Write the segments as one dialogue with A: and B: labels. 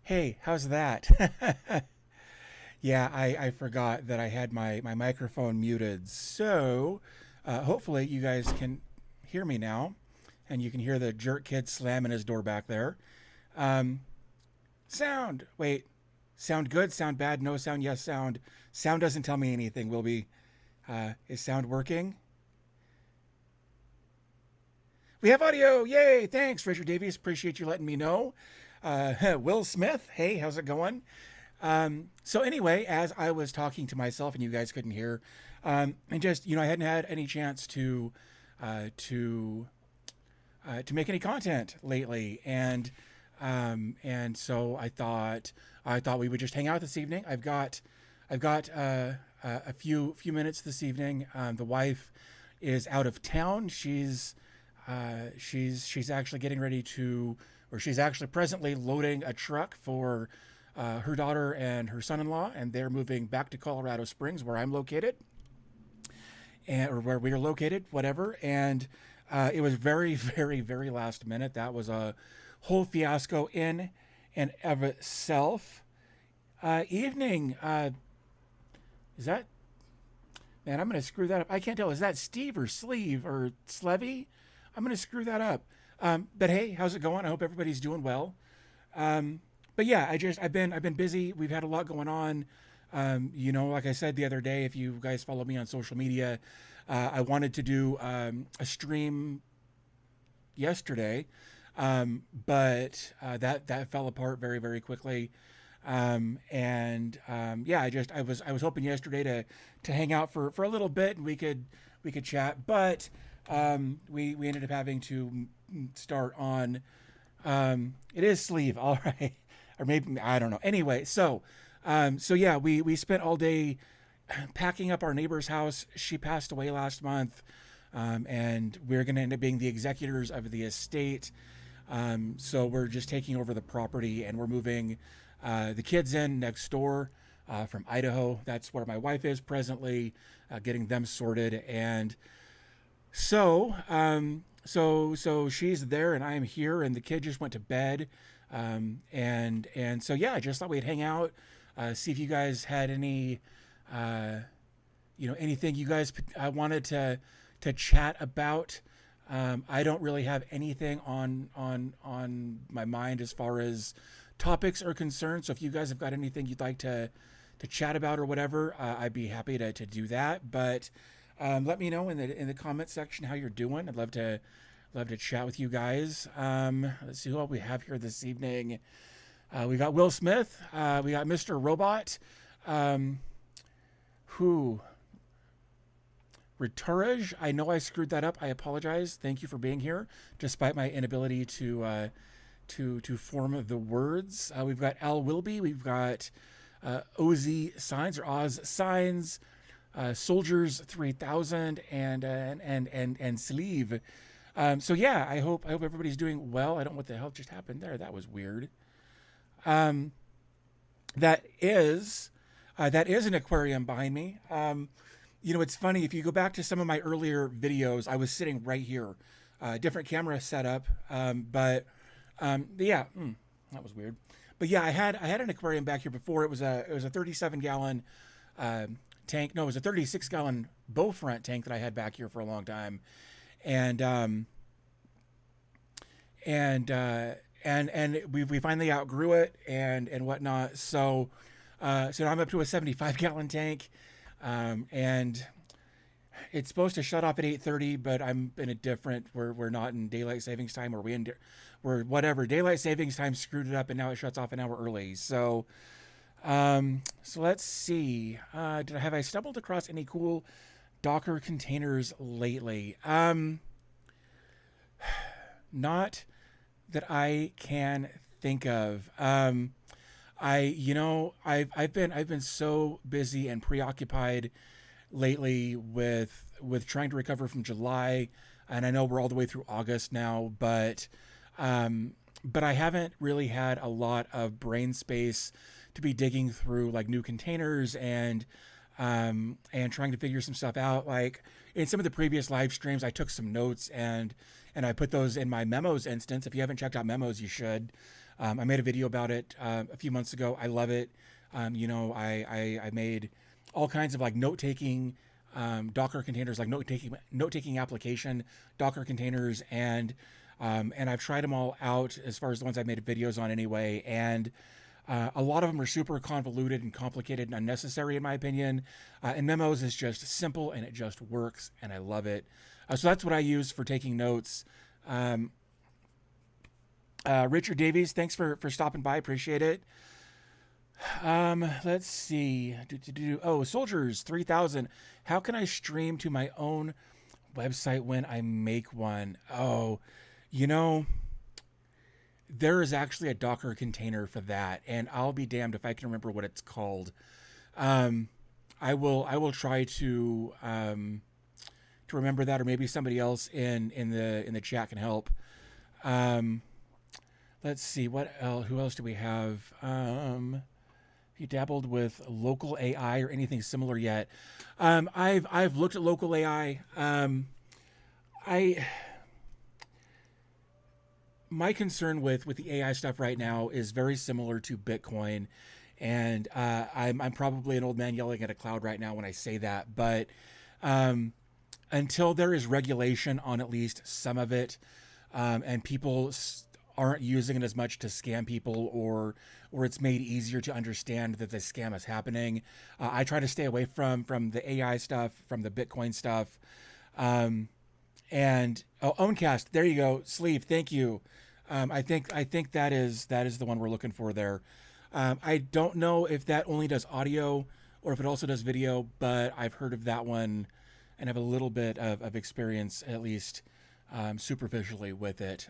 A: Hey, how's that? Yeah, I forgot that I had my microphone muted. So, hopefully you guys can hear me now, and you can hear the jerk kid slamming his door back there. Um, Sound. Wait. Sound good? Sound bad? No sound? Yes sound. Sound doesn't tell me anything. Will be. Is sound working? We have audio. Yay! Thanks, Richard Davies. Appreciate you letting me know. Will Smith. Hey, how's it going? So anyway, as I was talking to myself and you guys couldn't hear, and just I hadn't had any chance uh, to to make any content lately, and so I thought we would just hang out this evening. I've got a few minutes this evening. The wife is out of town. She's actually getting ready to, or she's actually presently loading a truck for her daughter and her son-in-law, and they're moving back to Colorado Springs, where I'm located, and or where we are located, whatever. And it was very, very, very last minute. That was a whole fiasco in and of itself. Evening. Is that, man? I'm gonna screw that up. I can't tell. Is that Steve or Sleeve or Slevy? I'm gonna screw that up. But hey, how's it going? I hope everybody's doing well. But yeah, I've been busy. We've had a lot going on. Like I said the other day, if you guys follow me on social media, I wanted to do a stream yesterday, but that fell apart very, very quickly. Yeah, I was hoping yesterday to hang out for a little bit, and we could chat, but we ended up having to start on. It is Sleeve, all right, or maybe I don't know. Anyway, so yeah, we spent all day packing up our neighbor's house. She passed away last month, and we're going to end up being the executors of the estate. So we're just taking over the property, and we're moving the kids in next door from Idaho. That's where my wife is presently, getting them sorted. And so she's there, and I am here, and the kid just went to bed. And so yeah, I just thought we'd hang out, see if you guys had any, anything you guys wanted to chat about. I don't really have anything on my mind as far as topics are concerned. So if you guys have got anything you'd like to chat about or whatever, I'd be happy to do that. But let me know in the comment section how you're doing. I'd love to chat with you guys. Let's see who else we have here this evening. We got Will Smith. We got Mr. Robot. Who? Returage. I know I screwed that up. I apologize. Thank you for being here, despite my inability to form the words. We've got Al Wilby. We've got Oz Signs or Oz Signs, Soldiers 3000, and Sleeve. So yeah, I hope everybody's doing well. I don't know what the hell just happened there. That was weird. That is an aquarium behind me. It's funny, if you go back to some of my earlier videos, I was sitting right here, different camera setup. But yeah, that was weird. But yeah, I had an aquarium back here before. It was a 37-gallon tank. No, it was a 36-gallon bow front tank that I had back here for a long time, and we finally outgrew it and whatnot. So now I'm up to a 75-gallon tank. And it's supposed to shut off at 8:30, but I'm in a different. We're not in daylight savings time, or we're whatever. Daylight savings time screwed it up, and now it shuts off an hour early. So let's see. Have I stumbled across any cool Docker containers lately? Not that I can think of. I've been so busy and preoccupied lately with trying to recover from July, and I know we're all the way through August now, but I haven't really had a lot of brain space to be digging through like new containers and trying to figure some stuff out. Like in some of the previous live streams, I took some notes and I put those in my memos instance. If you haven't checked out memos, you should. I made a video about it a few months ago. I love it. I made all kinds of like note-taking Docker containers, like note-taking application Docker containers, and I've tried them all out as far as the ones I've made videos on anyway, and a lot of them are super convoluted and complicated and unnecessary in my opinion. And Memos is just simple and it just works, and I love it. So that's what I use for taking notes. Richard Davies, thanks for stopping by. Appreciate it. Let's see. Oh, Soldiers 3000. How can I stream to my own website when I make one? Oh, there is actually a Docker container for that, and I'll be damned if I can remember what it's called. I will try to remember that, or maybe somebody else in the chat can help. Let's see, what else? Who else do we have? You dabbled with local AI or anything similar yet? I've looked at local AI. My concern with the AI stuff right now is very similar to Bitcoin, and I'm probably an old man yelling at a cloud right now when I say that, but until there is regulation on at least some of it, and people aren't using it as much to scam people, or it's made easier to understand that the scam is happening, I try to stay away from the AI stuff, from the Bitcoin stuff. And Owncast, there you go. Sleeve, thank you. I think that is the one we're looking for there. I don't know if that only does audio or if it also does video, but I've heard of that one and have a little bit of experience, at least superficially, with it.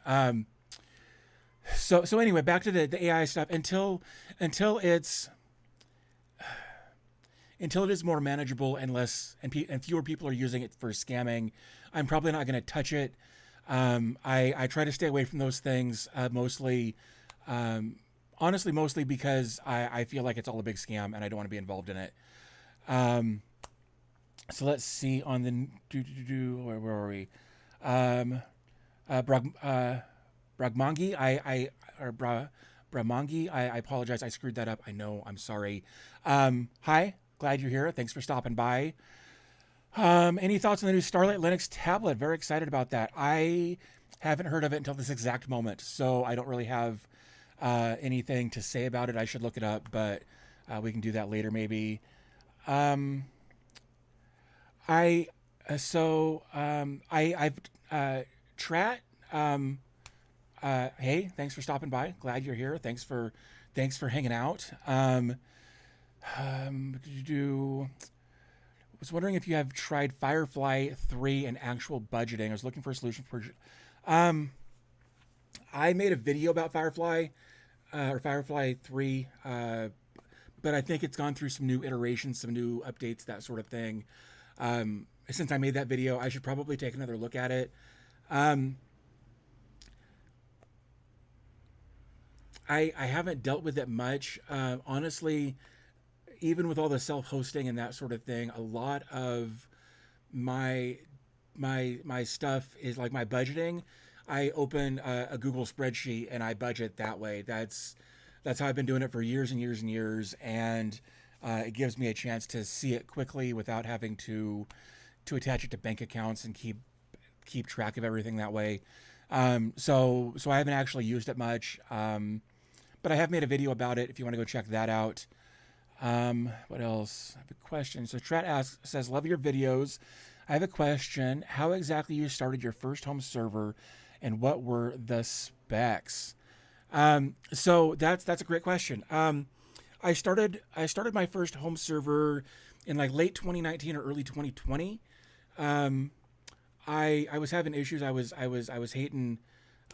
A: So anyway, back to the AI stuff. Until it is more manageable and fewer people are using it for scamming, I'm probably not going to touch it. I try to stay away from those things, mostly because I feel like it's all a big scam and I don't want to be involved in it. So let's see on the where are we? Bragmangi, Bramangi, I apologize, I screwed that up. I know, I'm sorry. Hi, glad you're here. Thanks for stopping by. Any thoughts on the new Starlight Linux tablet? Very excited about that. I haven't heard of it until this exact moment, so I don't really have anything to say about it. I should look it up, but we can do that later maybe. I've Trat. Hey, thanks for stopping by. Glad you're here. Thanks for hanging out. Was wondering if you have tried Firefly 3 and actual budgeting. I was looking for a solution for. I made a video about Firefly or Firefly 3, but I think it's gone through some new iterations, some new updates, that sort of thing. Since I made that video, I should probably take another look at it. I haven't dealt with it much. Honestly, even with all the self-hosting and that sort of thing, a lot of my stuff is like my budgeting. I open a Google spreadsheet and I budget that way. That's how I've been doing it for years and years and years, and it gives me a chance to see it quickly without having to attach it to bank accounts and keep track of everything that way. So I haven't actually used it much, but I have made a video about it if you want to go check that out. What else? I have a question. So Trat says, love your videos. I have a question. How exactly you started your first home server and what were the specs? So that's a great question. I started my first home server in like late 2019 or early 2020. I was having issues. I was hating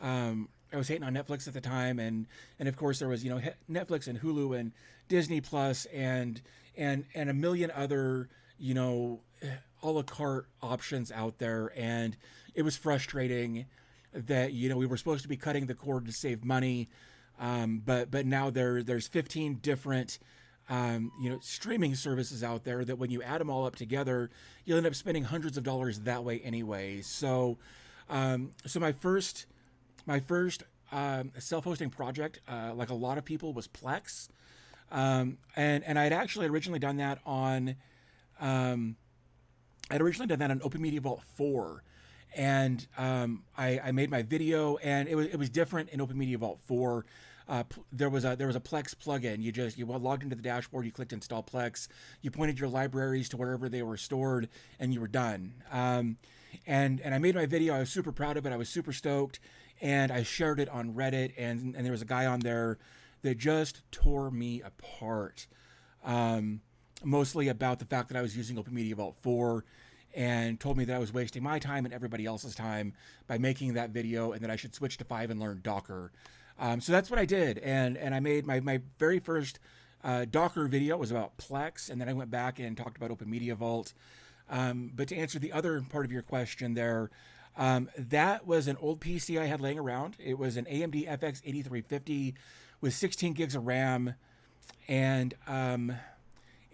A: on Netflix at the time, and of course there was Netflix and Hulu and Disney Plus and a million other a la carte options out there, and it was frustrating that we were supposed to be cutting the cord to save money, but now there's 15 different streaming services out there that when you add them all up together, you'll end up spending hundreds of dollars that way anyway. So my first self-hosting project, like a lot of people, was Plex. And I'd actually originally done that on, Open Media Vault 4. And I made my video, and it was different in Open Media Vault 4. There was a Plex plugin. You logged into the dashboard, you clicked install Plex, you pointed your libraries to wherever they were stored, and you were done. And I made my video. I was super proud of it. I was super stoked, and I shared it on Reddit. And there was a guy on there that just tore me apart, mostly about the fact that I was using Open Media Vault 4, and told me that I was wasting my time and everybody else's time by making that video, and that I should switch to 5 and learn Docker. So that's what I did, and I made my very first Docker video was about Plex, and then I went back and talked about Open Media Vault. But to answer the other part of your question there, that was an old PC I had laying around. It was an AMD FX 8350 with 16 gigs of RAM, and an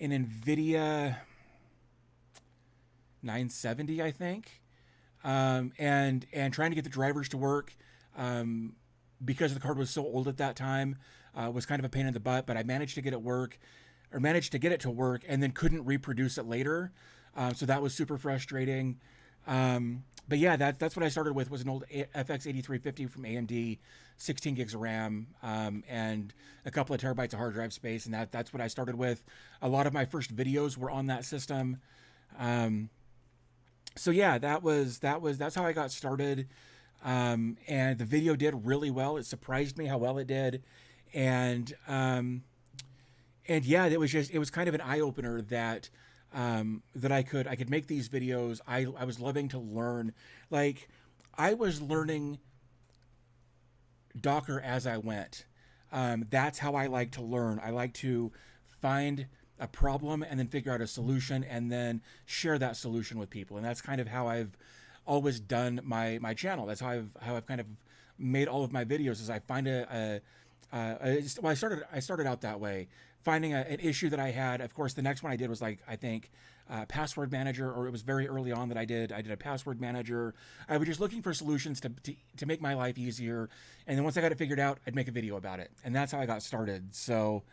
A: NVIDIA 970, I think, and trying to get the drivers to work, because the card was so old at that time, was kind of a pain in the butt. But I managed to get it to work, and then couldn't reproduce it later. So that was super frustrating. But yeah, that's what I started with, was an old FX 8350 from AMD, 16 gigs of RAM, and a couple of terabytes of hard drive space, and that's what I started with. A lot of my first videos were on that system. So yeah, that's how I got started. And the video did really well. It surprised me how well it did. And yeah, it was kind of an eye opener that I could make these videos. I was loving to learn. Like, I was learning Docker as I went. That's how I like to learn. I like to find a problem and then figure out a solution and then share that solution with people. And that's kind of how I've always done my channel. That's how I've kind of made all of my videos, is I find I started out that way, finding an issue that I had. Of course, the next one I did was, like, I think password manager, or it was very early on that I did a password manager. I was just looking for solutions to make my life easier. And then once I got it figured out, I'd make a video about it. And that's how I got started. So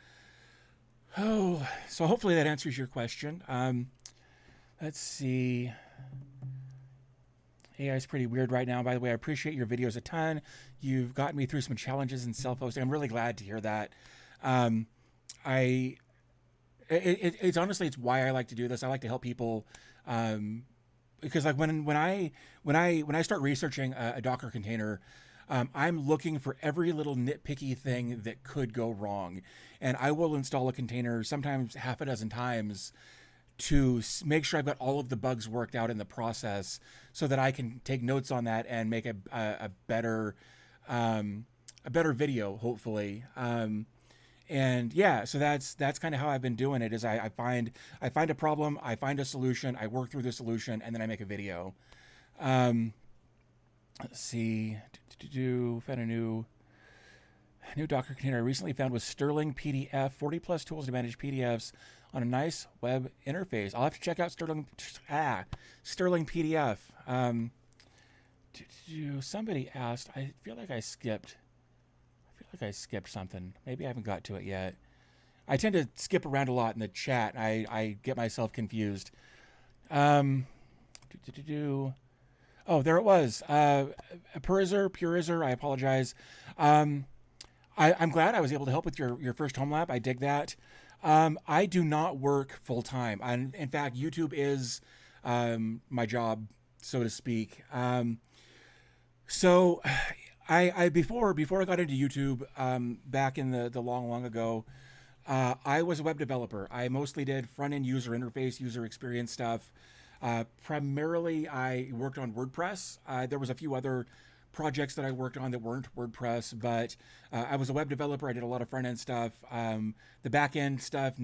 A: hopefully that answers your question. Let's see. AI is pretty weird right now. By the way, I appreciate your videos a ton. You've gotten me through some challenges in self-hosting. I'm really glad to hear that. It's honestly, it's why I like to do this. I like to help people, because, like, when I start researching a Docker container, I'm looking for every little nitpicky thing that could go wrong, and I will install a container sometimes half a dozen times to make sure I've got all of the bugs worked out in the process, so that I can take notes on that and make a better video, hopefully. And yeah, so that's kind of how I've been doing it. Is I find a problem, I find a solution, I work through the solution, and then I make a video. Let's see. Found a new Docker container I recently found was Sterling PDF, 40 plus tools to manage PDFs on a nice web interface. I'll have to check out Sterling PDF. Somebody asked, I feel like I skipped something. Maybe I haven't got to it yet. I tend to skip around a lot in the chat. I get myself confused. Oh, there it was. Purizer, I apologize. I'm glad I was able to help with your first home lab. I dig that. I do not work full time. In fact, YouTube is my job, so to speak. So I before I got into YouTube, back in the long ago, I was a web developer. I mostly did front-end user interface, user experience stuff. Primarily, I worked on WordPress. There was a few other projects that I worked on that weren't WordPress, but I was a web developer. I did a lot of front-end stuff. The back-end stuff, I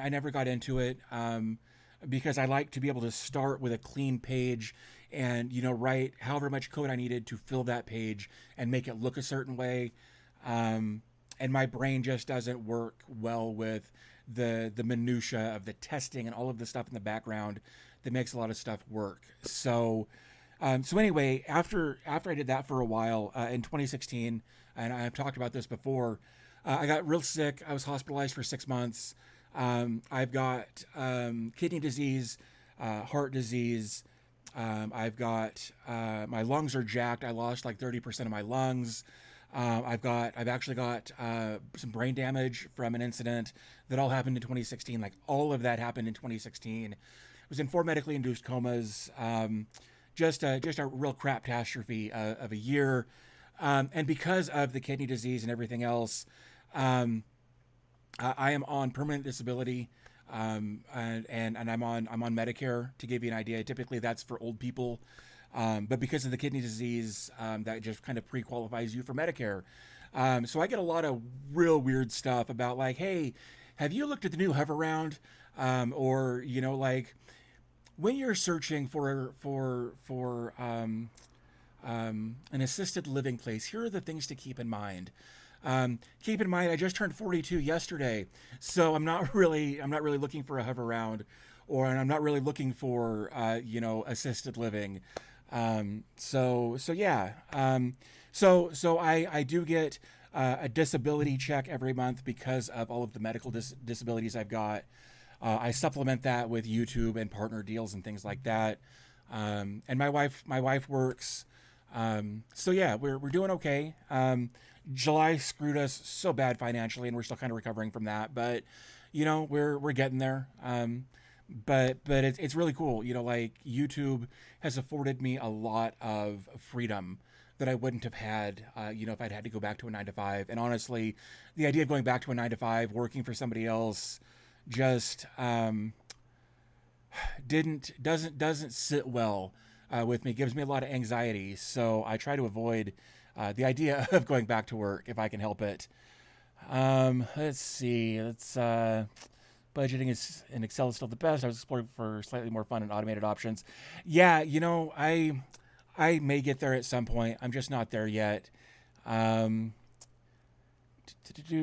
A: never got into it, because I like to be able to start with a clean page and, write however much code I needed to fill that page and make it look a certain way. And my brain just doesn't work well with the minutia of the testing and all of the stuff in the background that makes a lot of stuff work. So So anyway, after I did that for a while in 2016, and I've talked about this before, I got real sick. I was hospitalized for 6 months. I've got kidney disease, heart disease. I've got my lungs are jacked. I lost like 30% of my lungs. I've actually got some brain damage from an incident that all happened in 2016. Like all of that happened in 2016. I was in 4 medically induced comas. Just a real crap catastrophe of a year. And because of the kidney disease and everything else, I am on permanent disability. And I'm on Medicare, to give you an idea. Typically that's for old people. But because of the kidney disease, that just kind of pre-qualifies you for Medicare. So I get a lot of real weird stuff about like, hey, have you looked at the new Hoveround? Or, you know, like when you're searching for an assisted living place, here are the things to keep in mind. Keep in mind, I just turned 42 yesterday, so I'm not really looking for a Hoveround, or I'm not really looking for assisted living. So yeah. So I do get a disability check every month because of all of the medical disabilities I've got. I supplement that with YouTube and partner deals and things like that. And my wife works. So yeah, we're doing okay. July screwed us so bad financially, and we're still kind of recovering from that. But you know, we're getting there. But it's really cool. You know, like YouTube has afforded me a lot of freedom that I wouldn't have had, if I'd had to go back to a 9 to 5. And honestly, the idea of going back to a 9 to 5, working for somebody else, just doesn't sit well with me. It gives me a lot of anxiety. So I try to avoid the idea of going back to work if I can help it. Let's see. Budgeting is in Excel is still the best. I was exploring for slightly more fun and automated options. Yeah, you know, I may get there at some point. I'm just not there yet.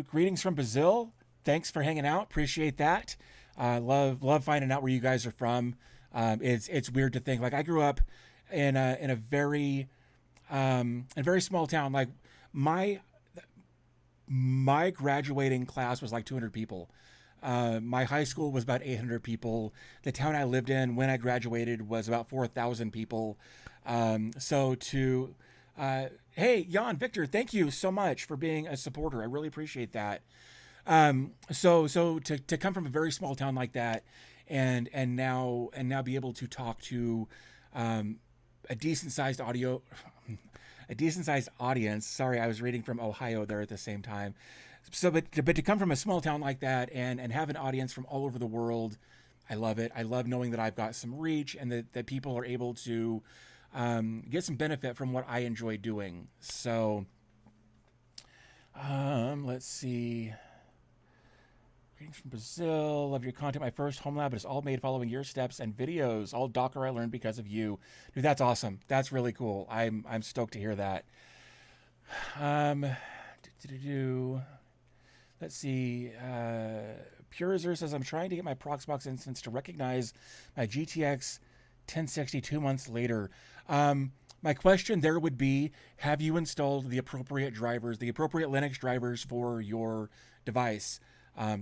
A: Greetings from Brazil. Thanks for hanging out. Appreciate that. Love finding out where you guys are from. It's weird to think, like, I grew up in a very small town. Like my graduating class was like 200 people. My high school was about 800 people. The town I lived in when I graduated was about 4,000 people. Hey, Jan, Victor, thank you so much for being a supporter. I really appreciate that. So to come from a very small town like that, and now be able to talk to a decent sized audience. Sorry, I was reading from Ohio there at the same time. So, but to come from a small town like that and have an audience from all over the world, I love it. I love knowing that I've got some reach and that people are able to get some benefit from what I enjoy doing. So, let's see. Greetings from Brazil. Love your content. My first home lab is all made following your steps and videos. All Docker I learned because of you. Dude, that's awesome. That's really cool. I'm stoked to hear that. Let's see. Purizer says, I'm trying to get my Proxmox instance to recognize my GTX 1060 2 months later. My question there would be, have you installed the appropriate drivers, the appropriate Linux drivers for your device?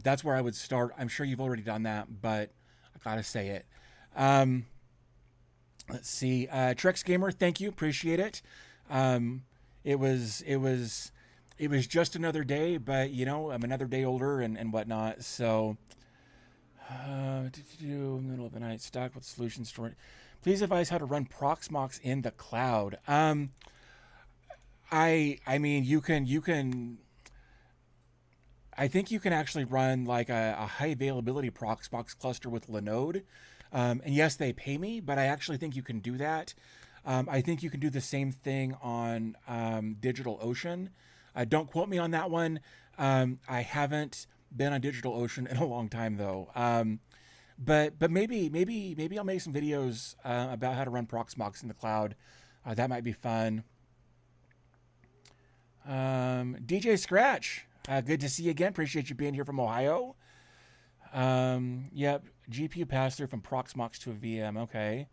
A: That's where I would start. I'm sure you've already done that, but I gotta say it. Let's see. Trex Gamer, thank you. Appreciate it. It was just another day, but you know, I'm another day older and whatnot. So, middle of the night, stuck with solution story. Please advise how to run Proxmox in the cloud. I mean, you can. I think you can actually run like a high availability Proxmox cluster with Linode. And yes, they pay me, but I actually think you can do that. I think you can do the same thing on DigitalOcean. Don't quote me on that one. I haven't been on DigitalOcean in a long time though. But maybe I'll make some videos about how to run Proxmox in the cloud. That might be fun. DJ Scratch, good to see you again. Appreciate you being here from Ohio. Yep, GPU pass through from Proxmox to a VM. Okay.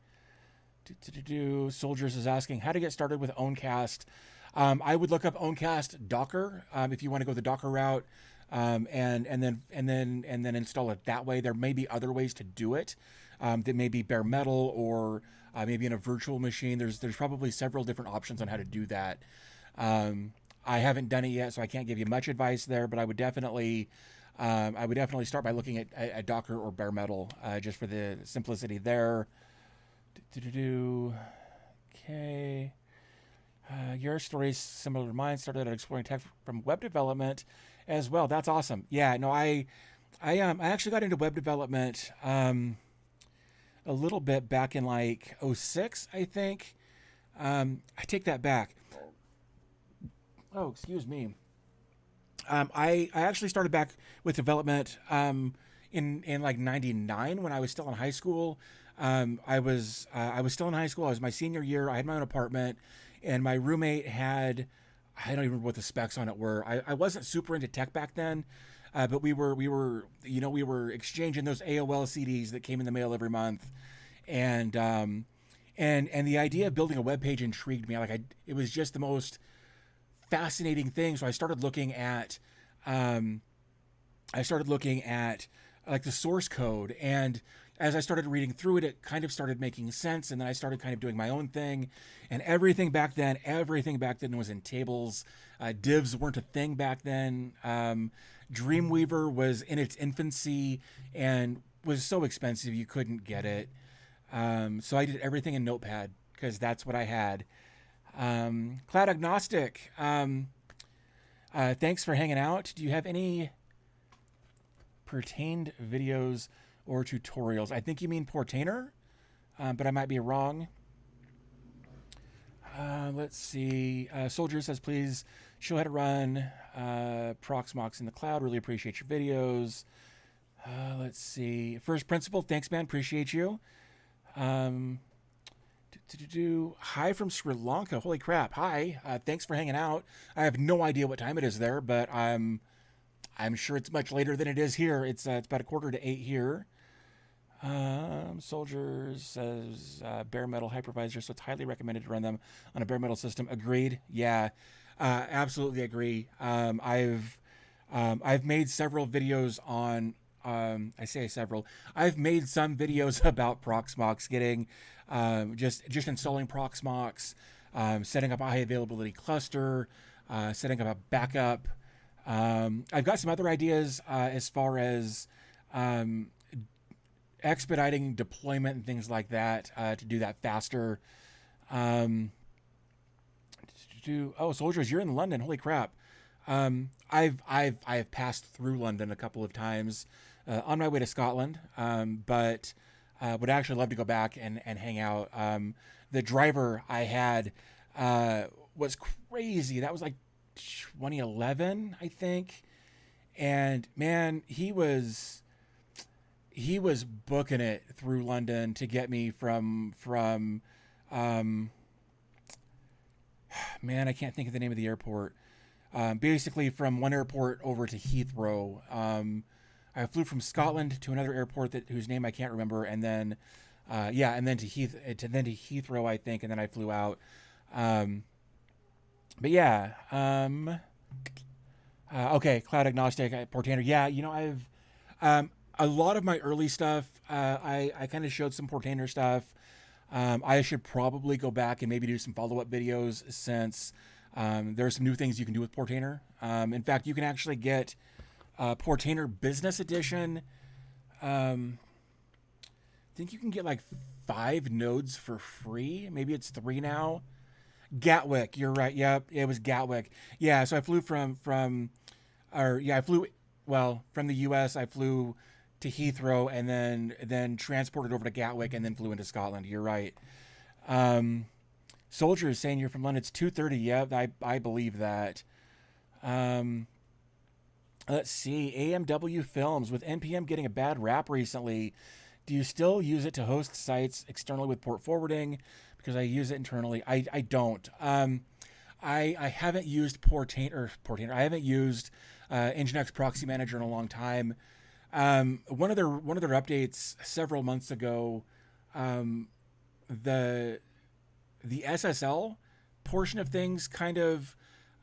A: Soldiers is asking how to get started with Owncast. I would look up Owncast Docker if you want to go the Docker route, and then install it that way. There may be other ways to do it that may be bare metal or maybe in a virtual machine. There's probably several different options on how to do that. I haven't done it yet, so I can't give you much advice there. But I would definitely start by looking at Docker or bare metal just for the simplicity there. Okay. Your story is similar to mine. Started out exploring tech from web development as well. That's awesome. Yeah, no, I actually got into web development a little bit back in like '06, I think. I take that back. Oh, excuse me. I actually started back with development in like '99 when I was still in high school. I was still in high school. I was my senior year. I had my own apartment, and my roommate had, I don't even remember what the specs on it were. I wasn't super into tech back then, but we were exchanging those AOL CDs that came in the mail every month, and the idea of building a web page intrigued me. It was just the most fascinating thing. So I started looking at like the source code, and as I started reading through it, it kind of started making sense. And then I started kind of doing my own thing, and everything back then was in tables. Divs weren't a thing back then. Dreamweaver was in its infancy and was so expensive you couldn't get it. So I did everything in Notepad because that's what I had. Cloud Agnostic, thanks for hanging out. Do you have any pertained videos or tutorials? I think you mean Portainer, but I might be wrong. Let's see. Soldier says, please show how to run Proxmox in the cloud. Really appreciate your videos. Let's see. First Principle, thanks, man. Appreciate you. Hi from Sri Lanka. Holy crap. Hi. Thanks for hanging out. I have no idea what time it is there, but I'm sure it's much later than it is here. It's about 7:45 here. Soldier says bare metal hypervisor, so it's highly recommended to run them on a bare metal system. Agreed. Yeah, absolutely agree. I've made several videos on. I say several. I've made some videos about Proxmox, getting just installing Proxmox, setting up a high availability cluster, setting up a backup. I've got some other ideas as far as expediting deployment and things like that to do that faster. Soldiers, you're in London. Holy crap. I've passed through London a couple of times on my way to Scotland, but would actually love to go back and hang out. The driver I had was crazy. That was like 2011, I think. And man, he was booking it through London to get me from man, I can't think of the name of the airport. Basically from one airport over to Heathrow. I flew from Scotland to another airport whose name I can't remember, and then to Heathrow, I think, and then I flew out. Okay, Cloud Agnostic, Portainer. Yeah, I've a lot of my early stuff. I kind of showed some Portainer stuff. I should probably go back and maybe do some follow-up videos since there are some new things you can do with Portainer. In fact, you can actually get Portainer Business Edition. I think you can get like 5 nodes for free. Maybe it's 3 now. Gatwick, you're right. Yep, it was Gatwick. Yeah, so I flew from the U.S. I flew to Heathrow and then transported over to Gatwick and then flew into Scotland. You're right. Soldier is saying you're from London. It's 2:30. Yeah, I believe that. Let's see. AMW Films, with NPM getting a bad rap recently, do you still use it to host sites externally with port forwarding? Because I use it internally. I don't. I haven't used Portainer. I haven't used Nginx Proxy Manager in a long time. One of their updates several months ago, the SSL portion of things kind of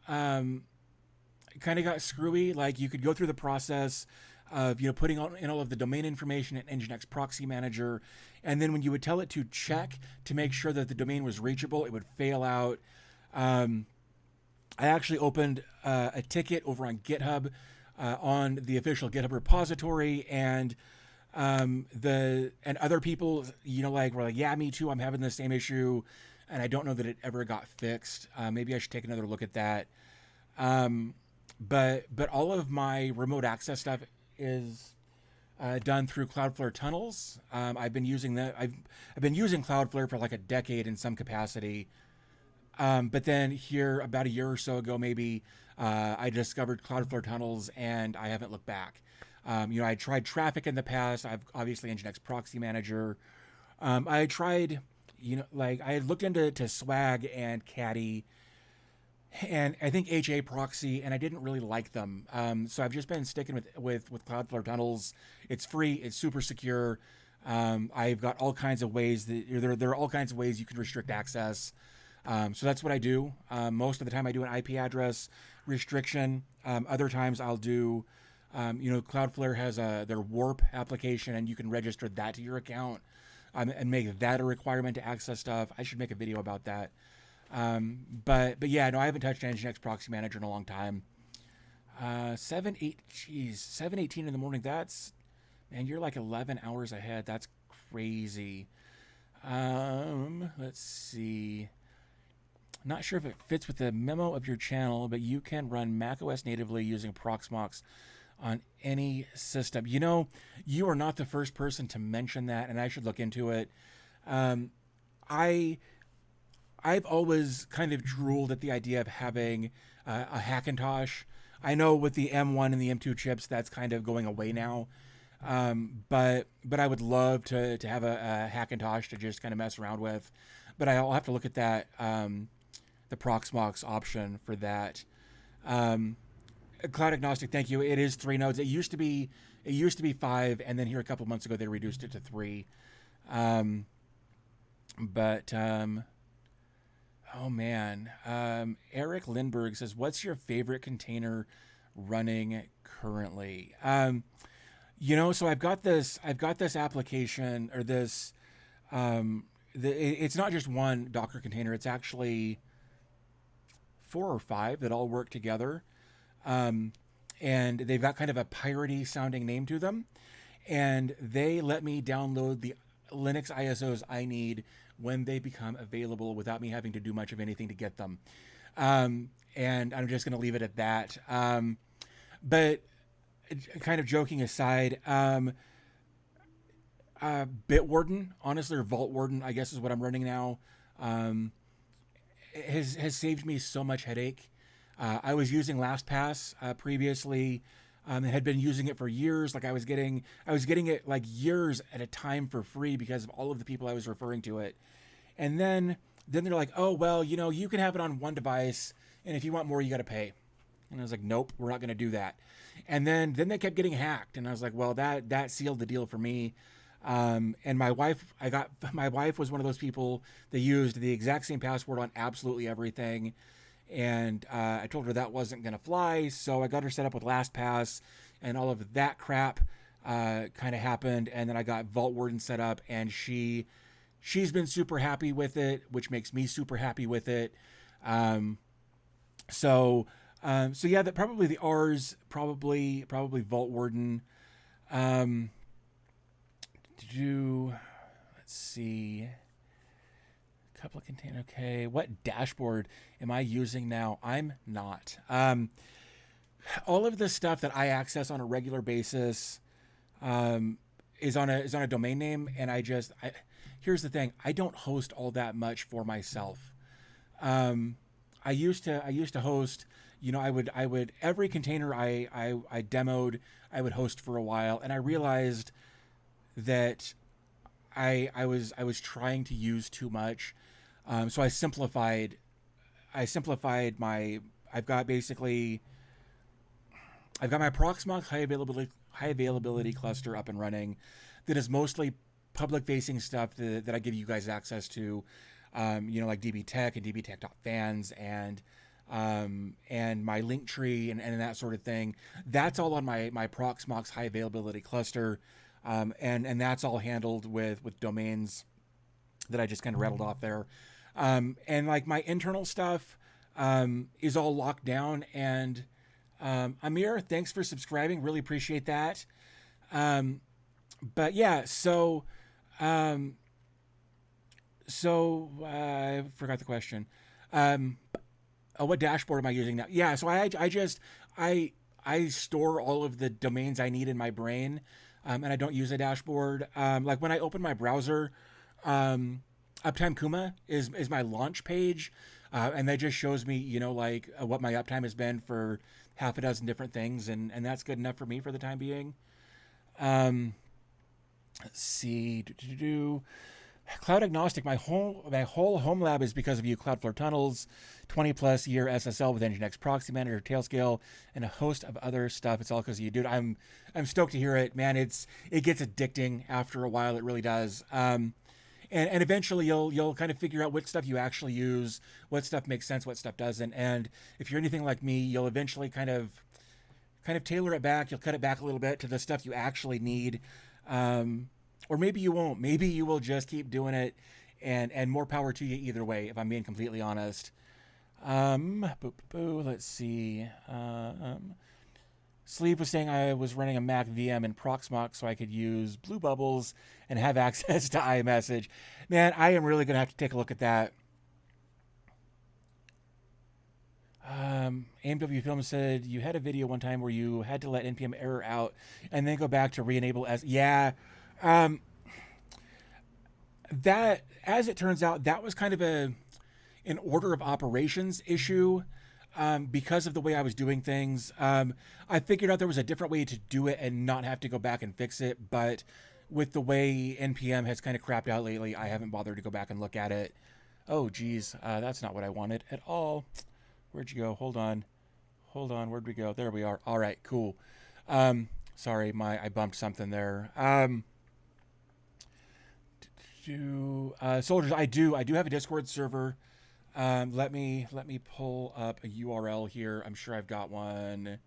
A: got screwy. Like, you could go through the process of, putting in all of the domain information in Nginx Proxy Manager, and then when you would tell it to check to make sure that the domain was reachable, it would fail out. I actually opened a ticket over on GitHub, on the official GitHub repository, and other people, were like, yeah, me too, I'm having the same issue, and I don't know that it ever got fixed. Maybe I should take another look at that. But all of my remote access stuff is done through Cloudflare tunnels. I've been using that. I've been using Cloudflare for like a decade in some capacity. But then here, about a year or so ago, maybe, I discovered Cloudflare tunnels, and I haven't looked back. I tried traffic in the past. I've obviously Nginx Proxy Manager. I tried, I had looked into Swag and Caddy, and I think HA Proxy, and I didn't really like them. So I've just been sticking with Cloudflare tunnels. It's free. It's super secure. I've got all kinds of ways there are all kinds of ways you can restrict access. So that's what I do. Most of the time I do an IP address restriction. Other times I'll do, Cloudflare has their Warp application, and you can register that to your account, and make that a requirement to access stuff. I should make a video about that. But yeah, no, I haven't touched Nginx Proxy Manager in a long time. 7:18 in the morning. Man, you're like 11 hours ahead. That's crazy. Let's see. Not sure if it fits with the memo of your channel, but you can run macOS natively using Proxmox on any system. You are not the first person to mention that, and I should look into it. I've always kind of drooled at the idea of having a Hackintosh. I know with the M1 and the M2 chips, that's kind of going away now. But I would love to have a Hackintosh to just kind of mess around with. But I'll have to look at that, the Proxmox option for that. Cloud agnostic, thank you. It is 3 nodes. It used to be 5, and then here a couple of months ago they reduced it to 3. Oh man, Eric Lindbergh says, "What's your favorite container running currently?" So I've got this application, or this. It's not just one Docker container; it's actually 4 or 5 that all work together, and they've got kind of a piratey sounding name to them, and they let me download the Linux ISOs I need when they become available without me having to do much of anything to get them. And I'm just going to leave it at that. But kind of joking aside, Bitwarden, honestly, or Vault Warden, I guess is what I'm running now, has saved me so much headache. I was using LastPass previously, and had been using it for years. Like I was getting it like years at a time for free because of all of the people I was referring to it. And then they're like, oh, well, you can have it on one device, and if you want more, you got to pay. And I was like, nope, we're not going to do that. And then they kept getting hacked, and I was like, well, that sealed the deal for me. And my wife was one of those people that used the exact same password on absolutely everything. And I told her that wasn't going to fly, so I got her set up with LastPass, and all of that crap kind of happened. And then I got Vault Warden set up, and she's been super happy with it, which makes me super happy with it. So yeah, that probably the R's, probably Vault Warden. Let's see. Couple of container. Okay, what dashboard am I using now? I'm not. All of the stuff that I access on a regular basis is on a domain name, and here's the thing: I don't host all that much for myself. I used to host. I would every container I demoed, I would host for a while, and I realized that I was trying to use too much. So I simplified my. I've got my Proxmox high availability cluster up and running, that is mostly public-facing stuff that I give you guys access to, you know, like DB Tech and dbtech.fans and my link tree and that sort of thing. That's all on my Proxmox high availability cluster, and that's all handled with domains that I just kind of rattled off there. And like my internal stuff is all locked down. And Amir, thanks for subscribing. Really appreciate that. But yeah, so I forgot the question. What dashboard am I using now? Yeah, so I store all of the domains I need in my brain, and I don't use a dashboard. Like when I open my browser, Uptime Kuma is my launch page, and that just shows me, you know, like what my uptime has been for half a dozen different things, and that's good enough for me for the time being. Let's see. Cloud agnostic. My whole home lab is because of you. Cloudflare tunnels, 20+ year SSL with Nginx proxy manager, Tailscale, and a host of other stuff. It's all because of you, dude. I'm stoked to hear it, man. It gets addicting after a while. It really does. And eventually you'll kind of figure out what stuff you actually use, what stuff makes sense, what stuff doesn't. And if you're anything like me, you'll eventually kind of tailor it back. You'll cut it back a little bit to the stuff you actually need. Or maybe you won't. Maybe you will just keep doing it, and more power to you either way, if I'm being completely honest. Let's see. Sleeve was saying I was running a Mac VM in Proxmox so I could use Blue Bubbles and have access to iMessage. Man, I am really going to have to take a look at that. AMW Film said you had a video one time where you had to let NPM error out and then go back to re-enable as... Yeah. That, as it turns out, that was kind of an order of operations issue, because of the way I was doing things. I figured out there was a different way to do it and not have to go back and fix it, but with the way NPM has kind of crapped out lately, I haven't bothered to go back and look at it. Oh, geez, that's not what I wanted at all. Where'd you go? Hold on. Where'd we go? There we are. All right, cool. Sorry, I bumped something there. Soldiers, I do have a Discord server. Let me pull up a URL here. I'm sure I've got one.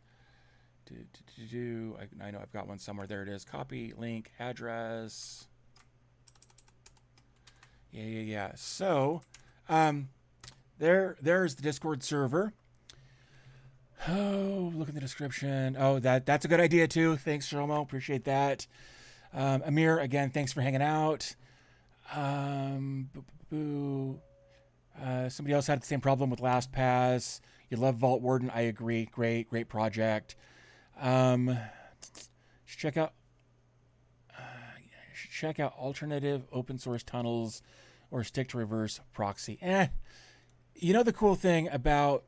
A: I know I've got one somewhere. There it is. Copy, link, address. Yeah. So, there's the Discord server. Oh, look in the description. Oh, that's a good idea too. Thanks, Shlomo. Appreciate that. Amir, again, thanks for hanging out. Somebody else had the same problem with LastPass. You love Vault Warden. I agree. Great project. Check out alternative open source tunnels or stick to reverse proxy. You know, the cool thing about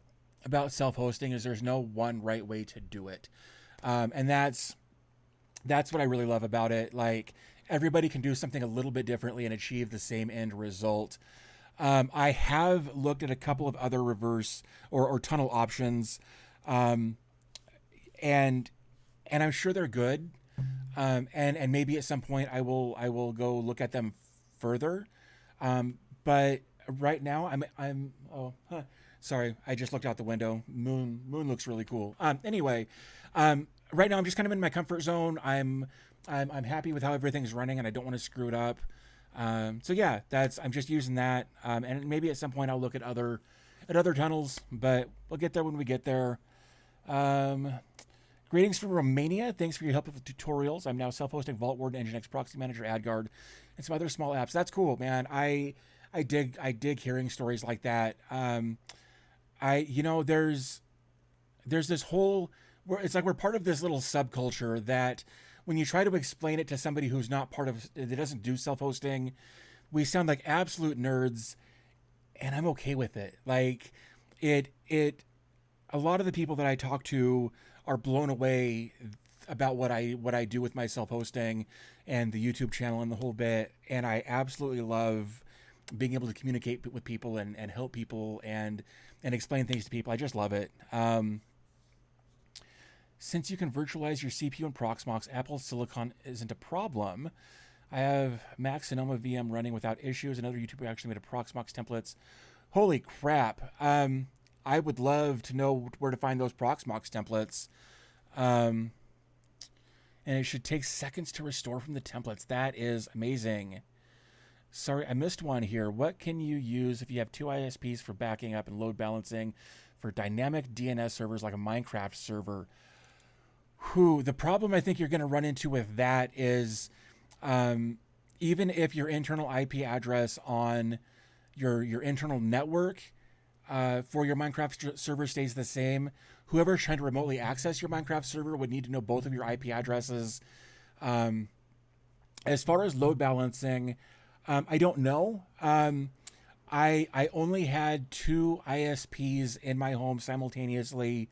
A: self-hosting is there's no one right way to do it. And that's what I really love about it. Like, everybody can do something a little bit differently and achieve the same end result. I have looked at a couple of other reverse or tunnel options, and I'm sure they're good. And maybe at some point I will go look at them further. But right now sorry, I just looked out the window. Moon looks really cool. Anyway, right now I'm just kind of in my comfort zone. I'm happy with how everything's running, and I don't want to screw it up. So yeah, I'm just using that. And maybe at some point I'll look at other tunnels, but we'll get there when we get there. Greetings from Romania. Thanks for your help with the tutorials. I'm now self-hosting Vault Warden, Nginx Proxy Manager, AdGuard, and some other small apps. That's cool, man. I dig hearing stories like that. There's this whole, it's like we're part of this little subculture that when you try to explain it to somebody who's not part of, that doesn't do self-hosting, we sound like absolute nerds, and I'm okay with it. Like, a lot of the people that I talk to are blown away about what I do with my self-hosting and the YouTube channel and the whole bit, and I absolutely love being able to communicate with people and help people and explain things to people. I just love it. Since you can virtualize your CPU in Proxmox, Apple Silicon isn't a problem. I have Mac Sonoma VM running without issues. Another YouTuber actually made a Proxmox templates. Holy crap. I would love to know where to find those Proxmox templates. And it should take seconds to restore from the templates. That is amazing. Sorry, I missed one here. What can you use if you have two ISPs for backing up and load balancing for dynamic DNS servers like a Minecraft server? The problem I think you're going to run into with that is even if your internal IP address on your internal network for your Minecraft server stays the same, whoever's trying to remotely access your Minecraft server would need to know both of your IP addresses. As far as load balancing, I don't know. I only had two ISPs in my home simultaneously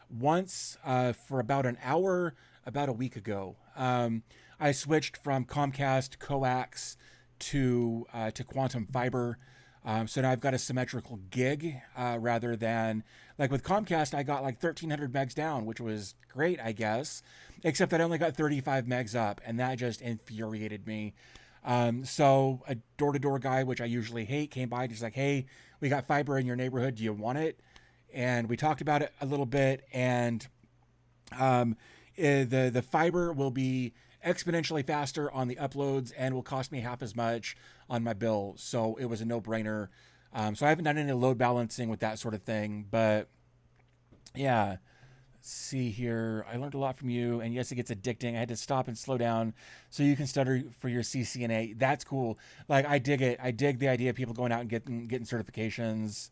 A: once for about an hour about a week ago. I switched from Comcast coax to Quantum Fiber. So now I've got a symmetrical gig rather than, like with Comcast, I got like 1,300 megs down, which was great, I guess, except that I only got 35 megs up, and that just infuriated me. So a door-to-door guy, which I usually hate, came by and he's like, hey, we got fiber in your neighborhood. Do you want it? And we talked about it a little bit, and the fiber will be exponentially faster on the uploads and will cost me half as much on my bill. So it was a no-brainer. So I haven't done any load balancing with that sort of thing, but yeah. Let's see here. I learned a lot from you, and yes, it gets addicting. I had to stop and slow down so you can study for your CCNA. That's cool. Like, I dig it. I dig the idea of people going out and getting certifications.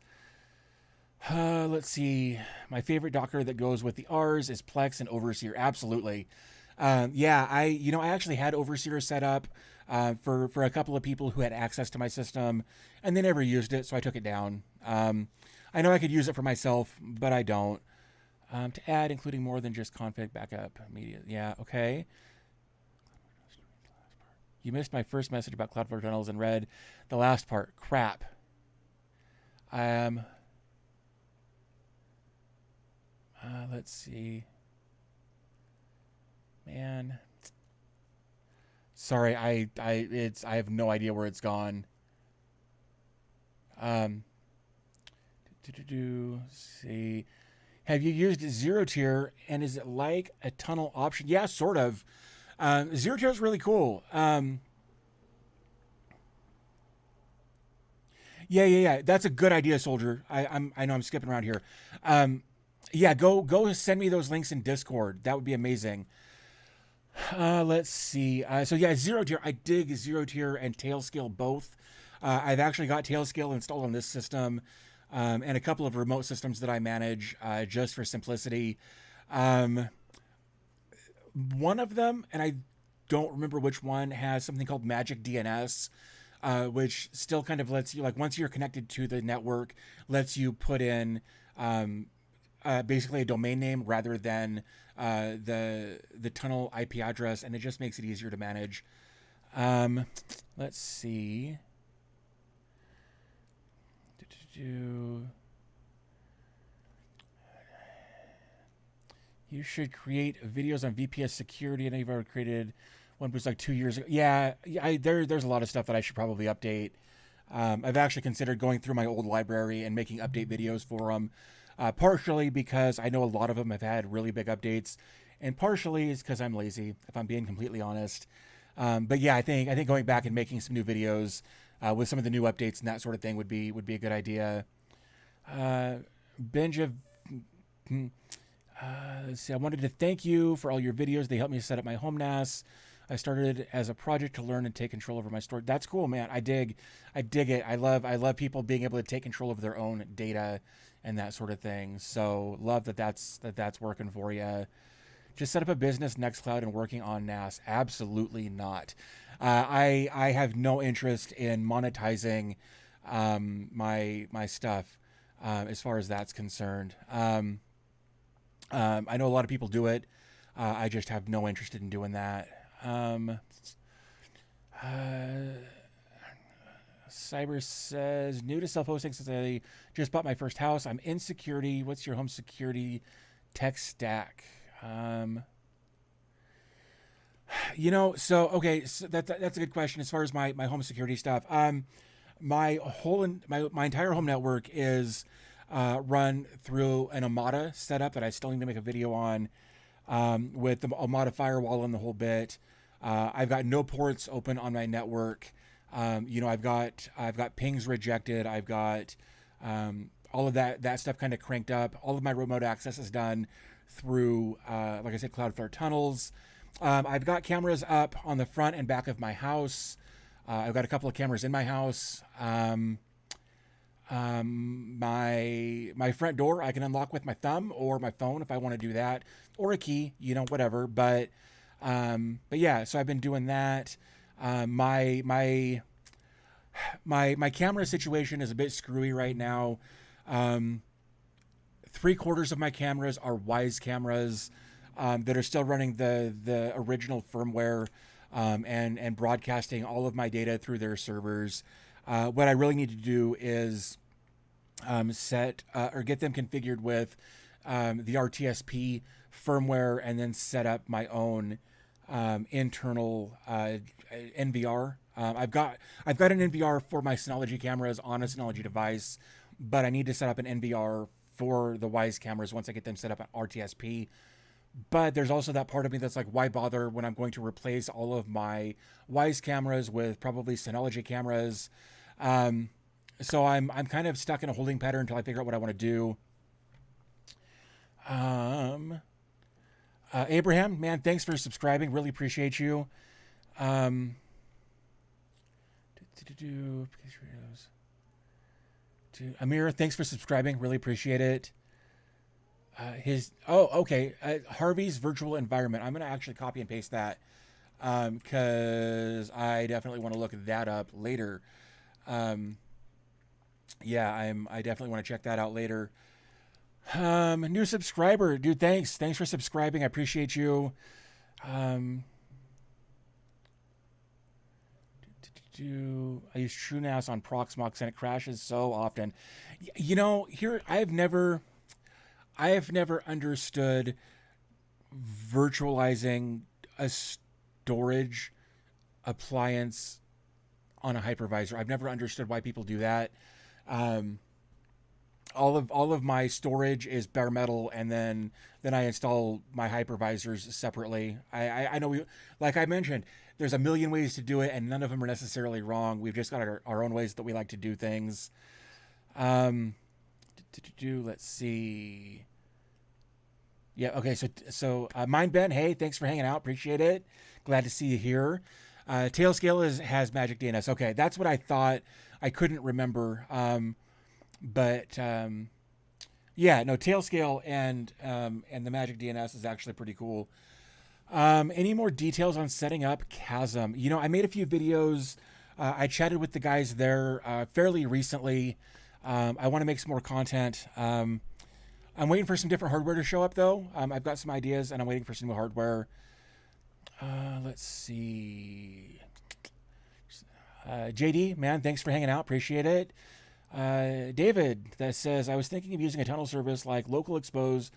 A: Let's see. My favorite Docker that goes with the R's is Plex and Overseer. Absolutely. Yeah, I actually had Overseer set up for a couple of people who had access to my system, and they never used it, so I took it down. I know I could use it for myself, but I don't. To add, including more than just config backup media. Yeah, okay. You missed my first message about Cloudflare tunnels and read the last part. Crap. Let's see. Man. Sorry, I have no idea where it's gone. See. Have you used zero tier, and is it like a tunnel option? Yeah, sort of. Zero tier is really cool. Yeah. That's a good idea, Soldier. I know I'm skipping around here. Yeah, go send me those links in Discord. That would be amazing. Let's see. So yeah, zero tier. I dig zero tier and Tailscale both. I've actually got Tailscale installed on this system. And a couple of remote systems that I manage just for simplicity. One of them, and I don't remember which one, has something called Magic DNS, which still kind of lets you, like, once you're connected to the network, lets you put in basically a domain name rather than the tunnel IP address, and it just makes it easier to manage. Let's see. You should create videos on VPS security. I know you've already created one was like 2 years ago. Yeah, there's a lot of stuff that I should probably update. I've actually considered going through my old library and making update videos for them, partially because I know a lot of them have had really big updates, and partially is because I'm lazy, if I'm being completely honest. But yeah, I think going back and making some new videos with some of the new updates and that sort of thing would be a good idea. Binge of let's see. I wanted to thank you for all your videos. They helped me set up my home NAS. I started as a project to learn and take control over my storage. That's cool, man. I dig it. I love people being able to take control of their own data and that sort of thing. So love that's working for you. Just set up a business, Nextcloud, and working on NAS. Absolutely not. I have no interest in monetizing my stuff as far as that's concerned. I know a lot of people do it. I just have no interest in doing that. Cyber says, new to self-hosting since I just bought my first house. I'm in security. What's your home security tech stack? So okay, so that's a good question as far as my home security stuff. My entire home network is run through an Amada setup that I still need to make a video on, with the Amada firewall and the whole bit. I've got no ports open on my network. I've got pings rejected. I've got all of that stuff kind of cranked up. All of my remote access is done through, like I said, Cloudflare tunnels. I've got cameras up on the front and back of my house. I've got a couple of cameras in my house. My front door I can unlock with my thumb or my phone if I want to do that, or a key, whatever. But yeah, so I've been doing that. My camera situation is a bit screwy right now. 3/4 of my cameras are Wise cameras that are still running the original firmware, and broadcasting all of my data through their servers. What I really need to do is set or get them configured with the RTSP firmware, and then set up my own internal NVR. I've got an NVR for my Synology cameras on a Synology device, but I need to set up an NVR for the Wise cameras once I get them set up on RTSP. But there's also that part of me that's like, why bother when I'm going to replace all of my Wise cameras with probably Synology cameras? So I'm kind of stuck in a holding pattern until I figure out what I want to do. Abraham, man, thanks for subscribing. Really appreciate you. Amir, thanks for subscribing. Really appreciate it. Okay. Harvey's virtual environment. I'm going to actually copy and paste that, because I definitely want to look that up later. Yeah, I definitely want to check that out later. New subscriber, dude. Thanks for subscribing. I appreciate you. I use TrueNAS on Proxmox and it crashes so often. Here I have never understood virtualizing a storage appliance on a hypervisor. I've never understood why people do that. All of my storage is bare metal, and then I install my hypervisors separately. I know like I mentioned, there's a million ways to do it, and none of them are necessarily wrong. We've just got our own ways that we like to do things. Let's see. Yeah, okay, so Mind Ben, hey, thanks for hanging out. Appreciate it. Glad to see you here. Tailscale has Magic DNS. Okay, that's what I thought. I couldn't remember. Yeah, no, Tailscale and the Magic DNS is actually pretty cool. Any more details on setting up Chasm? I made a few videos. I chatted with the guys there fairly recently. I want to make some more content. I'm waiting for some different hardware to show up, though. I've got some ideas, and I'm waiting for some new hardware. Let's see. JD, man, thanks for hanging out. Appreciate it. David, that says, I was thinking of using a tunnel service like Local Expose,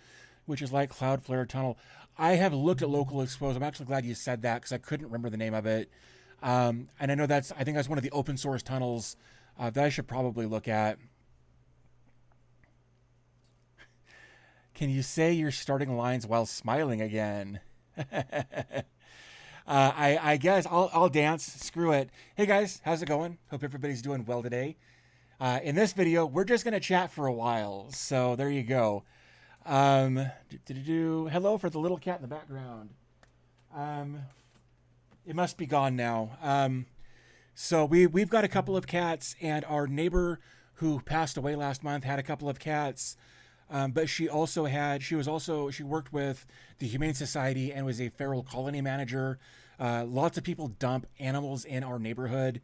A: which is like Cloudflare Tunnel. I have looked at Local Expose. I'm actually glad you said that, because I couldn't remember the name of it. And I know I think that's one of the open source tunnels that I should probably look at. Can you say you're starting lines while smiling again? I guess I'll dance. Screw it. Hey guys, how's it going? Hope everybody's doing well today. In this video, we're just going to chat for a while. So there you go. Hello for the little cat in the background. It must be gone now. So we've got a couple of cats, and our neighbor who passed away last month had a couple of cats. But she worked with the Humane Society and was a feral colony manager. Lots of people dump animals in our neighborhood.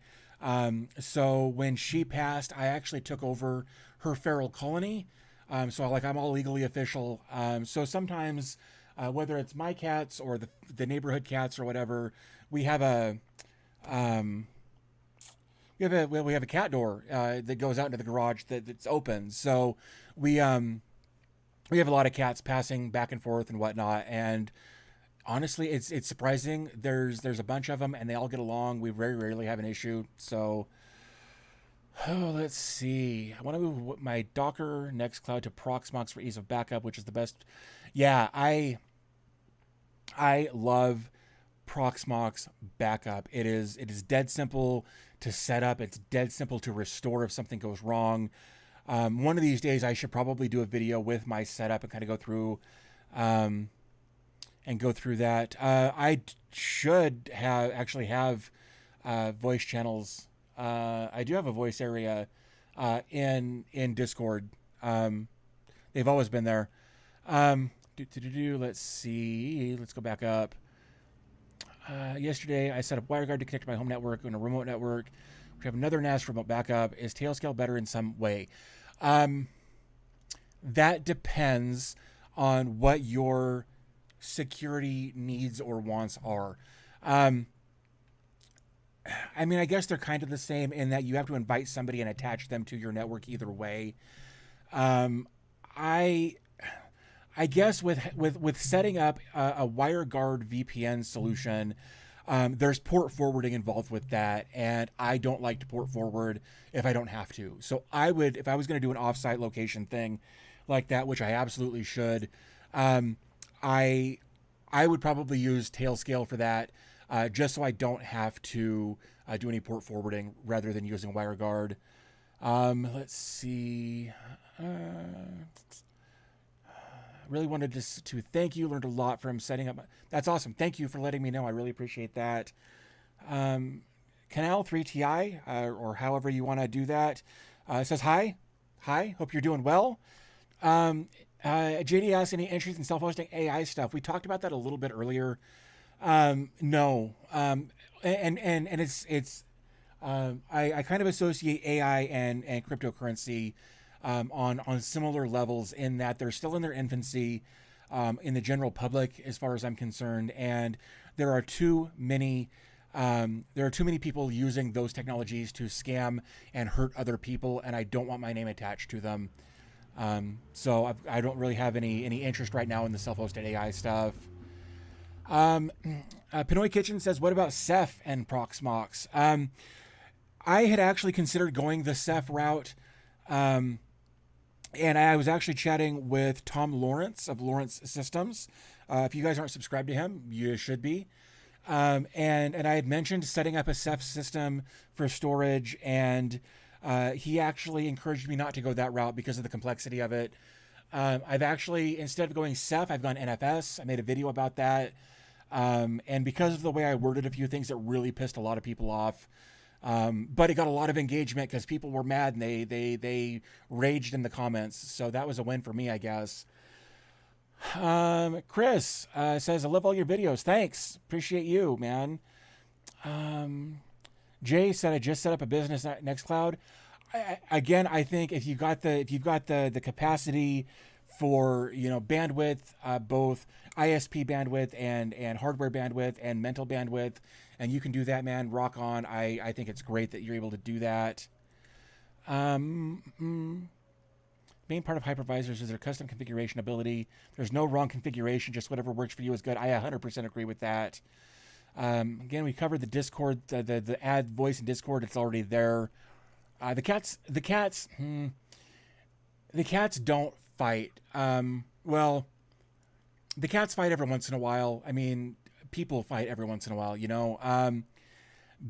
A: So when she passed, I actually took over her feral colony. So I'm all legally official. So sometimes, whether it's my cats or the neighborhood cats or whatever, we have a cat door that goes out into the garage that's open. So we have a lot of cats passing back and forth and whatnot. And honestly, it's surprising. There's a bunch of them, and they all get along. We very rarely have an issue. So, oh, let's see. I want to move my Docker Nextcloud to Proxmox for ease of backup, which is the best. Yeah, I love Proxmox backup. It is dead simple to set up. It's dead simple to restore if something goes wrong. One of these days, I should probably do a video with my setup and kind of um, go through that. I should actually have voice channels. I do have a voice area in Discord. They've always been there. Let's see. Let's go back up. Yesterday, I set up WireGuard to connect to my home network and a remote network. We have another NAS remote backup. Is Tailscale better in some way? That depends on what your security needs or wants are. I mean, I guess they're kind of the same in that you have to invite somebody and attach them to your network either way. I guess with setting up a WireGuard VPN solution, there's port forwarding involved with that, and I don't like to port forward if I don't have to. So if I was going to do an offsite location thing like that, which I absolutely should, I would probably use Tailscale for that, just so I don't have to do any port forwarding rather than using WireGuard. Let's see. Really wanted to thank you. Learned a lot from setting up. That's awesome. Thank you for letting me know. I really appreciate that. Canal 3TI, or however you want to do that, says hi. Hi. Hope you're doing well. JD asks, any interest in self-hosting AI stuff? We talked about that a little bit earlier. No. And it's I kind of associate AI and cryptocurrency on similar levels in that they're still in their infancy in the general public, as far as I'm concerned, and there are too many people using those technologies to scam and hurt other people, and I don't want my name attached to them. So I don't really have any interest right now in the self-hosted AI stuff. Pinoy Kitchen says, what about Ceph and Proxmox? I had actually considered going the Ceph route, and I was actually chatting with Tom Lawrence of Lawrence Systems. If you guys aren't subscribed to him, you should be. And I had mentioned setting up a Ceph system for storage, and he actually encouraged me not to go that route because of the complexity of it. I've actually, instead of going Ceph, I've gone NFS. I made a video about that. And because of the way I worded a few things, it really pissed a lot of people off. But it got a lot of engagement because people were mad and they raged in the comments. So that was a win for me, I guess. Chris says, I love all your videos. Thanks. Appreciate you, man. Jay said, I just set up a business at Nextcloud. I think if you've got the capacity for, bandwidth, both ISP bandwidth and hardware bandwidth and mental bandwidth, and you can do that, man, rock on. I think it's great that you're able to do that. Main part of hypervisors is their custom configuration ability. There's no wrong configuration, just whatever works for you is good. I 100% agree with that. Again, we covered the Discord, the add voice in Discord. It's already there. The cats don't fight. Well, the cats fight every once in a while. I mean, people fight every once in a while,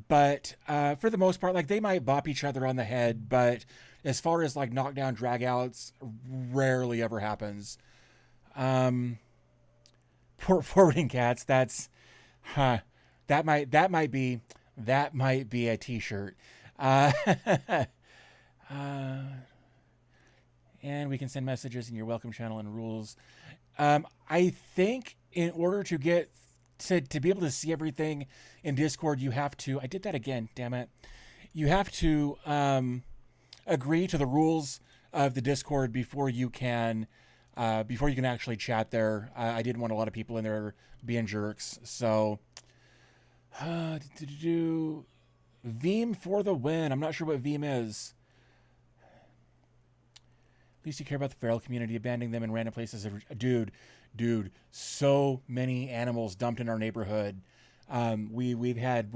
A: but for the most part, like, they might bop each other on the head, but as far as like knockdown dragouts, rarely ever happens. Port forwarding cats, that might be a t-shirt. And we can send messages in your welcome channel and rules. I think in order to get to be able to see everything in Discord, you have to, I did that again, damn it. You have to agree to the rules of the Discord before you can actually chat there. I didn't want a lot of people in there being jerks. So, Veeam for the win. I'm not sure what Veeam is. least you care about the feral community, abandoning them in random places. Dude, so many animals dumped in our neighborhood. We've had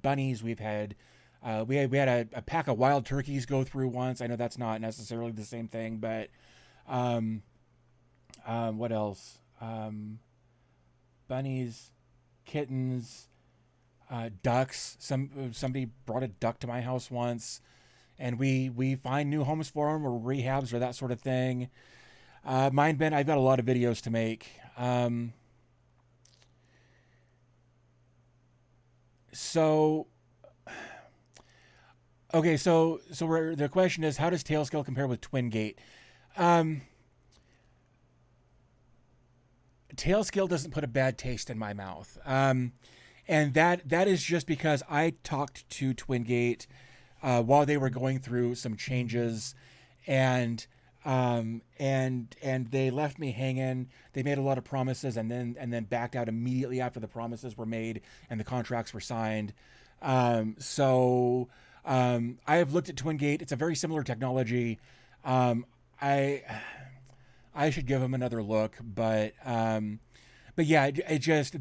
A: bunnies. We had a pack of wild turkeys go through once. I know that's not necessarily the same thing, but what else? Bunnies, kittens, ducks. Somebody brought a duck to my house once, and we find new homes for them, or rehabs, or that sort of thing. I've got a lot of videos to make. So the question is, how does Tailscale compare with Twingate? Tailscale doesn't put a bad taste in my mouth. And that is just because I talked to Twingate while they were going through some changes, and they left me hanging. They made a lot of promises and then backed out immediately after the promises were made and the contracts were signed. I have looked at Twingate. It's a very similar technology. I should give them another look, but yeah, it just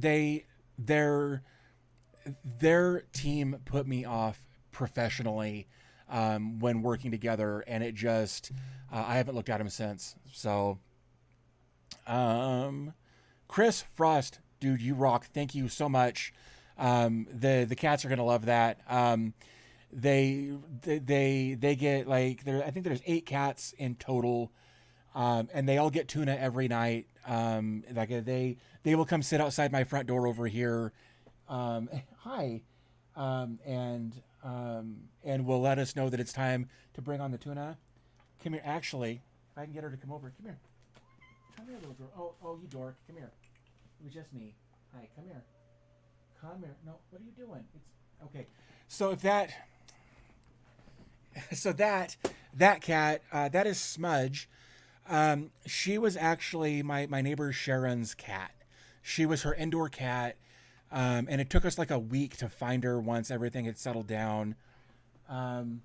A: their team put me off professionally when working together, and it just I haven't looked at him since. So Chris Frost, dude, you rock. Thank you so much. The cats are gonna love that. They get like I think there's 8 cats in total, and they all get tuna every night. They will come sit outside my front door over here. Hi, and will let us know that it's time to bring on the tuna. Come here, actually, if I can get her to come over. Come here. Come here, little girl. Oh, you dork. Come here. It was just me. Hi, come here. Come here. No, what are you doing? It's okay. So that cat, that is Smudge. She was actually my neighbor Sharon's cat. She was her indoor cat. And it took us like a week to find her once everything had settled down. And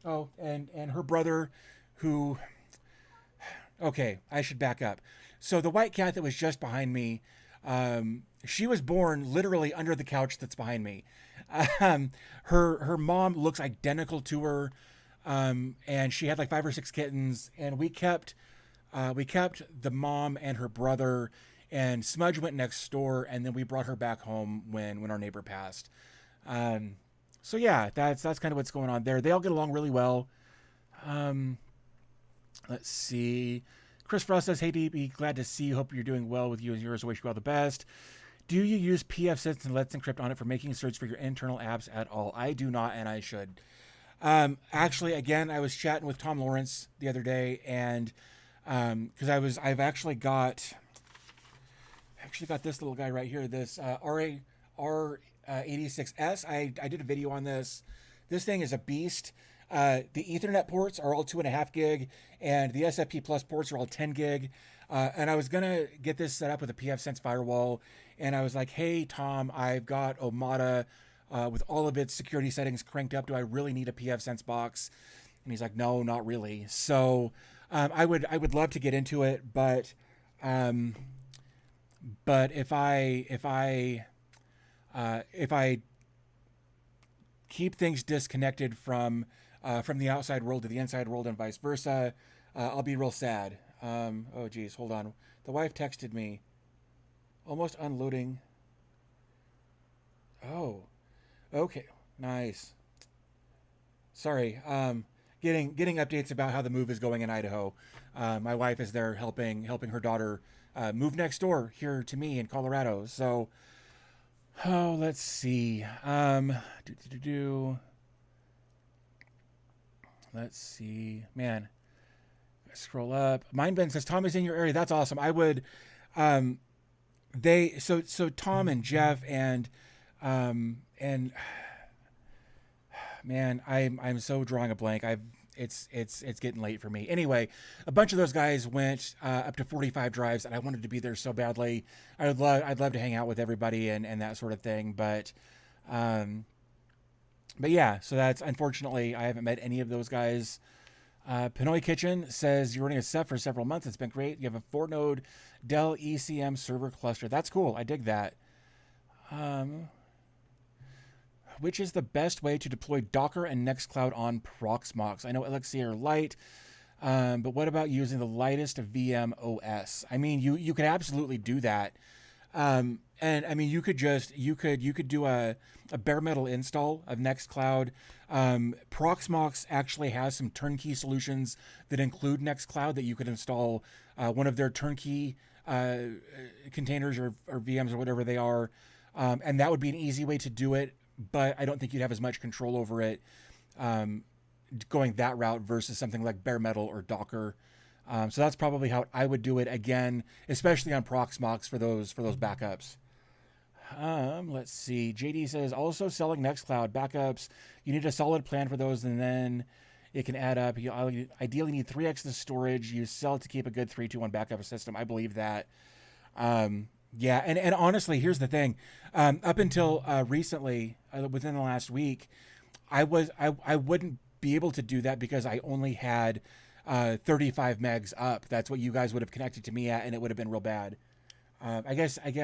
A: her brother, who, okay, I should back up. So the white cat that was just behind me, she was born literally under the couch that's behind me. Her mom looks identical to her. And she had like 5 or 6 kittens, and we kept the mom and her brother, and Smudge went next door, and then we brought her back home when our neighbor passed. So yeah, that's kind of what's going on there. They all get along really well. Let's see. Chris Frost says, "Hey, DB, glad to see you. Hope you're doing well with you and yours. I wish you all the best. Do you use PFSense and Let's Encrypt on it for making search for your internal apps at all?" I do not, and I should. Actually, again, I was chatting with Tom Lawrence the other day, and because I've actually got this little guy right here, this R86S. I did a video on this. This thing is a beast. The Ethernet ports are all 2.5 gig, and the SFP Plus ports are all 10 gig. And I was gonna get this set up with a PFSense firewall, and I was like, "Hey Tom, I've got Omada with all of its security settings cranked up. Do I really need a PFSense box?" And he's like, "No, not really." So I would love to get into it, but if I keep things disconnected from the outside world to the inside world and vice versa, I'll be real sad. Oh geez, hold on. The wife texted me. Almost unloading. Oh, okay, nice. Sorry. Getting updates about how the move is going in Idaho. My wife is there helping her daughter move next door here to me in Colorado. So, let's see. Let's see. Man, scroll up. Mindbend says Tom is in your area. That's awesome. I would. So Tom and Jeff and man, I'm so drawing a blank. It's getting late for me. Anyway, a bunch of those guys went up to 45 drives, and I wanted to be there so badly. I'd love to hang out with everybody and that sort of thing. But yeah, so that's unfortunately I haven't met any of those guys. Pinoy Kitchen says you're running a Ceph for several months. It's been great. You have a 4-node Dell ECM server cluster. That's cool. I dig that. Which is the best way to deploy Docker and Nextcloud on Proxmox? I know Elixir Lite, but what about using the lightest VM OS? I mean, you could absolutely do that. And I mean, you could do a bare metal install of Nextcloud. Proxmox actually has some turnkey solutions that include Nextcloud that you could install one of their turnkey containers or VMs or whatever they are. And that would be an easy way to do it, but I don't think you'd have as much control over it going that route versus something like bare metal or Docker. So that's probably how I would do it again, especially on Proxmox for those backups. Let's see. JD says also selling Nextcloud backups. You need a solid plan for those, and then it can add up. You ideally need 3x the storage. You sell it to keep a good 3-2-1 backup system. I believe that. Yeah, and honestly, here's the thing. Up until recently, within the last week, I wouldn't be able to do that because I only had 35 megs up. That's what you guys would have connected to me at, and it would have been real bad. I guess it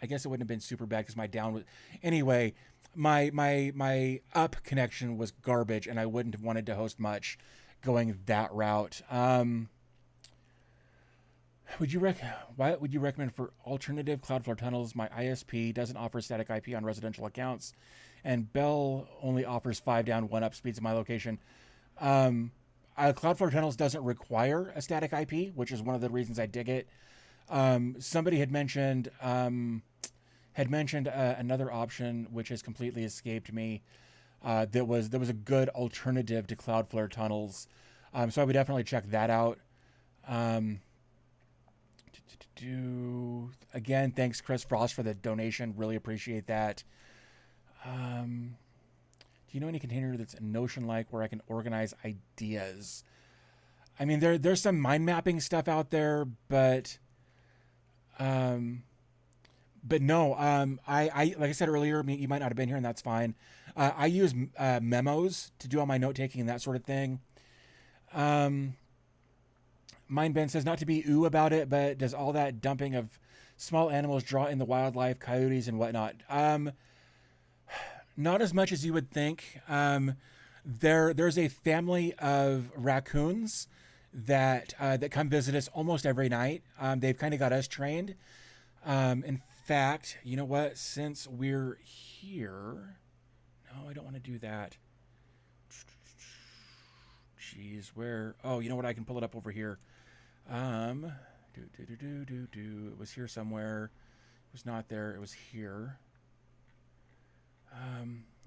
A: wouldn't have been super bad because my down was anyway. My up connection was garbage, and I wouldn't have wanted to host much going that route. Why would you recommend for alternative Cloudflare tunnels? My ISP doesn't offer static IP on residential accounts, and Bell only offers 5 down, 1 up speeds in my location. Cloudflare tunnels doesn't require a static IP, which is one of the reasons I dig it. Somebody had mentioned another option which has completely escaped me. That was a good alternative to Cloudflare tunnels. So I would definitely check that out. Again, thanks Chris Frost for the donation. Really appreciate that. Do you know any container that's Notion-like where I can organize ideas? I mean, there's some mind mapping stuff out there, but no. I like I said earlier, you might not have been here, and that's fine. I use memos to do all my note taking and that sort of thing. Mindben says not to be ooh about it, but does all that dumping of small animals draw in the wildlife, coyotes, and whatnot? Not as much as you would think. There's a family of raccoons that come visit us almost every night. They've kind of got us trained. In fact, you know what? Since we're here, no, I don't want to do that. Jeez, where? Oh, you know what? I can pull it up over here. It was here somewhere. It was not there. It was here.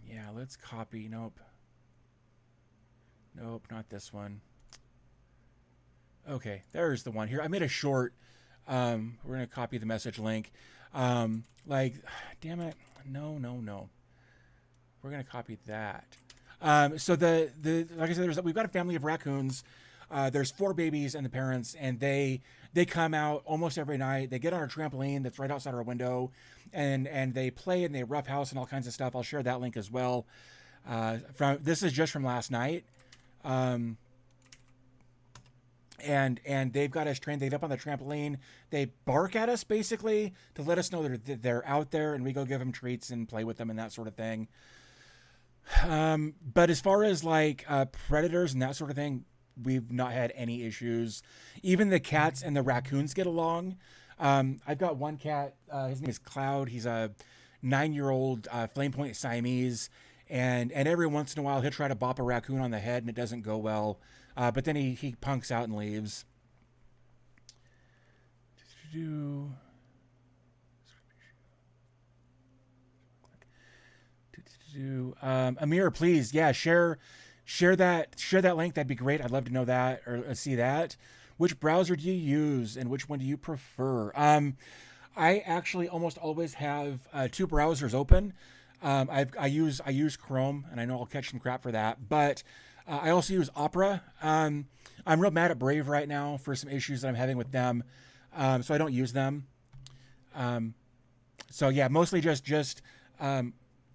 A: Yeah, let's copy. Nope, not this one. Okay, there's the one here. I made a short. We're gonna copy the message link. Damn it. No. We're gonna copy that. So the like I said, we've got a family of raccoons. There's 4 babies and the parents, and they come out almost every night. They get on our trampoline that's right outside our window, and they play and they roughhouse and all kinds of stuff. I'll share that link as well. This is just from last night. And they've got us trained. They get up on the trampoline. They bark at us basically to let us know that they're out there, and we go give them treats and play with them and that sort of thing. But as far as like predators and that sort of thing, we've not had any issues. Even the cats and the raccoons get along. I've got one cat. His name is Cloud. He's a 9-year-old flame point Siamese, and every once in a while he'll try to bop a raccoon on the head, and it doesn't go well. But then he punks out and leaves. Amir, please, yeah, share that link. That'd be great. I'd love to know that or see that. Which browser do you use, and which one do you prefer? I actually almost always have 2 browsers open. I use Chrome, and I know I'll catch some crap for that, but I also use Opera. I'm real mad at Brave right now for some issues that I'm having with them, so I don't use them. So yeah, mostly just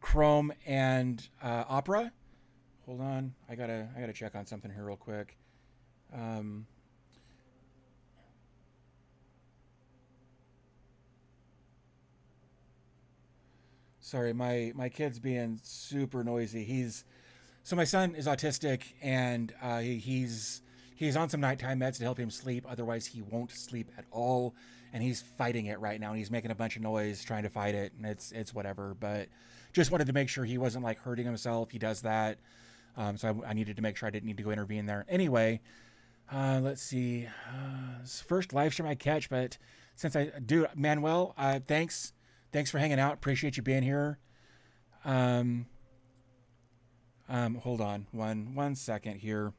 A: Chrome and Opera. Hold on, I gotta check on something here real quick. Um, Sorry, my kid's being super noisy. So my son is autistic, and he's on some nighttime meds to help him sleep. Otherwise, he won't sleep at all, and he's fighting it right now. And he's making a bunch of noise trying to fight it, and it's whatever. But just wanted to make sure he wasn't like hurting himself. He does that, so I needed to make sure I didn't need to go intervene there. Anyway, let's see. First live stream I catch, but since I do, Manuel, thanks for hanging out. Appreciate you being here. Hold on one second here.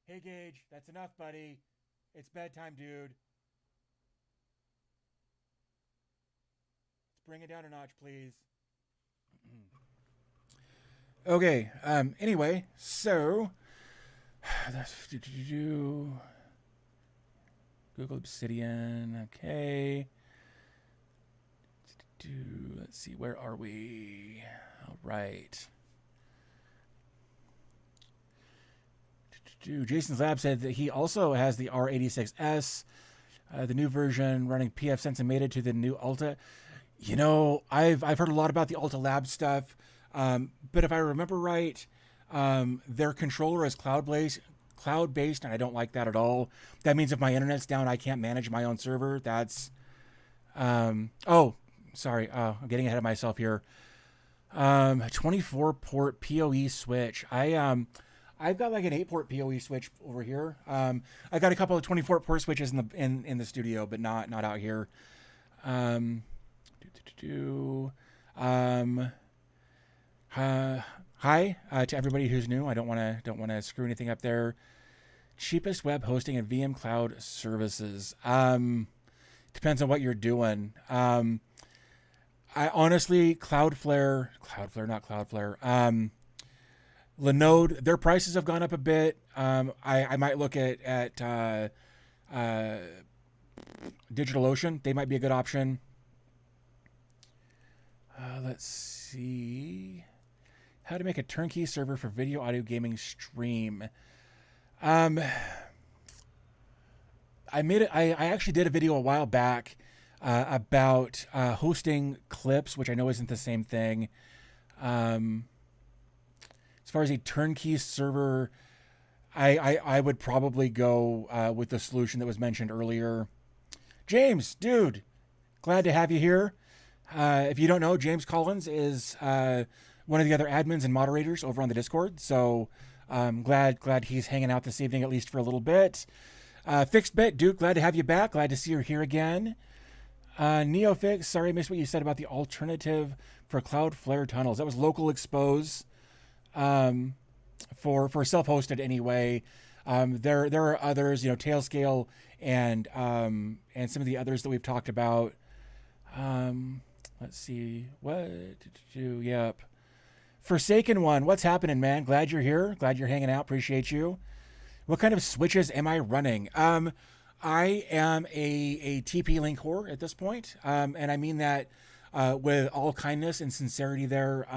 A: Hey Gage, that's enough, buddy. It's bedtime, dude. Let's bring it down a notch, please. Okay. Anyway, so Google Obsidian. Okay. Let's see, where are we? All right. Jason's Lab said that he also has the R86S, the new version running pfSense and mated to the new Alta. You know, I've heard a lot about the Alta Lab stuff, but if I remember right, their controller is cloud-based, and I don't like that at all. That means if my internet's down, I can't manage my own server. That's oh, sorry, I'm getting ahead of myself here. 24 port PoE switch. I've got like an 8-port PoE switch over here. I got a couple of 24 port switches in the studio, but not out here. Hi to everybody who's new. I don't want to screw anything up there. Cheapest web hosting and VM cloud services. Depends on what you're doing. I honestly, Cloudflare, not Cloudflare. Linode, their prices have gone up a bit. I might look at DigitalOcean. They might be a good option. Let's see. How to make a turnkey server for video audio gaming stream. I actually did a video a while back about hosting clips, which I know isn't the same thing. As far as a turnkey server, I would probably go with the solution that was mentioned earlier. James, dude, glad to have you here. If you don't know, James Collins is one of the other admins and moderators over on the Discord. So I'm glad he's hanging out this evening, at least for a little bit. Fixed Bet, Duke, glad to have you back. Glad to see you here again. Neofix, sorry I missed what you said about the alternative for Cloudflare tunnels. That was local expose for self-hosted anyway. There are others, Tailscale and some of the others that we've talked about. Let's see. What did you do? Yep. Forsaken One, what's happening, man? Glad you're here. Glad you're hanging out. Appreciate you. What kind of switches am I running? I am a TP-Link whore at this point, and I mean that with all kindness and sincerity there.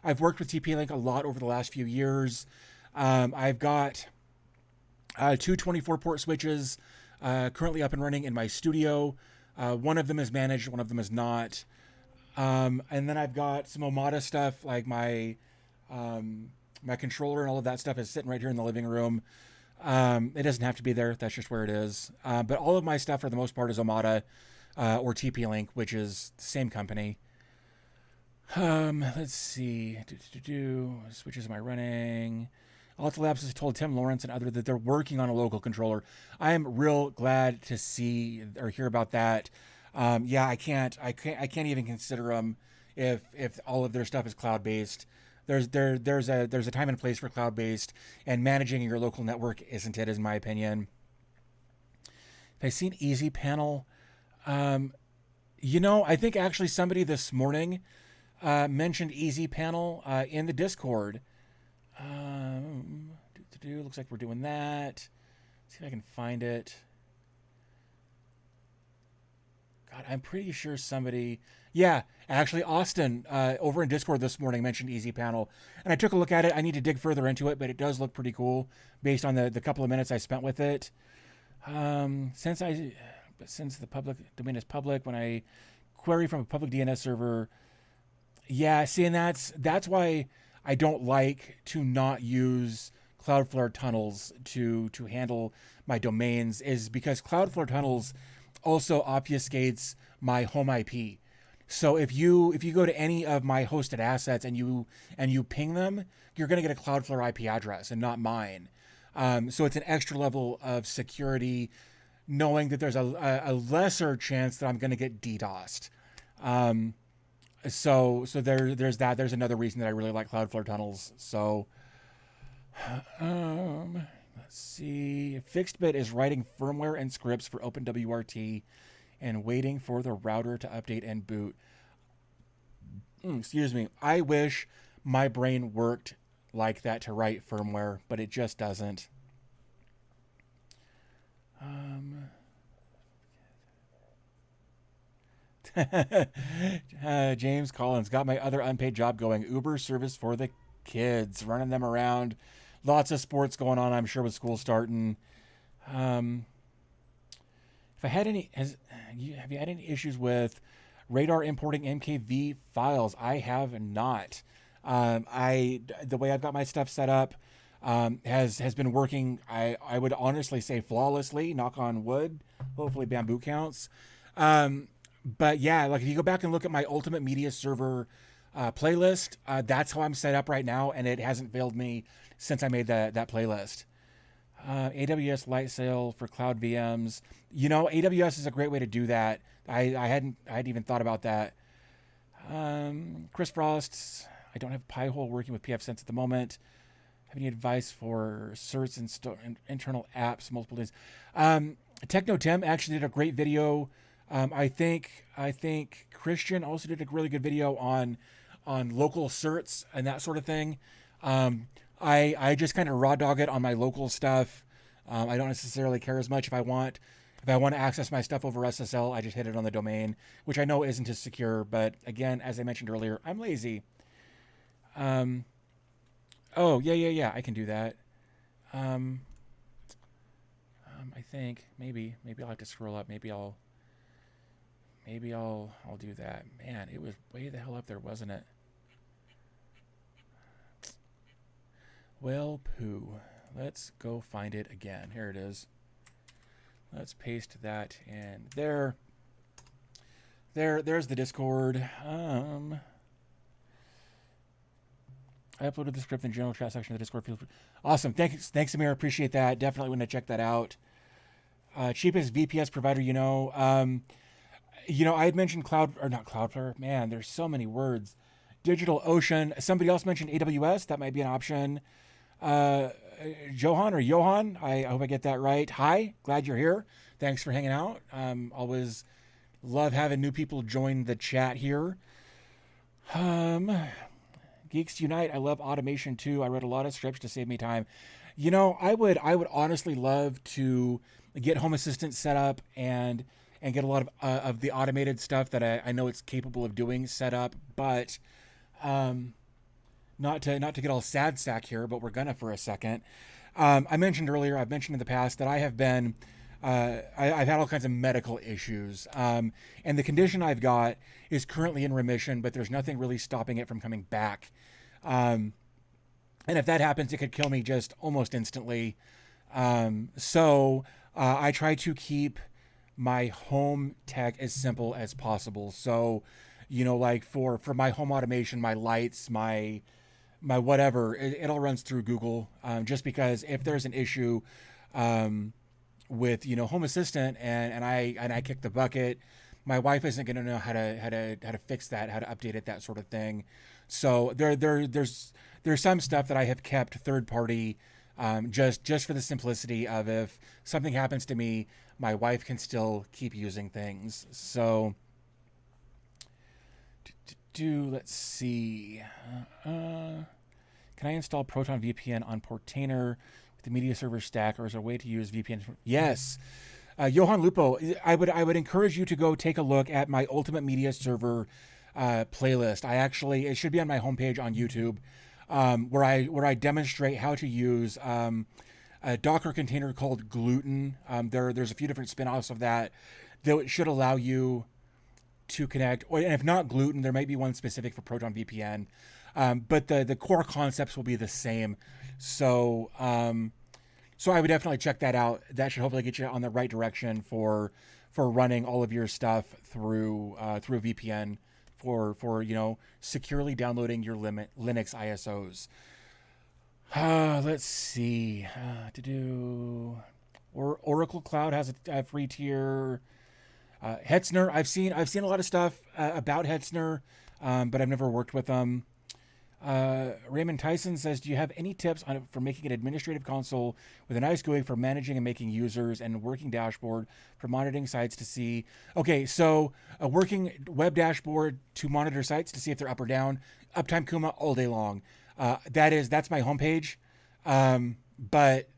A: I've worked with TP-Link a lot over the last few years. I've got two 24-port switches currently up and running in my studio. One of them is managed, one of them is not. And then I've got some Omada stuff, like my controller and all of that stuff is sitting right here in the living room. It doesn't have to be there. That's just where it is. But all of my stuff, for the most part, is Omada or TP-Link, which is the same company. Let's see. Switches am I running? Alta Labs has told Tim Lawrence and others that they're working on a local controller. I am real glad to see or hear about that. Yeah, I can't even consider them if all of their stuff is cloud based. There's a time and place for cloud based, and managing your local network isn't it, in my opinion. Have I seen Easy Panel? I think actually somebody this morning mentioned Easy Panel in the Discord. Looks like we're doing that. See if I can find it. God, I'm pretty sure somebody, yeah, actually Austin over in Discord this morning mentioned Easy Panel, and I took a look at it. I need to dig further into it, but it does look pretty cool based on the couple of minutes I spent with it. Since the public domain is public, when I query from a public DNS server, yeah, see, and that's why I don't like to not use Cloudflare tunnels to handle my domains, is because Cloudflare tunnels also obfuscates my home IP. So if you go to any of my hosted assets and you ping them, you're going to get a Cloudflare IP address and not mine. So it's an extra level of security, knowing that there's a lesser chance that I'm going to get DDoSed. So there's that. There's another reason that I really like Cloudflare tunnels. So, let's see. FixedBit is writing firmware and scripts for OpenWRT and waiting for the router to update and boot. Excuse me. I wish my brain worked like that to write firmware, but it just doesn't. James Collins, got my other unpaid job going. Uber service for the kids, running them around. Lots of sports going on, I'm sure, with school starting. If I had any, have you had any issues with Radar importing MKV files? I have not. The way I've got my stuff set up has been working. I would honestly say flawlessly. Knock on wood. Hopefully bamboo counts. But yeah, like if you go back and look at my Ultimate Media Server playlist, that's how I'm set up right now, and it hasn't failed me since I made that playlist. AWS light sale for cloud VMs. You know, AWS is a great way to do that. I hadn't even thought about that. Chris Frost, I don't have Pi-hole working with pfSense at the moment. Have any advice for certs and internal apps, multiple days? Techno Tim actually did a great video. I think Christian also did a really good video on local certs and that sort of thing. I just kind of raw dog it on my local stuff. I don't necessarily care as much if I want to access my stuff over SSL. I just hit it on the domain, which I know isn't as secure. But again, as I mentioned earlier, I'm lazy. Oh yeah, I can do that. I think maybe I'll have to scroll up. Maybe I'll do that. Man, it was way the hell up there, wasn't it? Well, poo. Let's go find it again. Here it is. Let's paste that in there. There's the Discord. I uploaded the script in the general chat section of the Discord. Awesome. Thanks, Amir. Appreciate that. Definitely want to check that out. Cheapest VPS provider, you know. I had mentioned Cloudflare. Man, there's so many words. DigitalOcean. Somebody else mentioned AWS. That might be an option. Johan, I hope I get that right. Hi, glad you're here. Thanks for hanging out. Always love having new people join the chat here. Geeks Unite. I love automation too. I wrote a lot of scripts to save me time. You know, I would honestly love to get Home Assistant set up and get a lot of the automated stuff that I know it's capable of doing set up, but not to get all sad sack here, but we're gonna for a second. I mentioned earlier, I've mentioned in the past that I have been, I've had all kinds of medical issues, and the condition I've got is currently in remission, but there's nothing really stopping it from coming back. And if that happens, it could kill me just almost instantly. So I try to keep my home tech as simple as possible. So, like for my home automation, my lights, my whatever, it all runs through Google. Just because if there's an issue with Home Assistant and I kick the bucket, my wife isn't going to know how to fix that, how to update it, that sort of thing. So there's some stuff that I have kept third party, just for the simplicity of if something happens to me, my wife can still keep using things. So let's see. Can I install Proton VPN on Portainer with the media server stack, or is there a way to use VPN? Yes. Johan Lupo, I would encourage you to go take a look at my Ultimate Media Server playlist. It should be on my homepage on YouTube, where I demonstrate how to use a Docker container called Gluten. There's a few different spin-offs of that should allow you to connect. And if not Gluten, there might be one specific for Proton VPN. But the core concepts will be the same. So I would definitely check that out. That should hopefully get you on the right direction for running all of your stuff through VPN for securely downloading your Linux ISOs. Let's see. Oracle Cloud has a free tier. Hetzner, I've seen a lot of stuff about Hetzner, but I've never worked with them. Raymond Tyson says, do you have any tips for making an administrative console with a nice GUI for managing and making users and a working dashboard for monitoring sites to see? Okay, so a working web dashboard to monitor sites to see if they're up or down. Uptime Kuma all day long. That's my homepage. But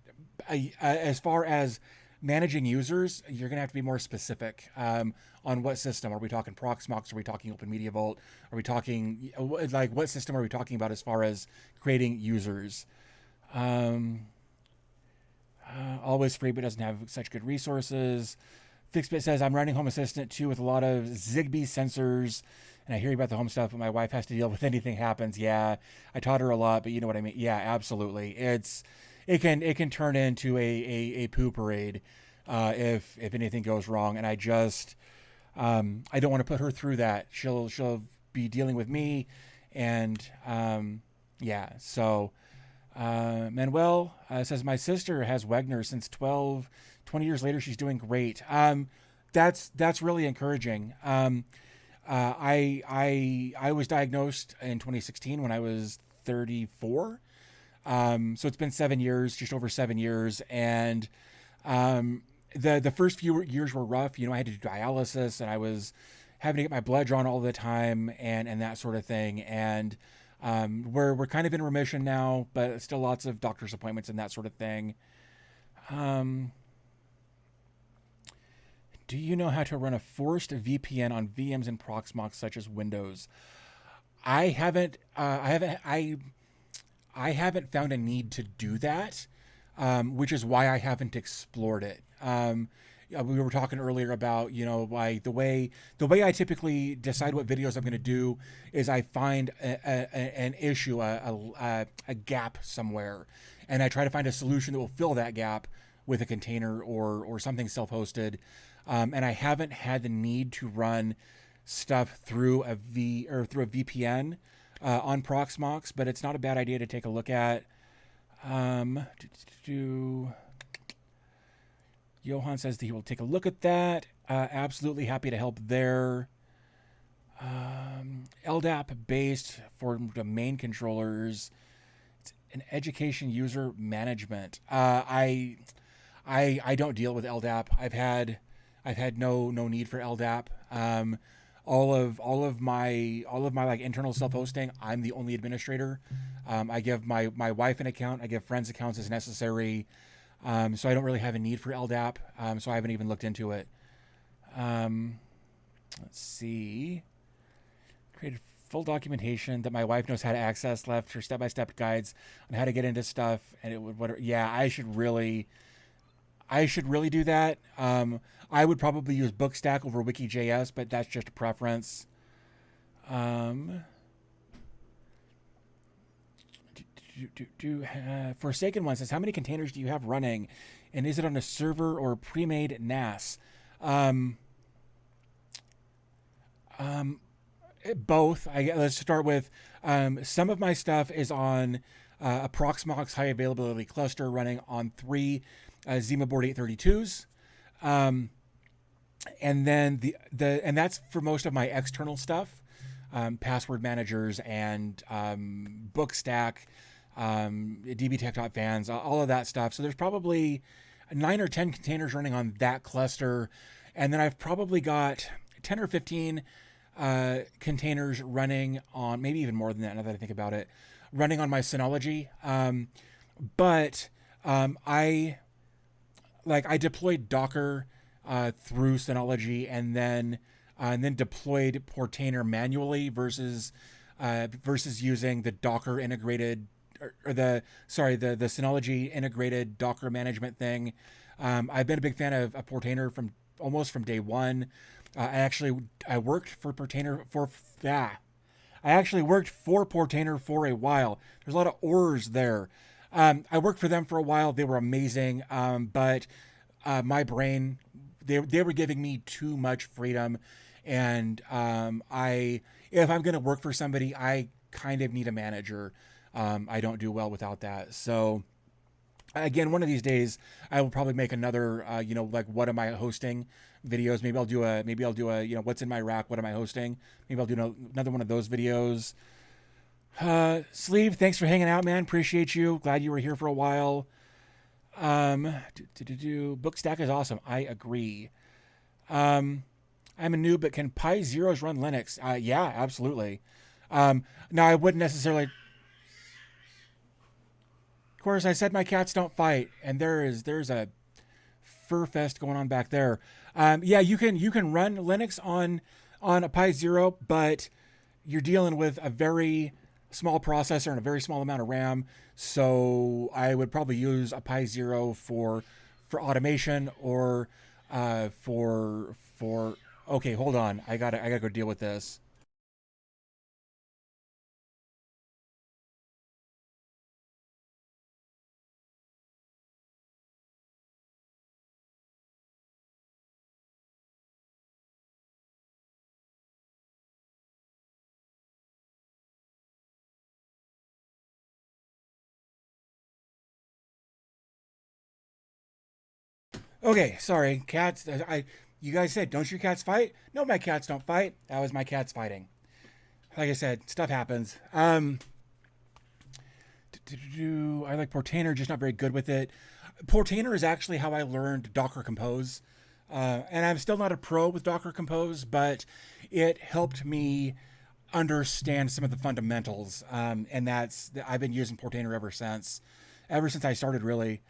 A: as far as managing users, you're going to have to be more specific on what system. Are we talking Proxmox? Are we talking Open Media Vault? Are we talking, what system are we talking about as far as creating users? Always free, but doesn't have such good resources. Fixbit says, I'm running Home Assistant 2 with a lot of Zigbee sensors, and I hear about the home stuff, but my wife has to deal with anything happens. Yeah, I taught her a lot, but you know what I mean? Yeah, absolutely. It can turn into a poo parade if anything goes wrong, and I don't want to put her through that. She'll be dealing with me, and So Manuel says, my sister has Wegner since 20 years later. She's doing great. That's really encouraging. I was diagnosed in 2016 when I was 34. So it's been 7 years, just over 7 years. And the first few years were rough. I had to do dialysis, and I was having to get my blood drawn all the time and that sort of thing. And we're kind of in remission now, but still lots of doctor's appointments and that sort of thing. Do you know how to run a forced VPN on VMs and Proxmox such as Windows? I haven't found a need to do that, which is why I haven't explored it. We were talking earlier about, like the way I typically decide what videos I'm going to do is I find an issue, a gap somewhere, and I try to find a solution that will fill that gap with a container or something self-hosted. And I haven't had the need to run stuff through a VPN on Proxmox, but it's not a bad idea to take a look at. Johan says that he will take a look at that. Absolutely happy to help there. LDAP based for domain controllers. It's an education user management. I don't deal with LDAP. I've had no need for LDAP. All of my like internal self-hosting, I'm the only administrator. I give my wife an account. I give friends accounts as necessary. So I don't really have a need for LDAP. So I haven't even looked into it. Let's see. Created full documentation that my wife knows how to access. Left her step-by-step guides on how to get into stuff, and it would. Yeah, I should really do that. I would probably use Bookstack over Wiki.js, but that's just a preference. Forsaken One says, how many containers do you have running? And is it on a server or pre-made NAS? Both. Let's start with some of my stuff is on a Proxmox high availability cluster running on 3 Zima board 832s. And then and that's for most of my external stuff, password managers and Bookstack, dbtech.fans, all of that stuff. So there's probably 9 or 10 containers running on that cluster. And then I've probably got 10 or 15 containers running on, maybe even more than that now that I think about it, running on my Synology. But I deployed Docker through Synology, and then deployed Portainer manually versus using the Docker integrated or the Synology integrated Docker management thing. I've been a big fan of Portainer from almost from day one. I worked for Portainer for I actually worked for Portainer for a while. There's a lot of ors there. I worked for them for a while. They were amazing, but my brain, they were giving me too much freedom, and if I'm going to work for somebody, I kind of need a manager. I don't do well without that. So again, one of these days I will probably make another, like what am I hosting videos. Maybe I'll do a, what's in my rack, what am I hosting? Maybe I'll do another one of those videos. Sleeve, thanks for hanging out, man. Appreciate you. Glad you were here for a while. Bookstack is awesome. I agree. I'm a noob, but can Pi Zeros run Linux? Yeah, absolutely. Now I wouldn't necessarily. Of course, I said my cats don't fight, and there's a fur fest going on back there. Yeah, you can run Linux on a Pi Zero, but you're dealing with a very small processor and a very small amount of RAM. So I would probably use a Pi Zero for automation or for. Okay, hold on. I gotta go deal with this. Okay, sorry, cats. You guys said, don't your cats fight? No, my cats don't fight. That was my cats fighting. Like I said, stuff happens. I like Portainer, just not very good with it. Portainer is actually how I learned Docker Compose. And I'm still not a pro with Docker Compose, but it helped me understand some of the fundamentals. And I've been using Portainer ever since I started, really.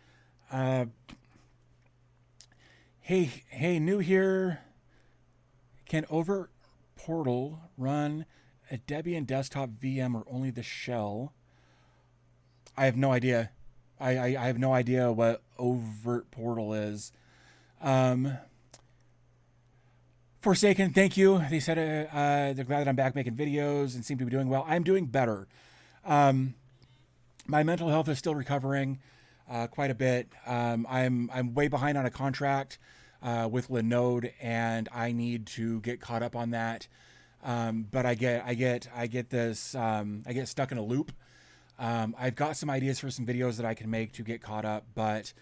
A: Hey, new here. Can Over Portal run a Debian desktop VM or only the shell? I have no idea. I have no idea what Overt Portal is. Forsaken, thank you. They said they're glad that I'm back making videos and seem to be doing well. I'm doing better. My mental health is still recovering quite a bit. I'm way behind on a contract with Linode, and I need to get caught up on that. But I get this. I get stuck in a loop. I've got some ideas for some videos that I can make to get caught up, but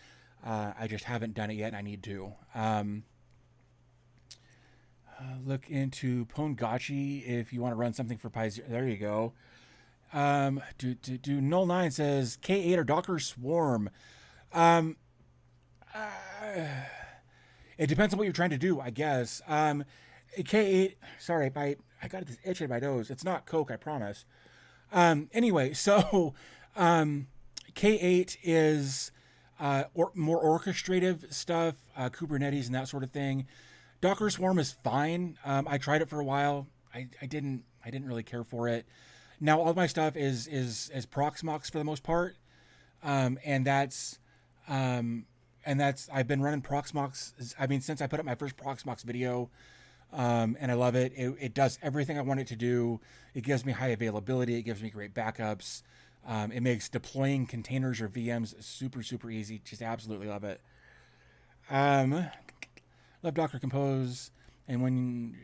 A: I just haven't done it yet, and I need to. Look into Pongachi if you want to run something for Pi. There you go. Null 9 says K8 or Docker Swarm. It depends on what you're trying to do, I guess. K8. Sorry, I got this itch in my nose. It's not Coke, I promise. Anyway, so K8 is more orchestrative stuff, Kubernetes and that sort of thing. Docker Swarm is fine. I tried it for a while. I didn't really care for it. Now all my stuff is Proxmox for the most part, and that's I've been running Proxmox. I mean, since I put up my first Proxmox video, and I love it. It does everything I want it to do. It gives me high availability. It gives me great backups. It makes deploying containers or VMs super easy. Just absolutely love it. Love Docker Compose, and when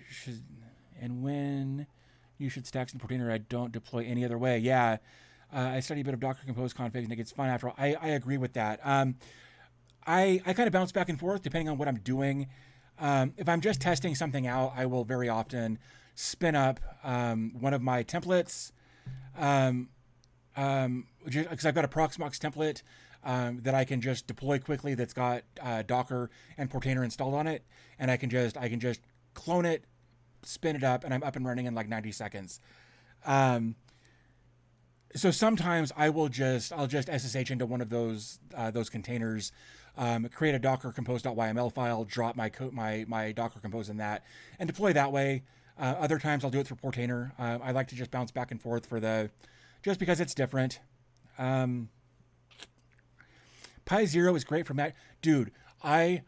A: you should stack some Portainer, I don't deploy any other way. Yeah, I study a bit of Docker Compose config, and it gets fun after all. I agree with that. I kind of bounce back and forth depending on what I'm doing. If I'm just testing something out, I will very often spin up one of my templates, because I've got a Proxmox template that I can just deploy quickly. That's got Docker and Portainer installed on it, and I can just clone it, spin it up, and I'm up and running in like 90 seconds. So sometimes I'll just SSH into one of those containers, create a Docker compose.yml file, drop my Docker compose in that, and deploy that way. Other times I'll do it through Portainer. I like to just bounce back and forth just because it's different. Pi Zero is great for Mac. Dude, I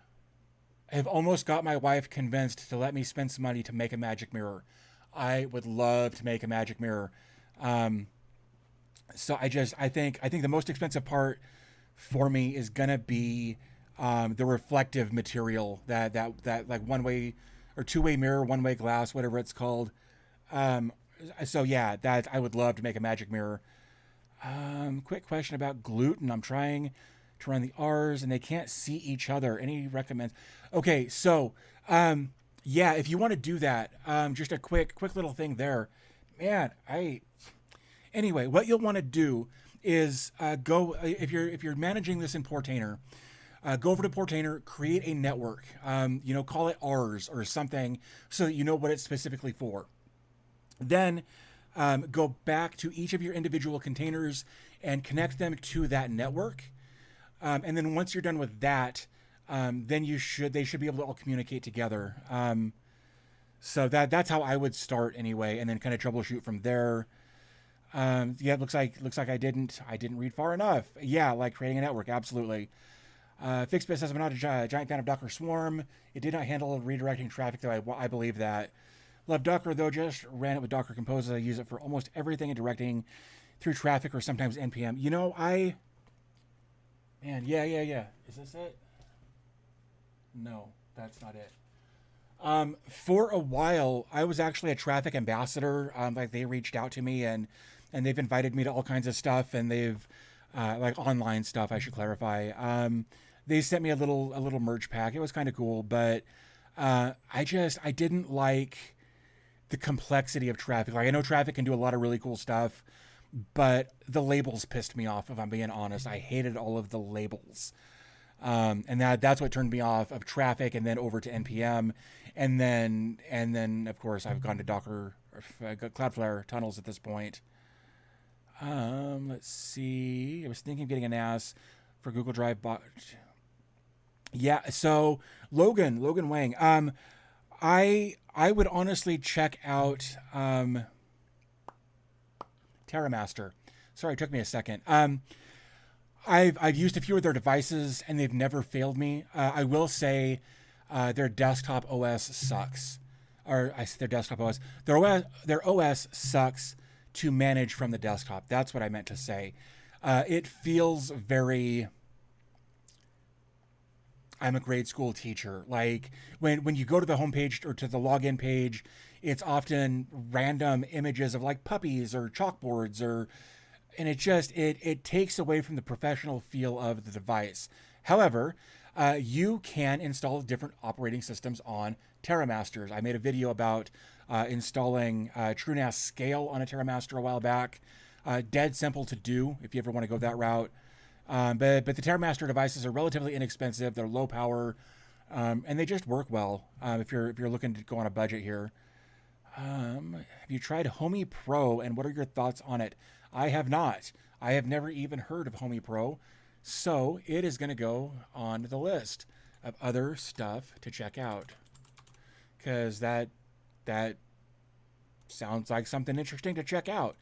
A: have almost got my wife convinced to let me spend some money to make a magic mirror. I would love to make a magic mirror. So I think the most expensive part for me is gonna be the reflective material that like one way or two way mirror, one way glass, whatever it's called. So yeah, that I would love to make a magic mirror. Quick question about gluten. I'm trying to run the R's and they can't see each other. Any recommends? Okay, so yeah, if you want to do that, just a quick little thing there, man. Anyway, what you'll want to do is go if you're managing this in Portainer, go over to Portainer, create a network. Call it R's or something so that you know what it's specifically for. Then go back to each of your individual containers and connect them to that network. And then once you're done with that, then they should be able to all communicate together. So that's how I would start anyway, and then kind of troubleshoot from there. Yeah, it looks like I didn't read far enough. Yeah, like creating a network, absolutely. Fixbit says I'm not a giant fan of Docker Swarm. It did not handle redirecting traffic, though I believe that. Love Docker, though, just ran it with Docker Compose. I use it for almost everything and directing through traffic or sometimes NPM. Yeah. Is this it? No, that's not it. For a while, I was actually a traffic ambassador. Like they reached out to me and they've invited me to all kinds of stuff, and they've like online stuff, I should clarify. They sent me a little merch pack. It was kind of cool, but I didn't like the complexity of traffic. Like I know traffic can do a lot of really cool stuff, but the labels pissed me off, if I'm being honest. I hated all of the labels. And that's what turned me off of traffic, and then over to NPM. And then of course I've gone to Docker, Cloudflare tunnels at this point. Let's see. I was thinking of getting a NAS for Google Drive Yeah. So Logan Wang, I would honestly check out, TerraMaster. Sorry, it took me a second. I've used a few of their devices and they've never failed me. I will say their desktop OS sucks. Or I say their desktop OS. Their OS sucks to manage from the desktop. That's what I meant to say. It feels very... I'm a grade school teacher. Like when you go to the homepage or to the login page, it's often random images of like puppies or chalkboards and it takes away from the professional feel of the device. However, you can install different operating systems on TerraMasters. I made a video about installing TrueNAS Scale on a TerraMaster a while back. Dead simple to do if you ever want to go that route. But the TerraMaster devices are relatively inexpensive. They're low power, and they just work well. If you're looking to go on a budget here. Have you tried Homey Pro, and what are your thoughts on it? I have not. I have never even heard of Homey Pro, so it is going to go on the list of other stuff to check out, because that sounds like something interesting to check out.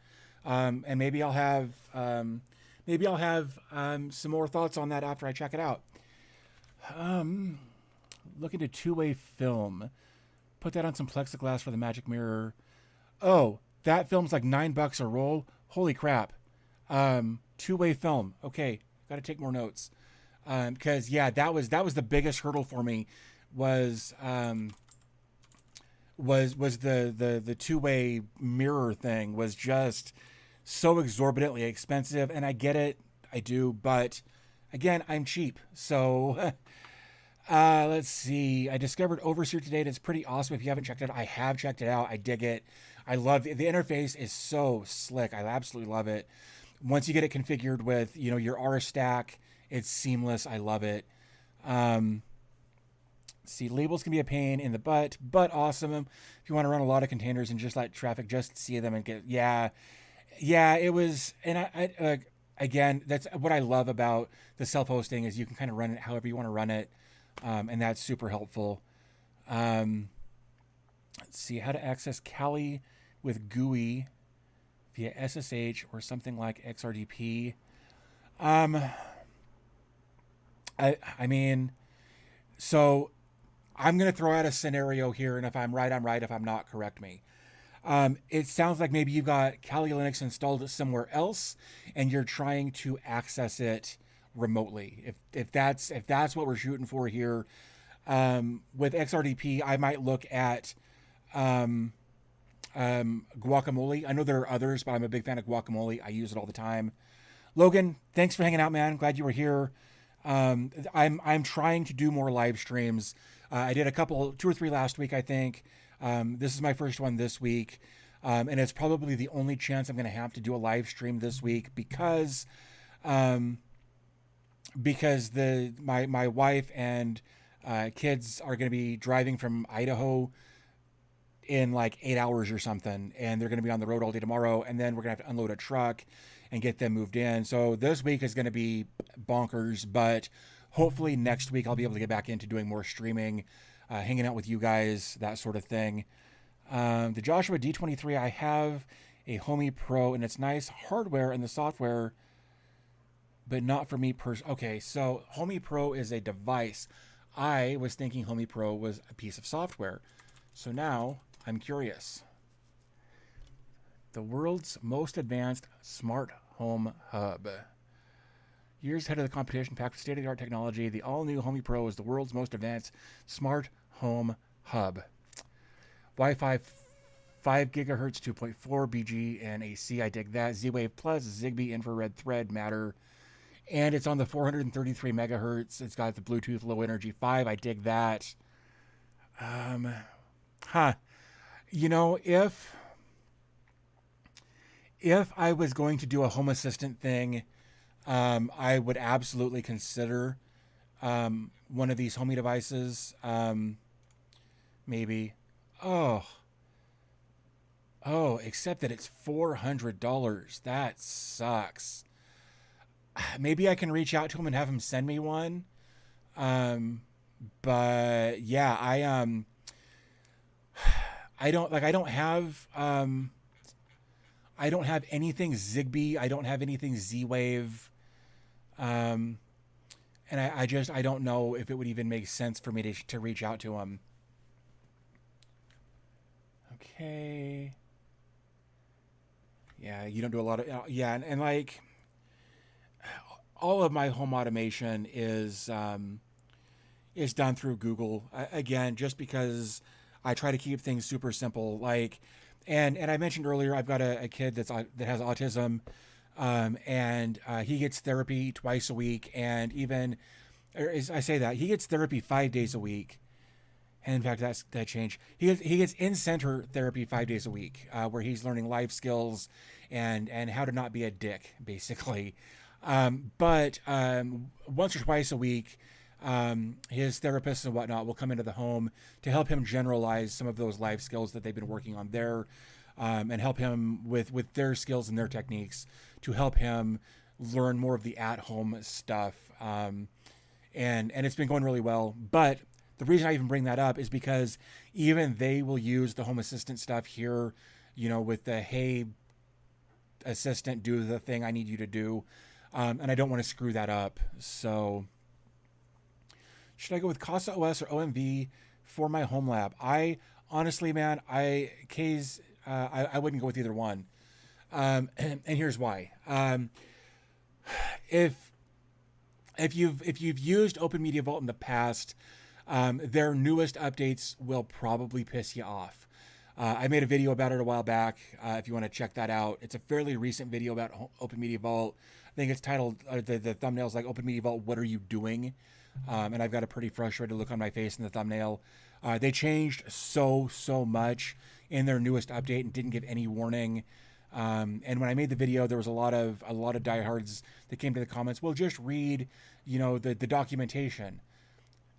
A: And maybe I'll have some more thoughts on that after I check it out. Look into two-way film. Put that on some plexiglass for the magic mirror. Oh, that film's like $9 a roll. Holy crap. Two-way film. Okay, got to take more notes. Because yeah, that was the biggest hurdle for me. Was the two-way mirror thing was just so exorbitantly expensive, and I get it, I do, but again, I'm cheap. So let's see. I discovered Overseer today, and it's pretty awesome. If you haven't checked it out, I have checked it out. I dig it. I love it. The interface is so slick. I absolutely love it. Once you get it configured with, your R stack, it's seamless. I love it. See, labels can be a pain in the butt, but awesome. If you want to run a lot of containers and just let traffic just see them and get, yeah. Yeah, it was, and again, that's what I love about the self-hosting is you can kind of run it however you want to run it, and that's super helpful. Um, let's see how to access Kali with GUI via SSH or something like XRDP. Um, I mean, so I'm gonna throw out a scenario here, and if I'm right, I'm right. If I'm not, correct me. It sounds like maybe you've got Kali Linux installed somewhere else, and you're trying to access it remotely. If that's what we're shooting for here, with XRDP, I might look at um, Guacamole. I know there are others, but I'm a big fan of Guacamole. I use it all the time. Logan, thanks for hanging out, man. Glad you were here. I'm trying to do more live streams. I did a couple, 2 or 3 last week, I think. This is my first one this week, and it's probably the only chance I'm going to have to do a live stream this week um, because my wife and kids are going to be driving from Idaho in like 8 hours or something, and they're going to be on the road all day tomorrow, and then we're going to have to unload a truck and get them moved in. So this week is going to be bonkers, but hopefully next week I'll be able to get back into doing more streaming, hanging out with you guys, that sort of thing. The Joshua D23, I have a Homey Pro, and it's nice hardware and the software, but not for me personally. Okay, so Homey Pro is a device. I was thinking Homey Pro was a piece of software. So now I'm curious. The world's most advanced smart home hub. Years ahead of the competition, packed with state-of-the-art technology, the all-new Homey Pro is the world's most advanced smart home hub. Wi-Fi 5 gigahertz, 2.4 BG, and AC. I dig that. Z-Wave Plus, Zigbee, infrared, thread, Matter. And it's on the 433 megahertz. It's got the Bluetooth Low Energy 5. I dig that. You know, if I was going to do a home assistant thing, I would absolutely consider one of these homey devices. Maybe. Oh, except that it's $400. That sucks. Maybe I can reach out to him and have him send me one. But yeah, I don't have anything Zigbee. I don't have anything Z-Wave. And I don't know if it would even make sense for me to reach out to him. Okay. Yeah, you don't do a lot of, yeah. And like all of my home automation is done through Google. Again, just because I try to keep things super simple. Like, and I mentioned earlier, I've got a kid that has autism, and he gets therapy twice a week, and even, I say that he gets therapy 5 days a week. And in fact, that changed. He gets in-center therapy 5 days a week, where he's learning life skills and how to not be a dick, basically. But once or twice a week, his therapists and whatnot will come into the home to help him generalize some of those life skills that they've been working on there, and help him with their skills and their techniques to help him learn more of the at-home stuff. And it's been going really well. But the reason I even bring that up is because even they will use the home assistant stuff here, with the, hey, assistant, do the thing I need you to do. And I don't want to screw that up. So should I go with Casa OS or OMV for my home lab? I honestly, man, I wouldn't go with either one. And here's why. If you've used Open Media Vault in the past, their newest updates will probably piss you off. I made a video about it a while back. If you want to check that out, it's a fairly recent video about Open Media Vault. I think it's titled, the thumbnail's like Open Media Vault, what are you doing? And I've got a pretty frustrated look on my face in the thumbnail. They changed so much in their newest update and didn't give any warning. And when I made the video, there was a lot of diehards that came to the comments. Well, just read, the documentation.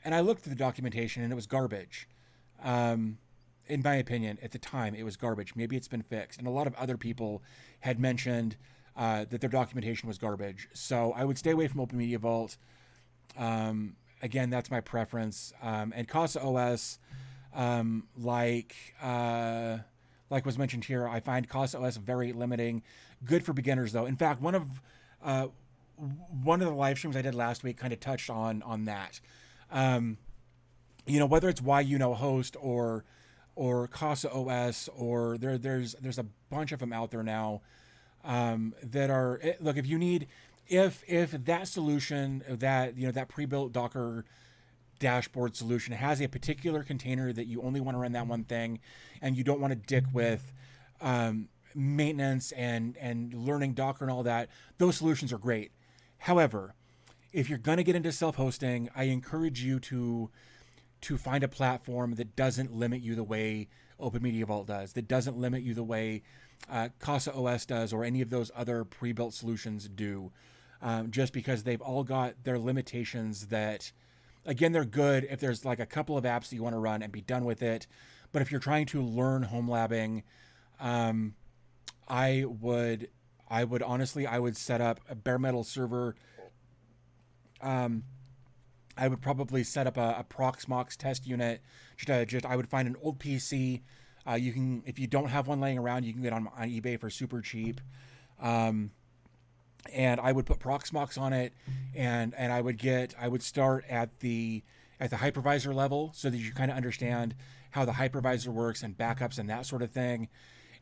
A: And I looked at the documentation and it was garbage. in my opinion, at the time, it was garbage. Maybe it's been fixed. And a lot of other people had mentioned that their documentation was garbage. So I would stay away from Open Media Vault. Again, that's my preference. And Casa OS, like was mentioned here, I find Casa OS very limiting. Good for beginners, though. In fact, one of the live streams I did last week kind of touched on that. Whether it's host or Casa OS, or there's a bunch of them out there now that are, look, if you need, if that solution, that pre-built Docker dashboard solution has a particular container that you only want to run that one thing, and you don't want to dick with maintenance and learning Docker and all that, those solutions are great. However, if you're going to get into self-hosting, I encourage you to find a platform that doesn't limit you the way Open Media Vault does, that doesn't limit you the way Casa OS does, or any of those other pre-built solutions do, just because they've all got their limitations that, again, they're good if there's like a couple of apps that you want to run and be done with it. But if you're trying to learn home labbing, I would set up a bare metal server. I would probably set up a Proxmox test unit. I would find an old PC. You can, if you don't have one laying around, you can get on eBay for super cheap. And I would put Proxmox on it, and I would start at the hypervisor level, so that you kind of understand how the hypervisor works and backups and that sort of thing.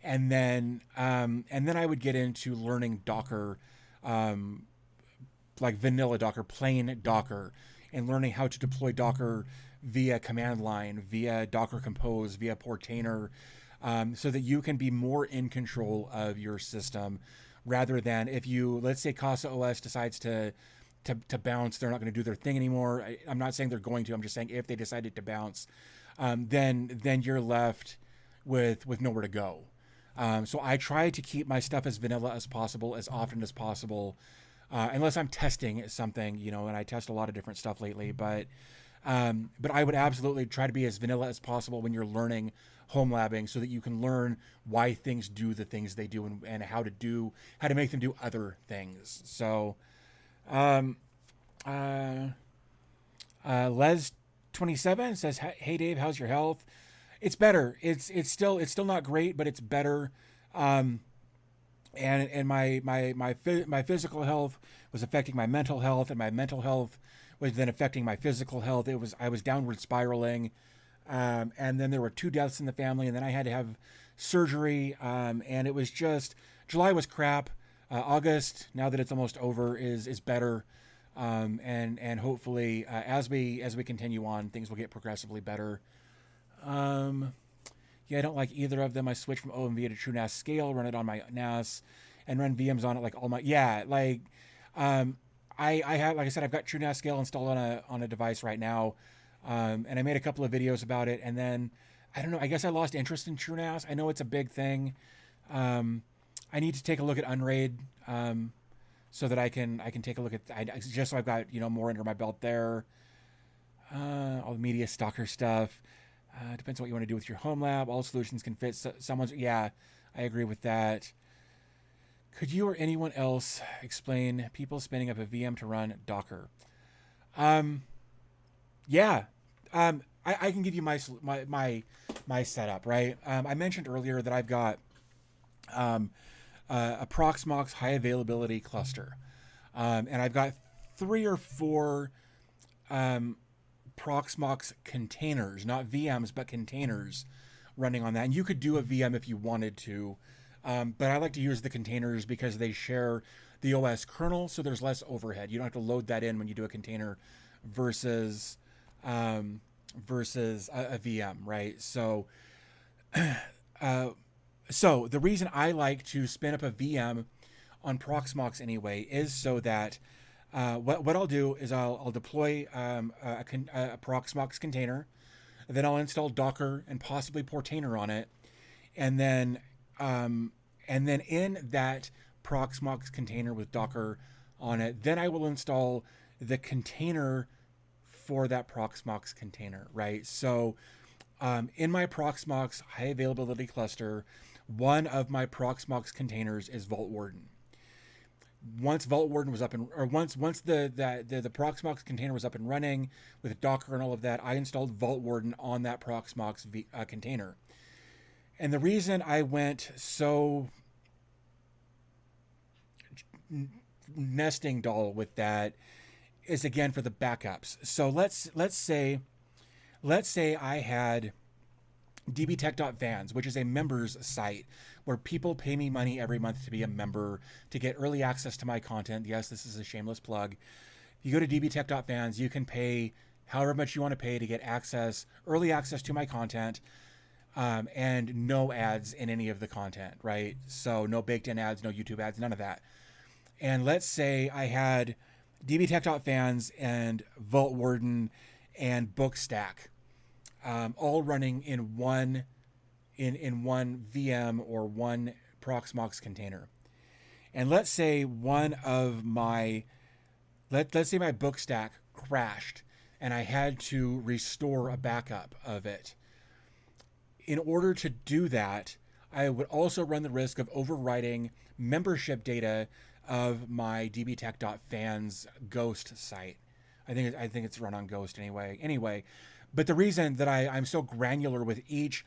A: And then I would get into learning Docker, like vanilla Docker, plain Docker, and learning how to deploy Docker via command line, via Docker Compose, via Portainer, so that you can be more in control of your system, rather than if you, let's say Casa OS decides to bounce, they're not going to do their thing anymore. I'm not saying they're going to, I'm just saying if they decided to bounce, then you're left with nowhere to go. So I try to keep my stuff as vanilla as possible, as often as possible, unless I'm testing something, and I test a lot of different stuff lately, but I would absolutely try to be as vanilla as possible when you're learning home labbing, so that you can learn why things do the things they do, and how to make them do other things. So, Les27 says, "Hey Dave, how's your health?" It's better. It's still not great, but it's better. And my physical health was affecting my mental health, and my mental health was then affecting my physical health. I was downward spiraling, and then there were 2 deaths in the family, and then I had to have surgery, and it was just, July was crap. August, now that it's almost over, is better, and hopefully as we continue on, things will get progressively better. Yeah, I don't like either of them. I switched from OMV to TrueNAS Scale, run it on my NAS, and run VMs on it like all my, I have, like I said, I've got TrueNAS Scale installed on a device right now, and I made a couple of videos about it, and then, I don't know, I guess I lost interest in TrueNAS. I know it's a big thing. I need to take a look at Unraid, so that I can take a look at, just so I've got, more under my belt there. All the media stalker stuff. Depends on what you want to do with your home lab. All solutions can fit someone's. Yeah, I agree with that. Could you or anyone else explain people spinning up a VM to run Docker? Yeah. I can give you my setup, right? I mentioned earlier that I've got a Proxmox high availability cluster, and I've got 3 or 4 Proxmox containers, not VMs, but containers running on that. And you could do a VM if you wanted to, but I like to use the containers because they share the OS kernel, so there's less overhead. You don't have to load that in when you do a container versus a VM, right? So, so the reason I like to spin up a VM on Proxmox anyway is so that what I'll do is I'll deploy a Proxmox container, then I'll install Docker and possibly Portainer on it, and then in that Proxmox container with Docker on it, then I will install the container for that Proxmox container, right? So In my Proxmox high availability cluster, one of my Proxmox containers is Vault Warden. Once Vault Warden was up and, or once the Proxmox container was up and running with Docker and all of that, I installed Vault Warden on that Proxmox container. And the reason I went so nesting doll with that is, again, for the backups. So let's say I had dbtech.fans, which is a members site where people pay me money every month to be a member to get early access to my content. Yes, this is a shameless plug. You go to dbtech.fans, you can pay however much you want to pay to get early access to my content, and no ads in any of the content, right? So no baked in ads, no YouTube ads, none of that. And let's say I had dbtech.fans and Vault Warden and Bookstack, all running in one VM or one Proxmox container. And let's say let's say my Bookstack crashed and I had to restore a backup of it. In order to do that, I would also run the risk of overwriting membership data of my dbtech.fans Ghost site. I think it's run on Ghost anyway. But the reason that I'm so granular with each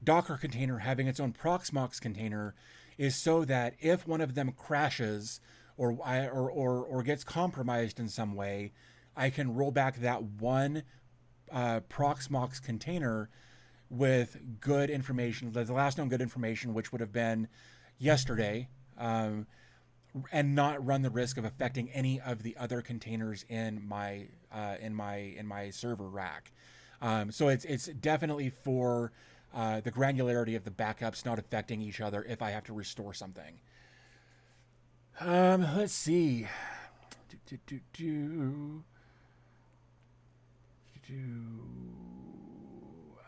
A: Docker container having its own Proxmox container is so that if one of them crashes or gets compromised in some way, I can roll back that one Proxmox container with good information, the last known good information, which would have been yesterday, and not run the risk of affecting any of the other containers in my server rack. So it's definitely for the granularity of the backups not affecting each other if I have to restore something. Let's see.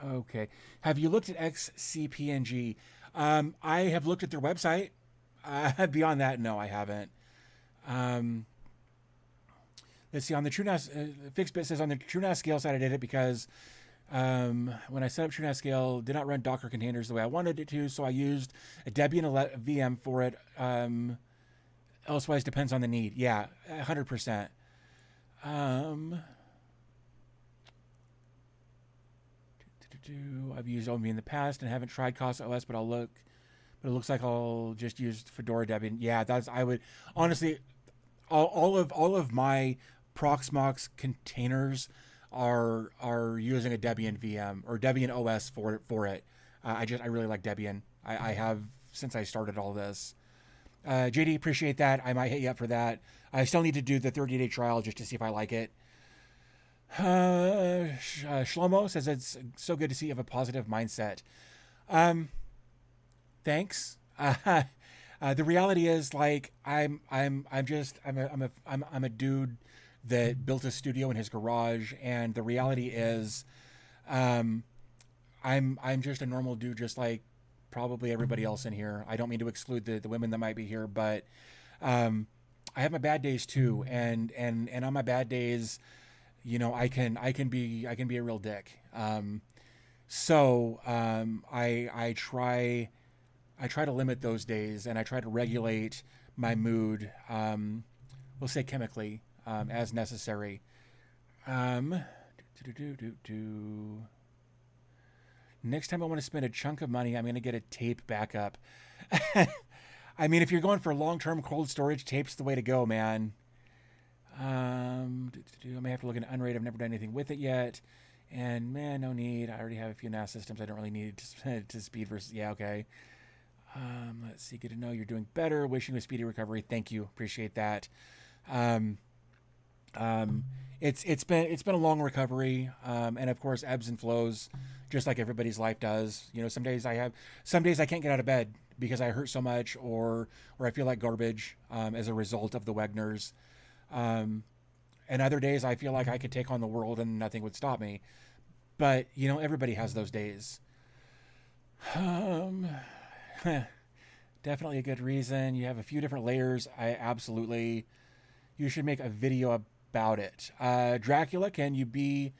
A: Okay. Have you looked at XCPNG? I have looked at their website. Beyond that, no, I haven't. Let's see. On the TrueNAS, Fixbit says on the TrueNAS Scale side, I did it because when I set up TrueNAS Scale, did not run Docker containers the way I wanted it to, so I used a Debian VM for it. Elsewise, depends on the need. Yeah, 100%. I've used OMV in the past and haven't tried Casa OS, but it looks like I'll just use Fedora Debian. Yeah, I would honestly, all of my Proxmox containers are using a Debian VM or Debian OS for it. I really like Debian. I have since I started all this. JD, appreciate that. I might hit you up for that. I still need to do the 30-day trial just to see if I like it. Shlomo says it's so good to see you have a positive mindset. Thanks. The reality is, like, I'm a dude that built a studio in his garage, and the reality is, I'm just a normal dude, just like probably everybody else in here. I don't mean to exclude the women that might be here, but I have my bad days too, and on my bad days, you know, I can be a real dick. So I try to limit those days, and I try to regulate my mood, we'll say chemically, as necessary. Next time I want to spend a chunk of money, I'm going to get a tape backup. I mean, if you're going for long-term cold storage, tape's the way to go, man. I may have to look into Unraid. I've never done anything with it yet. And, man, no need. I already have a few NAS systems. I don't really need to speed versus... Yeah, okay. Let's see. Good to know you're doing better. Wishing you a speedy recovery. Thank you. Appreciate that. It's been a long recovery, and of course ebbs and flows, just like everybody's life does. You know, some days I can't get out of bed because I hurt so much, or I feel like garbage as a result of the Wegners. And other days I feel like I could take on the world and nothing would stop me. But you know, everybody has those days. Definitely a good reason. You have a few different layers. You should make a video about it. Dracula, can you be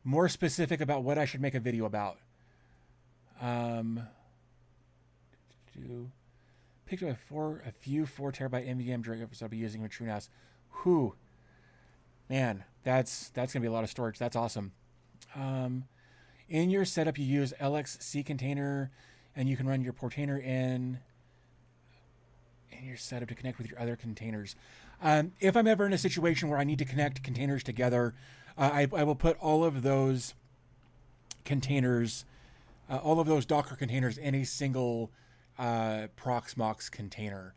A: more specific about what I should make a video about? Picked up a few 4 terabyte NVMe during so I'll be using with TrueNAS. Whew, man, that's gonna be a lot of storage. That's awesome. In your setup, you use LXC container, and you can run your Portainer in your setup to connect with your other containers. If I'm ever in a situation where I need to connect containers together, I will put all of those containers, all of those Docker containers in a single Proxmox container.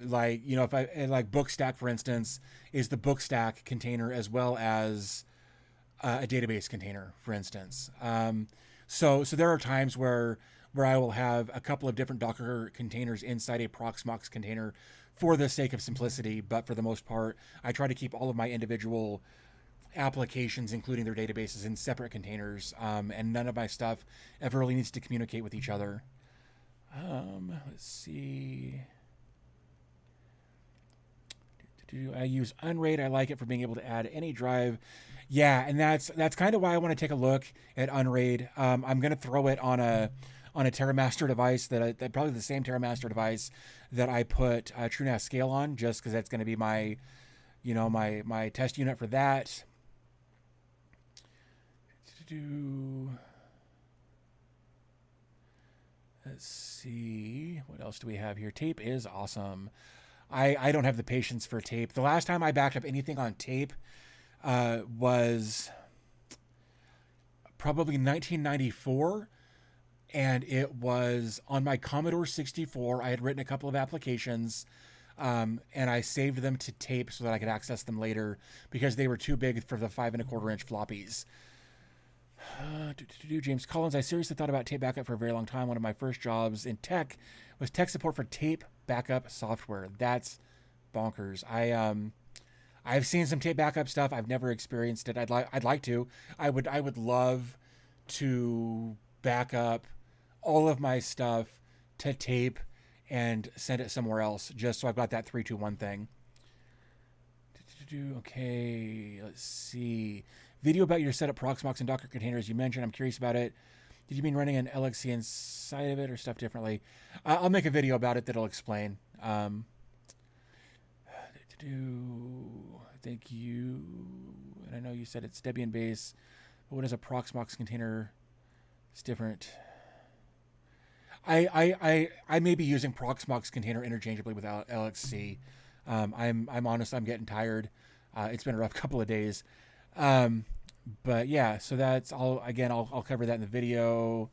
A: Like, you know, if I like Bookstack, for instance, is the Bookstack container as well as a database container, for instance. So there are times where I will have a couple of different Docker containers inside a Proxmox container for the sake of simplicity, but for the most part, I try to keep all of my individual applications, including their databases, in separate containers, and none of my stuff ever really needs to communicate with each other. Let's see. I use Unraid. I like it for being able to add any drive. Yeah, and that's kind of why I want to take a look at Unraid. I'm going to throw it on a TerraMaster device that probably the same TerraMaster device that I put TrueNAS Scale on, just because that's going to be my, you know, my test unit for that. Let's see, what else do we have here? Tape is awesome. I don't have the patience for tape. The last time I backed up anything on tape was probably 1994, and it was on my Commodore 64. I had written a couple of applications, and I saved them to tape so that I could access them later because they were too big for the 5 1/4 inch floppies. James Collins, I seriously thought about tape backup for a very long time. One of my first jobs in tech was tech support for tape backup software. That's bonkers. I've seen some tape backup stuff. I've never experienced it. I'd like to. I would love to back up all of my stuff to tape and send it somewhere else, just so I've got that 3-2-1 thing. Okay, let's see. Video about your setup, Proxmox and Docker containers. You mentioned. I'm curious about it. Did you mean running an LXC inside of it or stuff differently? I'll make a video about it that'll explain. Thank you. And I know you said it's Debian base, but what is a Proxmox container? It's different. I may be using Proxmox container interchangeably with LXC. I'm honest. I'm getting tired. It's been a rough couple of days. But yeah, so that's all. Again, I'll cover that in the video.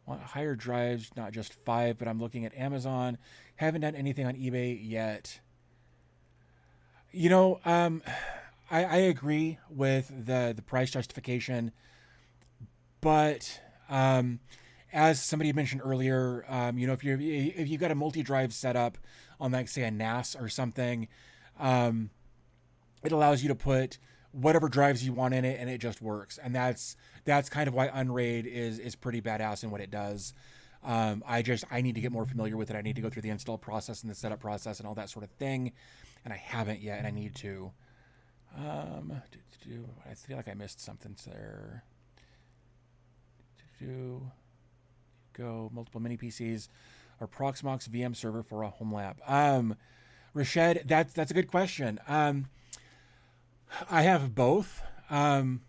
A: Want higher drives, not just 5, but I'm looking at Amazon. Haven't done anything on eBay yet. You know, I agree with the price justification, but as somebody mentioned earlier, you know, if you've got a multi-drive setup on, like, say, a NAS or something, it allows you to put whatever drives you want in it, and it just works. And that's kind of why Unraid is pretty badass in what it does. I need to get more familiar with it. I need to go through the install process and the setup process and all that sort of thing, and I haven't yet, and I need to. I feel like I missed something there. Go multiple mini PCs or Proxmox VM server for a home lab. Rashed, that's a good question. I have both, and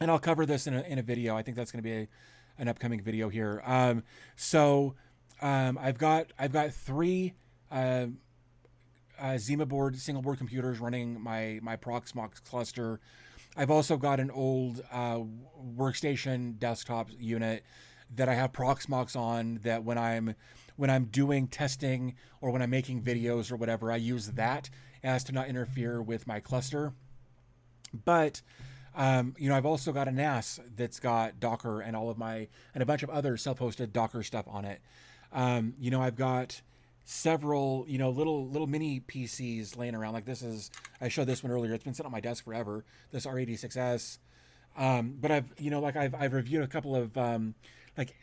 A: I'll cover this in a video. I think that's going to be an upcoming video here. I've got 3 Zima board single board computers running my Proxmox cluster. I've also got an old workstation desktop unit that I have Proxmox on, that when I'm doing testing or when I'm making videos or whatever, I use that as to not interfere with my cluster. But you know, I've also got a NAS that's got Docker and a bunch of other self-hosted Docker stuff on it. You know, I've got several, you know, little mini PCs laying around. Like this is, I showed this one earlier. It's been sitting on my desk forever. This R86S. But I've reviewed a couple of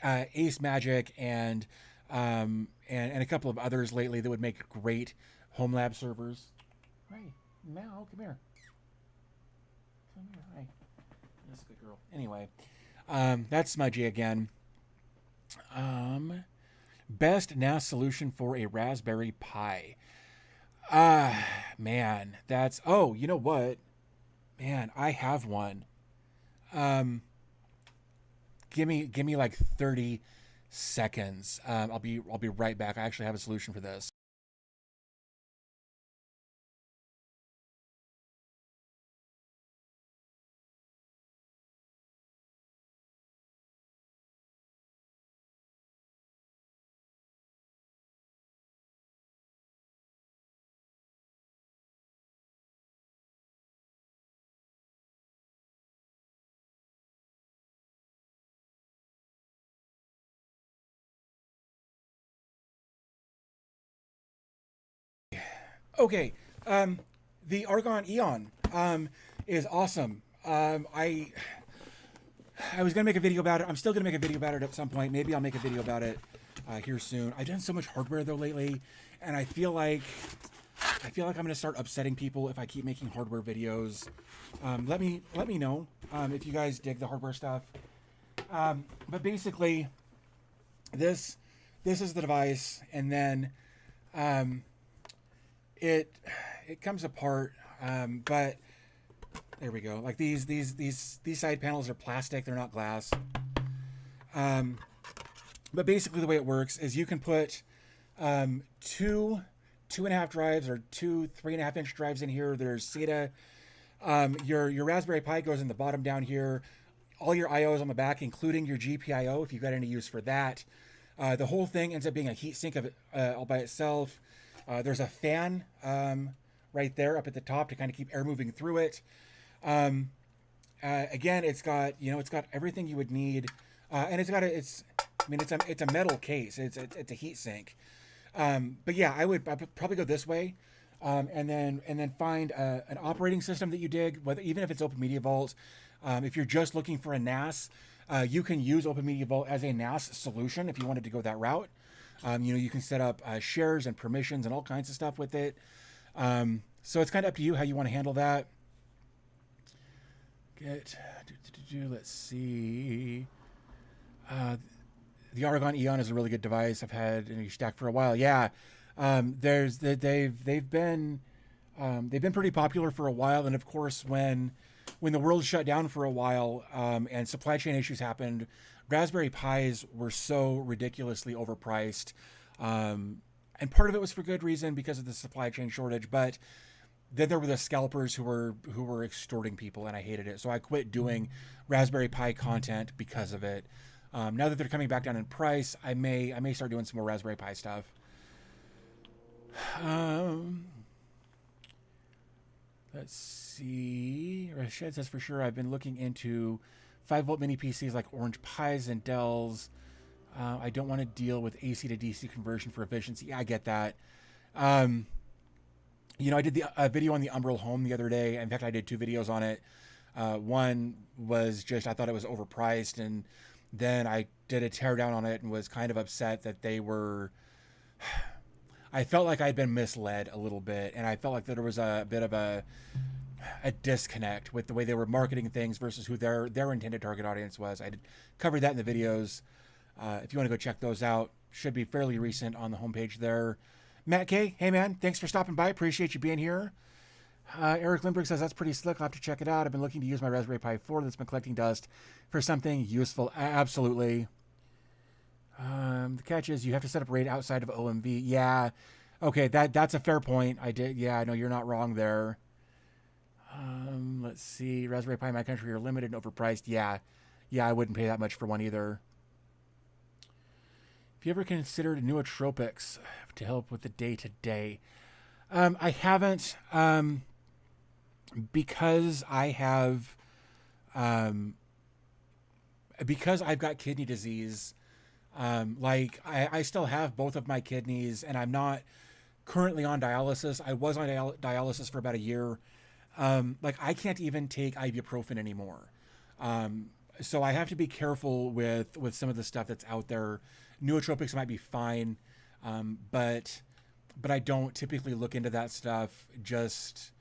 A: Ace Magic and a couple of others lately that would make great home lab servers. Hey, Mal, come here. Hi. That's a good girl. Anyway, That's smudgy again. Best NAS solution for a Raspberry Pi. Man, that's, oh, you know what? Man, I have one. Um, give me like 30 seconds. I'll be right back. I actually have a solution for this. Okay. Um, the Argon Eon is awesome. I was gonna make a video about it. I'm still gonna make a video about it at some point. Maybe I'll make a video about it here soon. I've done so much hardware though lately, and I feel like I'm gonna start upsetting people if I keep making hardware videos. Let me know if you guys dig the hardware stuff. But basically, this this is the device, and then um, it it comes apart. But there we go. Like these side panels are plastic; they're not glass. Um, but basically, the way it works is you can put two and a half drives or two 3.5 inch drives in here. There's SATA. Your Raspberry Pi goes in the bottom down here. All your I/Os on the back, including your GPIO, if you've got any use for that. The whole thing ends up being a heat sink of it all by itself. There's a fan right there up at the top to kind of keep air moving through it. Um, Again, it's got everything you would need, and it's a metal case. It's a heat sink. But yeah, I would probably go this way, and then find an operating system that you dig, whether even if it's Open Media Vault. If you're just looking for a NAS, you can use Open Media Vault as a NAS solution if you wanted to go that route. You can set up shares and permissions and all kinds of stuff with it. So it's kind of up to you how you want to handle that. Let's see. The Argon Eon is a really good device. I've had in stack for a while. Yeah, they've been pretty popular for a while, and of course when the world shut down for a while and supply chain issues happened, Raspberry Pis were so ridiculously overpriced, and part of it was for good reason because of the supply chain shortage, but then there were the scalpers who were extorting people, and I hated it. So I quit doing Raspberry Pi content because of it. Now that they're coming back down in price, I may start doing some more Raspberry Pi stuff. Um, let's see. Rashid says for sure I've been looking into 5-volt mini PCs like Orange Pis and Dells. I don't want to deal with AC to DC conversion for efficiency. Yeah, I get that. Um, I did a video on the Umbrel Home the other day. In fact, I did two videos on it. One was just I thought it was overpriced, and then I did a teardown on it and was kind of upset that they were. I felt like I'd been misled a little bit, and I felt like there was a bit of a disconnect with the way they were marketing things versus who their intended target audience was. I covered that in the videos. If you want to go check those out, should be fairly recent on the homepage there. Matt K, hey man, thanks for stopping by. Appreciate you being here. Eric Lindbergh says that's pretty slick. I'll have to check it out. I've been looking to use my Raspberry Pi 4 that's been collecting dust for something useful. Absolutely. The catch is you have to set up RAID outside of OMV. Yeah. Okay, that's a fair point. I did. Yeah, I know you're not wrong there. Let's see. Raspberry Pi in my country are limited and overpriced. Yeah. Yeah, I wouldn't pay that much for one either. Have you ever considered nootropics to help with the day-to-day? I haven't, because I have, because I've got kidney disease. Like I still have both of my kidneys, and I'm not currently on dialysis. I was on dialysis for about a year. Like I can't even take ibuprofen anymore. So I have to be careful with some of the stuff that's out there. Nootropics might be fine, but I don't typically look into that stuff just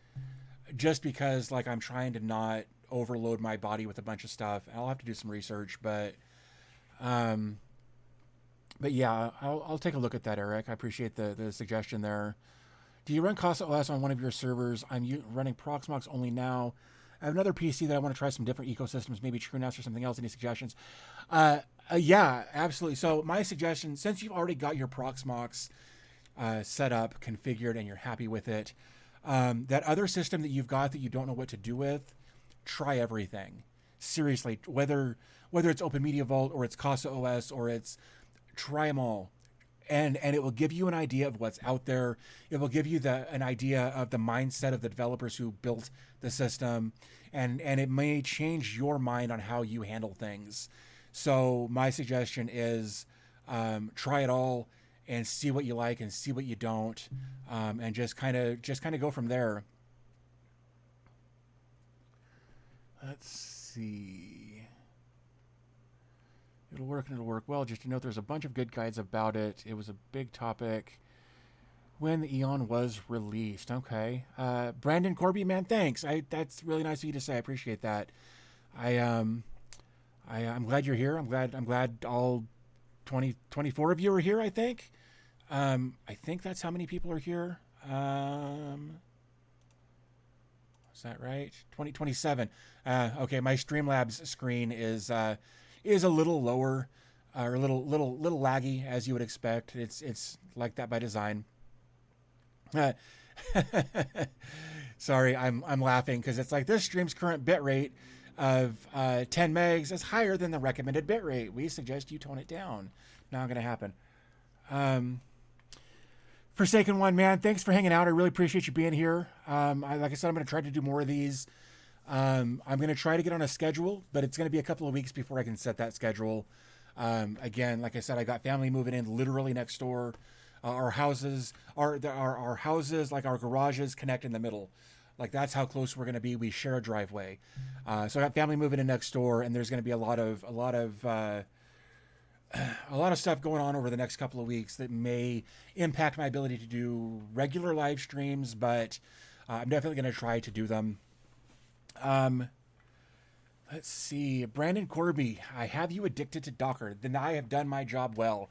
A: because like I'm trying to not overload my body with a bunch of stuff. I'll have to do some research, but yeah, I'll take a look at that, Eric. I appreciate the suggestion there. Do you run Casa OS on one of your servers? I'm running Proxmox only now. I have another PC that I want to try some different ecosystems, maybe TrueNAS or something else. Any suggestions? Yeah, absolutely. So my suggestion, since you've already got your Proxmox set up, configured, and you're happy with it, that other system that you've got that you don't know what to do with, try everything. Seriously, whether it's Open Media Vault or it's Casa OS or it's, try them all. And it will give you an idea of what's out there. It will give you an idea of the mindset of the developers who built the system, and it may change your mind on how you handle things. So my suggestion is try it all and see what you like and see what you don't, and just kind of go from there. Let's see. It'll work and it'll work well. Just to note, there's a bunch of good guides about it. It was a big topic when the Eon was released. Okay. Brandon Corby, man, thanks. That's really nice of you to say. I appreciate that. I'm glad you're here. I'm glad all 24 of you are here, I think. I think that's how many people are here. Is that right? 27. Okay, my Streamlabs screen is a little lower, or a little laggy, as you would expect. It's like that by design. Sorry, I'm laughing because it's like this stream's current bitrate of 10 megs is higher than the recommended bitrate. We suggest you tone it down. Not going to happen. Forsaken One, man, thanks for hanging out. I really appreciate you being here. Like I said, I'm going to try to do more of these. I'm going to try to get on a schedule, but it's going to be a couple of weeks before I can set that schedule. Again, like I said, I got family moving in literally next door. Our houses, our houses, like our garages, connect in the middle. Like that's how close we're going to be. We share a driveway. So I got family moving in next door, and there's going to be a lot of stuff going on over the next couple of weeks that may impact my ability to do regular live streams, but I'm definitely going to try to do them. Let's see. Brandon Corby, I have you addicted to Docker. Then I have done my job well.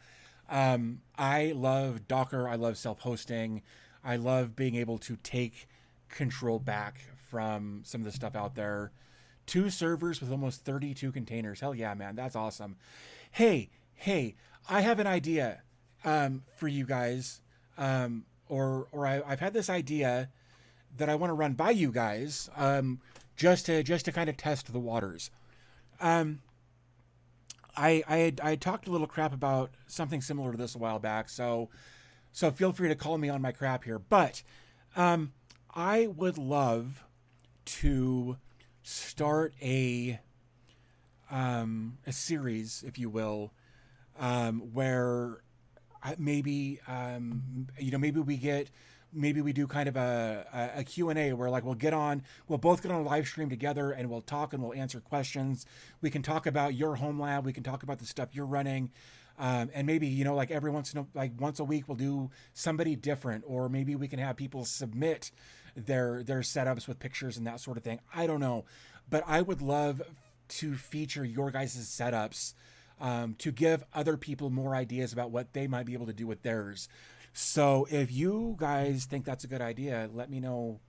A: I love Docker. I love self-hosting. I love being able to take control back from some of the stuff out there. 2 servers with almost 32 containers. Hell yeah, man. That's awesome. Hey, I have an idea, for you guys. I've had this idea that I want to run by you guys, just to kind of test the waters. I talked a little crap about something similar to this a while back, so feel free to call me on my crap here. But I would love to start a series, if you will, where maybe we do kind of a Q&A where like we'll both get on a live stream together and we'll talk and we'll answer questions. We can talk about your home lab. We can talk about the stuff you're running. And maybe, like every once a week we'll do somebody different, or maybe we can have people submit their setups with pictures and that sort of thing. I don't know, but I would love to feature your guys' setups, to give other people more ideas about what they might be able to do with theirs. So if you guys think that's a good idea, let me know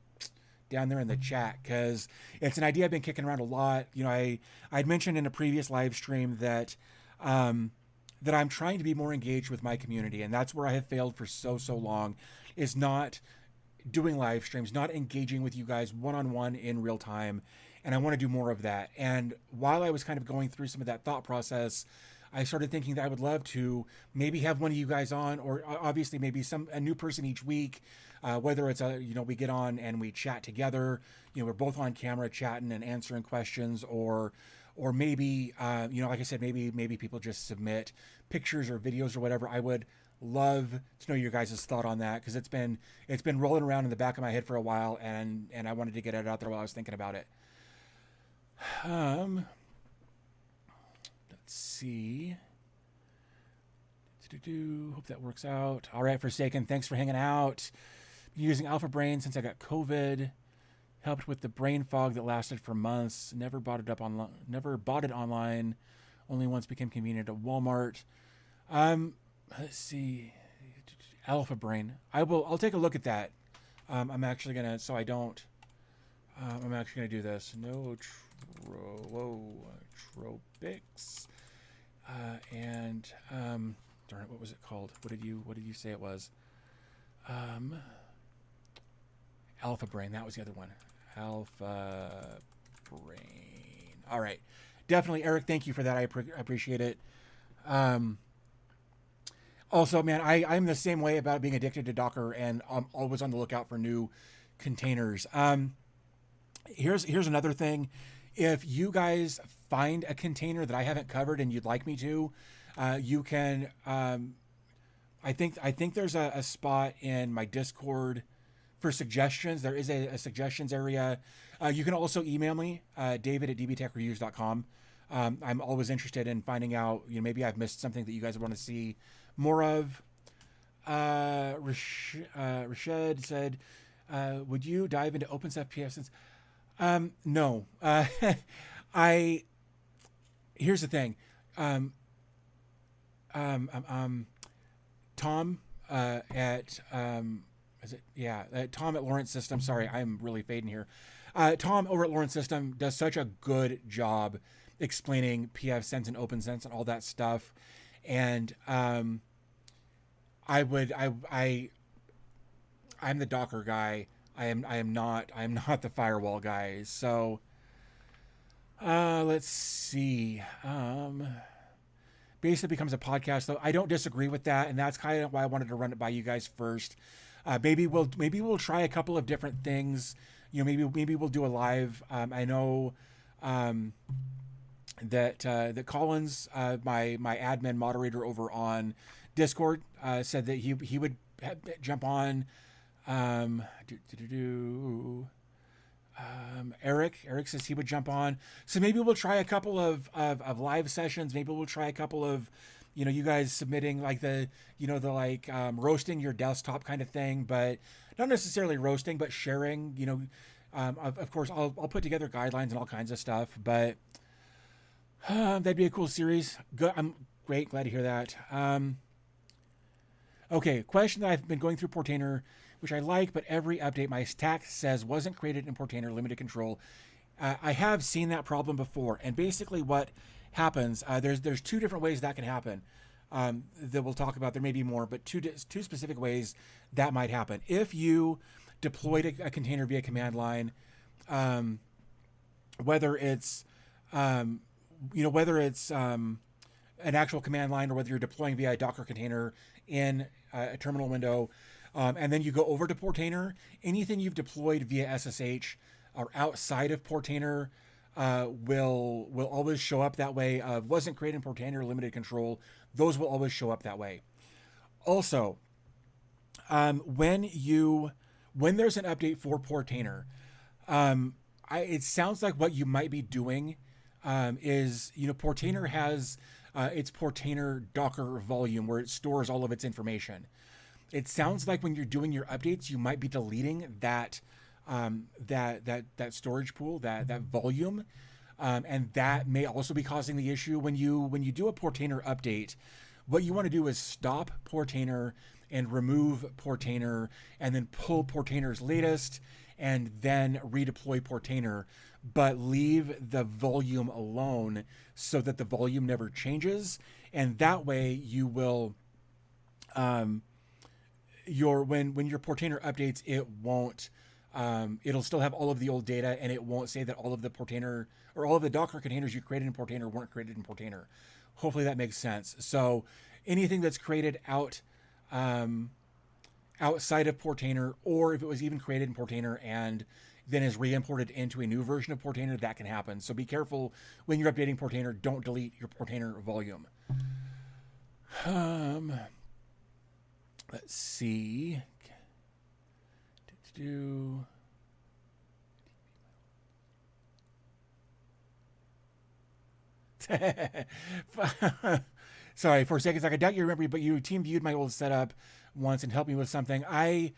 A: down there in the chat, because it's an idea I've been kicking around a lot. I'd mentioned in a previous live stream that that I'm trying to be more engaged with my community, and that's where I have failed for so long, is not doing live streams, not engaging with you guys one-on-one in real time, and I want to do more of that. And while I was kind of going through some of that thought process, I started thinking that I would love to maybe have one of you guys on, or obviously maybe a new person each week, whether it's we get on and we chat together, we're both on camera chatting and answering questions, or maybe like I said, maybe people just submit pictures or videos or whatever. I would love to know your guys' thought on that, because it's been rolling around in the back of my head for a while, and I wanted to get it out there while I was thinking about it. Let's see. Hope that works out. All right, Forsaken, thanks for hanging out. Been using Alpha Brain since I got COVID. Helped with the brain fog that lasted for months. Never bought it online. Never bought it online. Only once became convenient at Walmart. Let's see. Alpha Brain. I'll take a look at that. I'm actually gonna. So I don't. I'm actually gonna do this. No tropics. And darn it, what was it called? What did you say it was? Alpha Brain. That was the other one. Alpha Brain. All right. Definitely, Eric, thank you for that. I appreciate it. Also, man, I'm the same way about being addicted to Docker, and I'm always on the lookout for new containers. Here's another thing. If you guys find a container that I haven't covered and you'd like me to, you can. I think there's a spot in my Discord for suggestions. There is a suggestions area. You can also email me, david@dbtechreviews.com. I'm always interested in finding out, maybe I've missed something that you guys want to see more of. Rashid said, would you dive into OpenSF PF? No. Here's the thing. Tom at Tom at Lawrence System. Sorry, I'm really fading here. Tom over at Lawrence System does such a good job explaining pfSense and OpenSense and all that stuff. And I'm the Docker guy. I am not the firewall guy. So let's see. Basically becomes a podcast, though. I don't disagree with that, and that's kind of why I wanted to run it by you guys first. Maybe we'll try a couple of different things. Maybe we'll do a live. I know that Collins, my admin moderator over on Discord, said that he would jump on. Eric says he would jump on. So maybe we'll try a couple of live sessions. Maybe we'll try a couple of, you guys submitting like the roasting your desktop kind of thing, but not necessarily roasting, but sharing, of course I'll put together guidelines and all kinds of stuff, but that'd be a cool series. Good. I'm great. Glad to hear that. Okay. Question that I've been going through Portainer, which I like, but every update my stack says wasn't created in Portainer limited control. I have seen that problem before, and basically what happens, there's two different ways that can happen that we'll talk about. There may be more, but two specific ways that might happen. If you deployed a container via command line, whether it's an actual command line or whether you're deploying via a Docker container in a terminal window, and then you go over to Portainer, anything you've deployed via SSH or outside of Portainer will always show up that way. Wasn't created in Portainer, limited control. Those will always show up that way. Also, when there's an update for Portainer, it sounds like what you might be doing is, Portainer has its Portainer Docker volume where it stores all of its information. It sounds like when you're doing your updates, you might be deleting that storage pool, that volume, and that may also be causing the issue when you do a Portainer update. What you want to do is stop Portainer and remove Portainer, and then pull Portainer's latest, and then redeploy Portainer, but leave the volume alone so that the volume never changes, and that way you will. When your Portainer updates, it won't. It'll still have all of the old data, and it won't say that all of the Portainer or all of the Docker containers you created in Portainer weren't created in Portainer. Hopefully that makes sense. So anything that's created outside of Portainer, or if it was even created in Portainer and then is re-imported into a new version of Portainer, that can happen. So be careful when you're updating Portainer. Don't delete your Portainer volume. Let's see. Sorry, for a second, I doubt you remember, but you team viewed my old setup once and helped me with something. I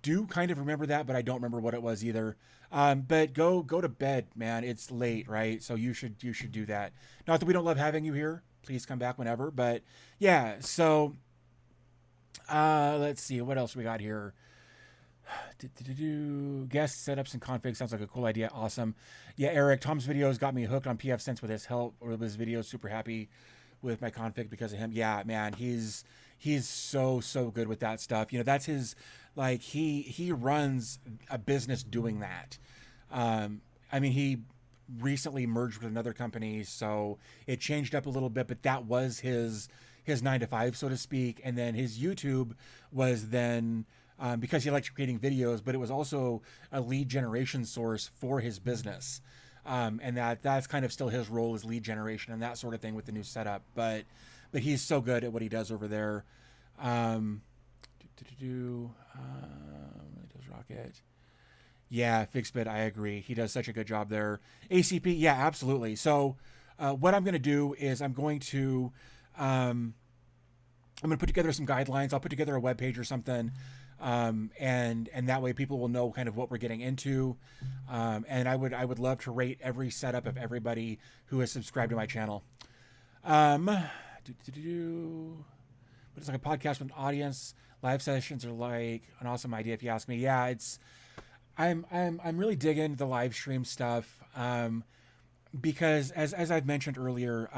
A: do kind of remember that, but I don't remember what it was either. But go to bed, man. It's late, right? So you should do that. Not that we don't love having you here. Please come back whenever. But yeah, so let's see what else we got here. Guest setups and configs sounds like a cool idea. Awesome. Yeah, Eric, Tom's videos got me hooked on PF Sense with his help or with his videos. Super happy with my config because of him. Yeah, man, he's so good with that stuff. You know, that's his, like, he runs a business doing that. I mean, he recently merged with another company, so it changed up a little bit, but that was his 9 to 5, so to speak. And then his YouTube was then, because he liked creating videos, but it was also a lead generation source for his business. And that's kind of still his role, as lead generation and that sort of thing with the new setup. But he's so good at what he does over there. Does Rocket? Yeah, Fixbit, I agree. He does such a good job there. ACP, yeah, absolutely. So what I'm going to do is I'm going to put together some guidelines. I'll put together a web page or something. And that way people will know kind of what we're getting into. And I would love to rate every setup of everybody who has subscribed to my channel. But it's like a podcast with an audience. Live sessions are like an awesome idea, if you ask me. Yeah, I'm really digging the live stream stuff. Because as I've mentioned earlier,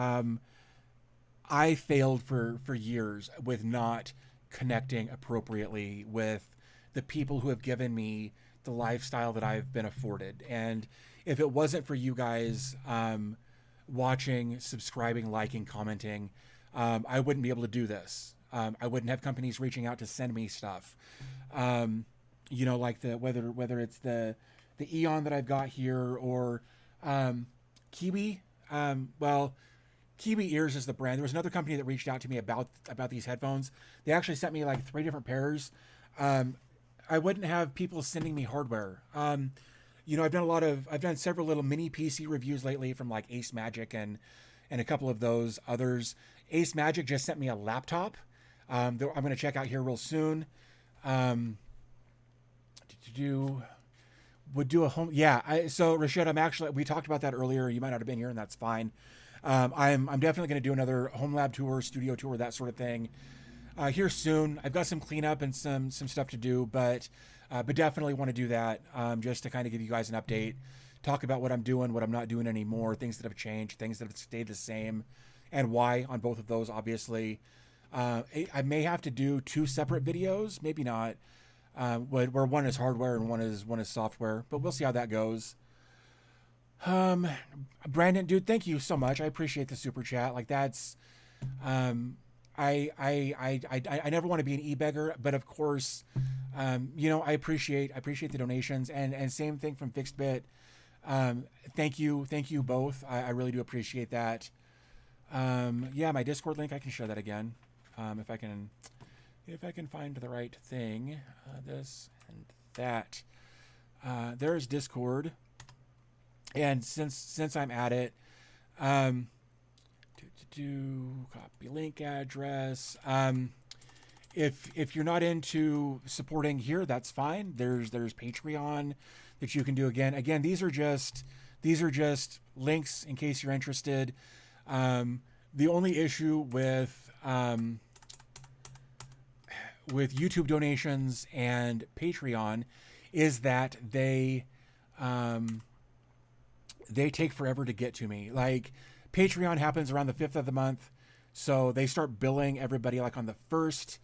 A: I failed for years with not connecting appropriately with the people who have given me the lifestyle that I've been afforded. And if it wasn't for you guys watching, subscribing, liking, commenting, I wouldn't be able to do this. I wouldn't have companies reaching out to send me stuff. You know, like whether it's the Eon that I've got here or Kiwi. Well, Kiwi Ears is the brand. There was another company that reached out to me about these headphones. They actually sent me like 3 different pairs. I wouldn't have people sending me hardware. You know, I've done several little mini PC reviews lately from like Ace Magic and a couple of those others. Ace Magic just sent me a laptop. I'm going to check out here real soon. Would do a home. Yeah. So Rashid, we talked about that earlier. You might not have been here, and that's fine. I'm definitely going to do another home lab tour, studio tour, that sort of thing, here soon. I've got some cleanup and some stuff to do, but definitely want to do that, just to kind of give you guys an update, talk about what I'm doing, what I'm not doing anymore, things that have changed, things that have stayed the same, and why on both of those, obviously. I may have to do 2 separate videos, maybe not, where one is hardware and one is software, but we'll see how that goes. Brandon, dude, thank you so much. I appreciate the super chat. Like that's, I never want to be an e-beggar, but of course, you know, I appreciate the donations and same thing from Fixbit. Thank you both. I really do appreciate that. Yeah, my Discord link, I can share that again. If I can find the right thing, this and that, there's Discord. And since I'm at it, copy link address. If you're not into supporting here, that's fine. There's Patreon that you can do. Again, these are just links in case you're interested. The only issue with YouTube donations and Patreon is that they take forever to get to me. Like Patreon happens around the 5th of the month. So they start billing everybody like on the 1st,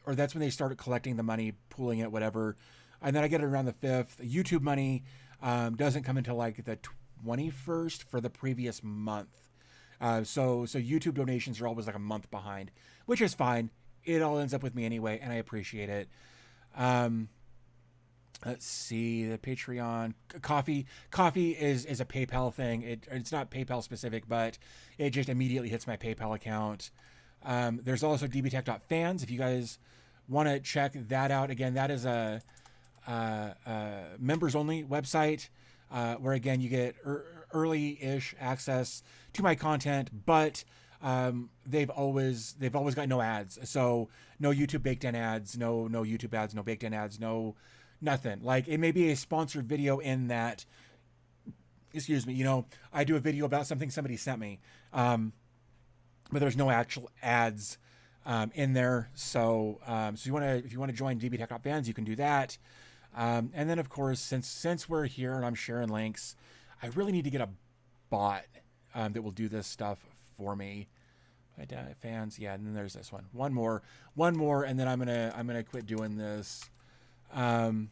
A: or that's when they start collecting the money, pooling it, whatever. And then I get it around the 5th. YouTube money doesn't come until like the 21st for the previous month. So YouTube donations are always like a month behind, which is fine. It all ends up with me anyway, and I appreciate it. Let's see, the Patreon coffee is a PayPal thing. It's not PayPal specific, but it just immediately hits my PayPal account. There's also dbtech.fans. If you guys want to check that out, again, that is a members only website, where again, you get early-ish access to my content, but they've always got no ads. So no YouTube baked in ads, no YouTube ads, no baked in ads, no nothing. Like, it may be a sponsored video in that, excuse me, you know, I do a video about something somebody sent me, but there's no actual ads in there. So, so if you want to join DB Tech Top Fans, you can do that. And then of course, since we're here and I'm sharing links, I really need to get a bot that will do this stuff for me. Fans, yeah. And then there's this one more, and then I'm gonna quit doing this. And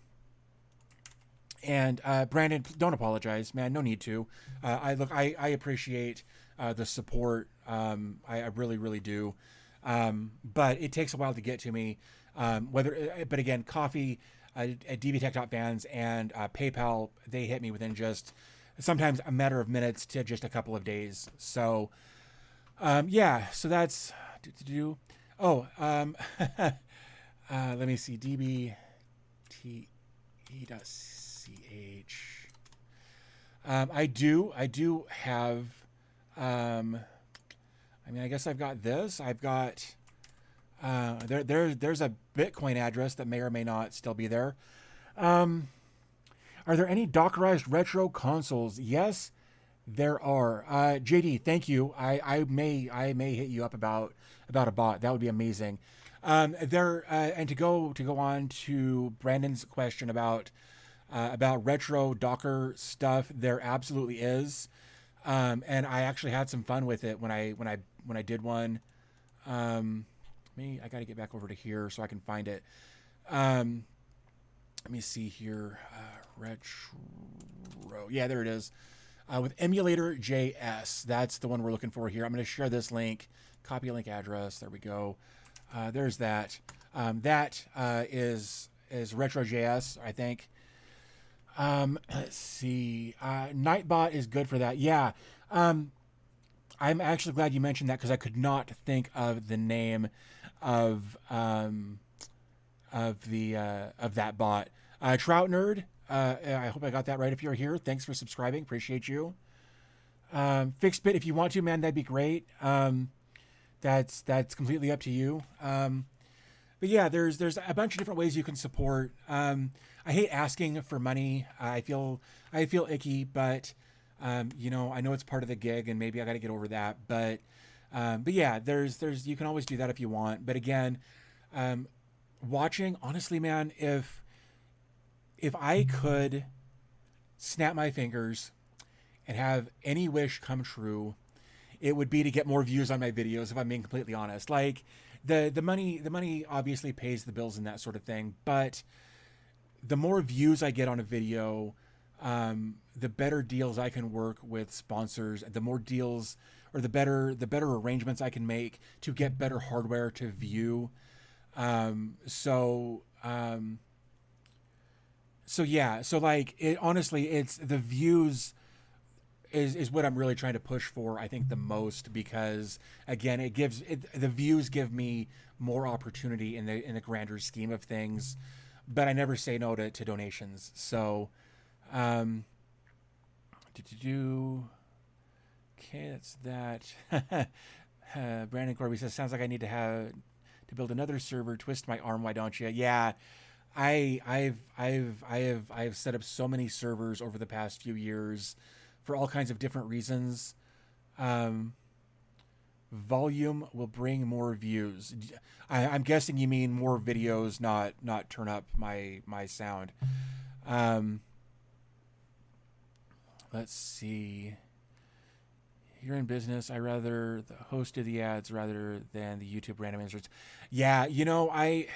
A: Brandon, don't apologize, man. No need to. I appreciate the support. I really, really do. But it takes a while to get to me. But again, coffee at DB Tech Top Fans and PayPal, they hit me within just sometimes a matter of minutes to just a couple of days. So, yeah. So that's Oh, let me see. DBTE.ch. I do have. I mean, I guess I've got this. I've got. There's a Bitcoin address that may or may not still be there. Are there any Dockerized retro consoles? Yes, there are. JD, thank you. I may hit you up about a bot. That would be amazing. And to go on to Brandon's question about retro Docker stuff, there absolutely is. And I actually had some fun with it when I did one. I got to get back over to here so I can find it. Let me see here. Retro. Yeah, there it is. With emulator JS. That's the one we're looking for here. I'm going to share this link. Copy link address. There we go. There's that. That is retro.js, I think. Let's see. Nightbot is good for that. Yeah. I'm actually glad you mentioned that because I could not think of the name of that bot. Trout Nerd. I hope I got that right. If you're here, thanks for subscribing. Appreciate you. Fixbit, if you want to, man, that'd be great. That's completely up to you. But yeah, there's a bunch of different ways you can support. I hate asking for money. I feel icky, but you know, I know it's part of the gig, and maybe I got to get over that. But yeah, there's you can always do that if you want. But again, watching, honestly, man, if I could snap my fingers and have any wish come true, it would be to get more views on my videos, if I'm being completely honest. Like, the money obviously pays the bills and that sort of thing, but the more views I get on a video, the better deals I can work with sponsors, the more deals, or the better arrangements I can make to get better hardware to view. So yeah, so like, it honestly, it's the views is what I'm really trying to push for, I think, the most, because again, the views give me more opportunity in the grander scheme of things, but I never say no to donations. So, okay, that's that. Brandon Corby says, sounds like I need to build another server. Twist my arm, why don't you? Yeah. I've set up so many servers over the past few years for all kinds of different reasons. Volume will bring more views. I'm guessing you mean more videos, not turn up my sound. Let's see. You're in business. I rather the host of the ads rather than the YouTube random inserts. Yeah, you know, I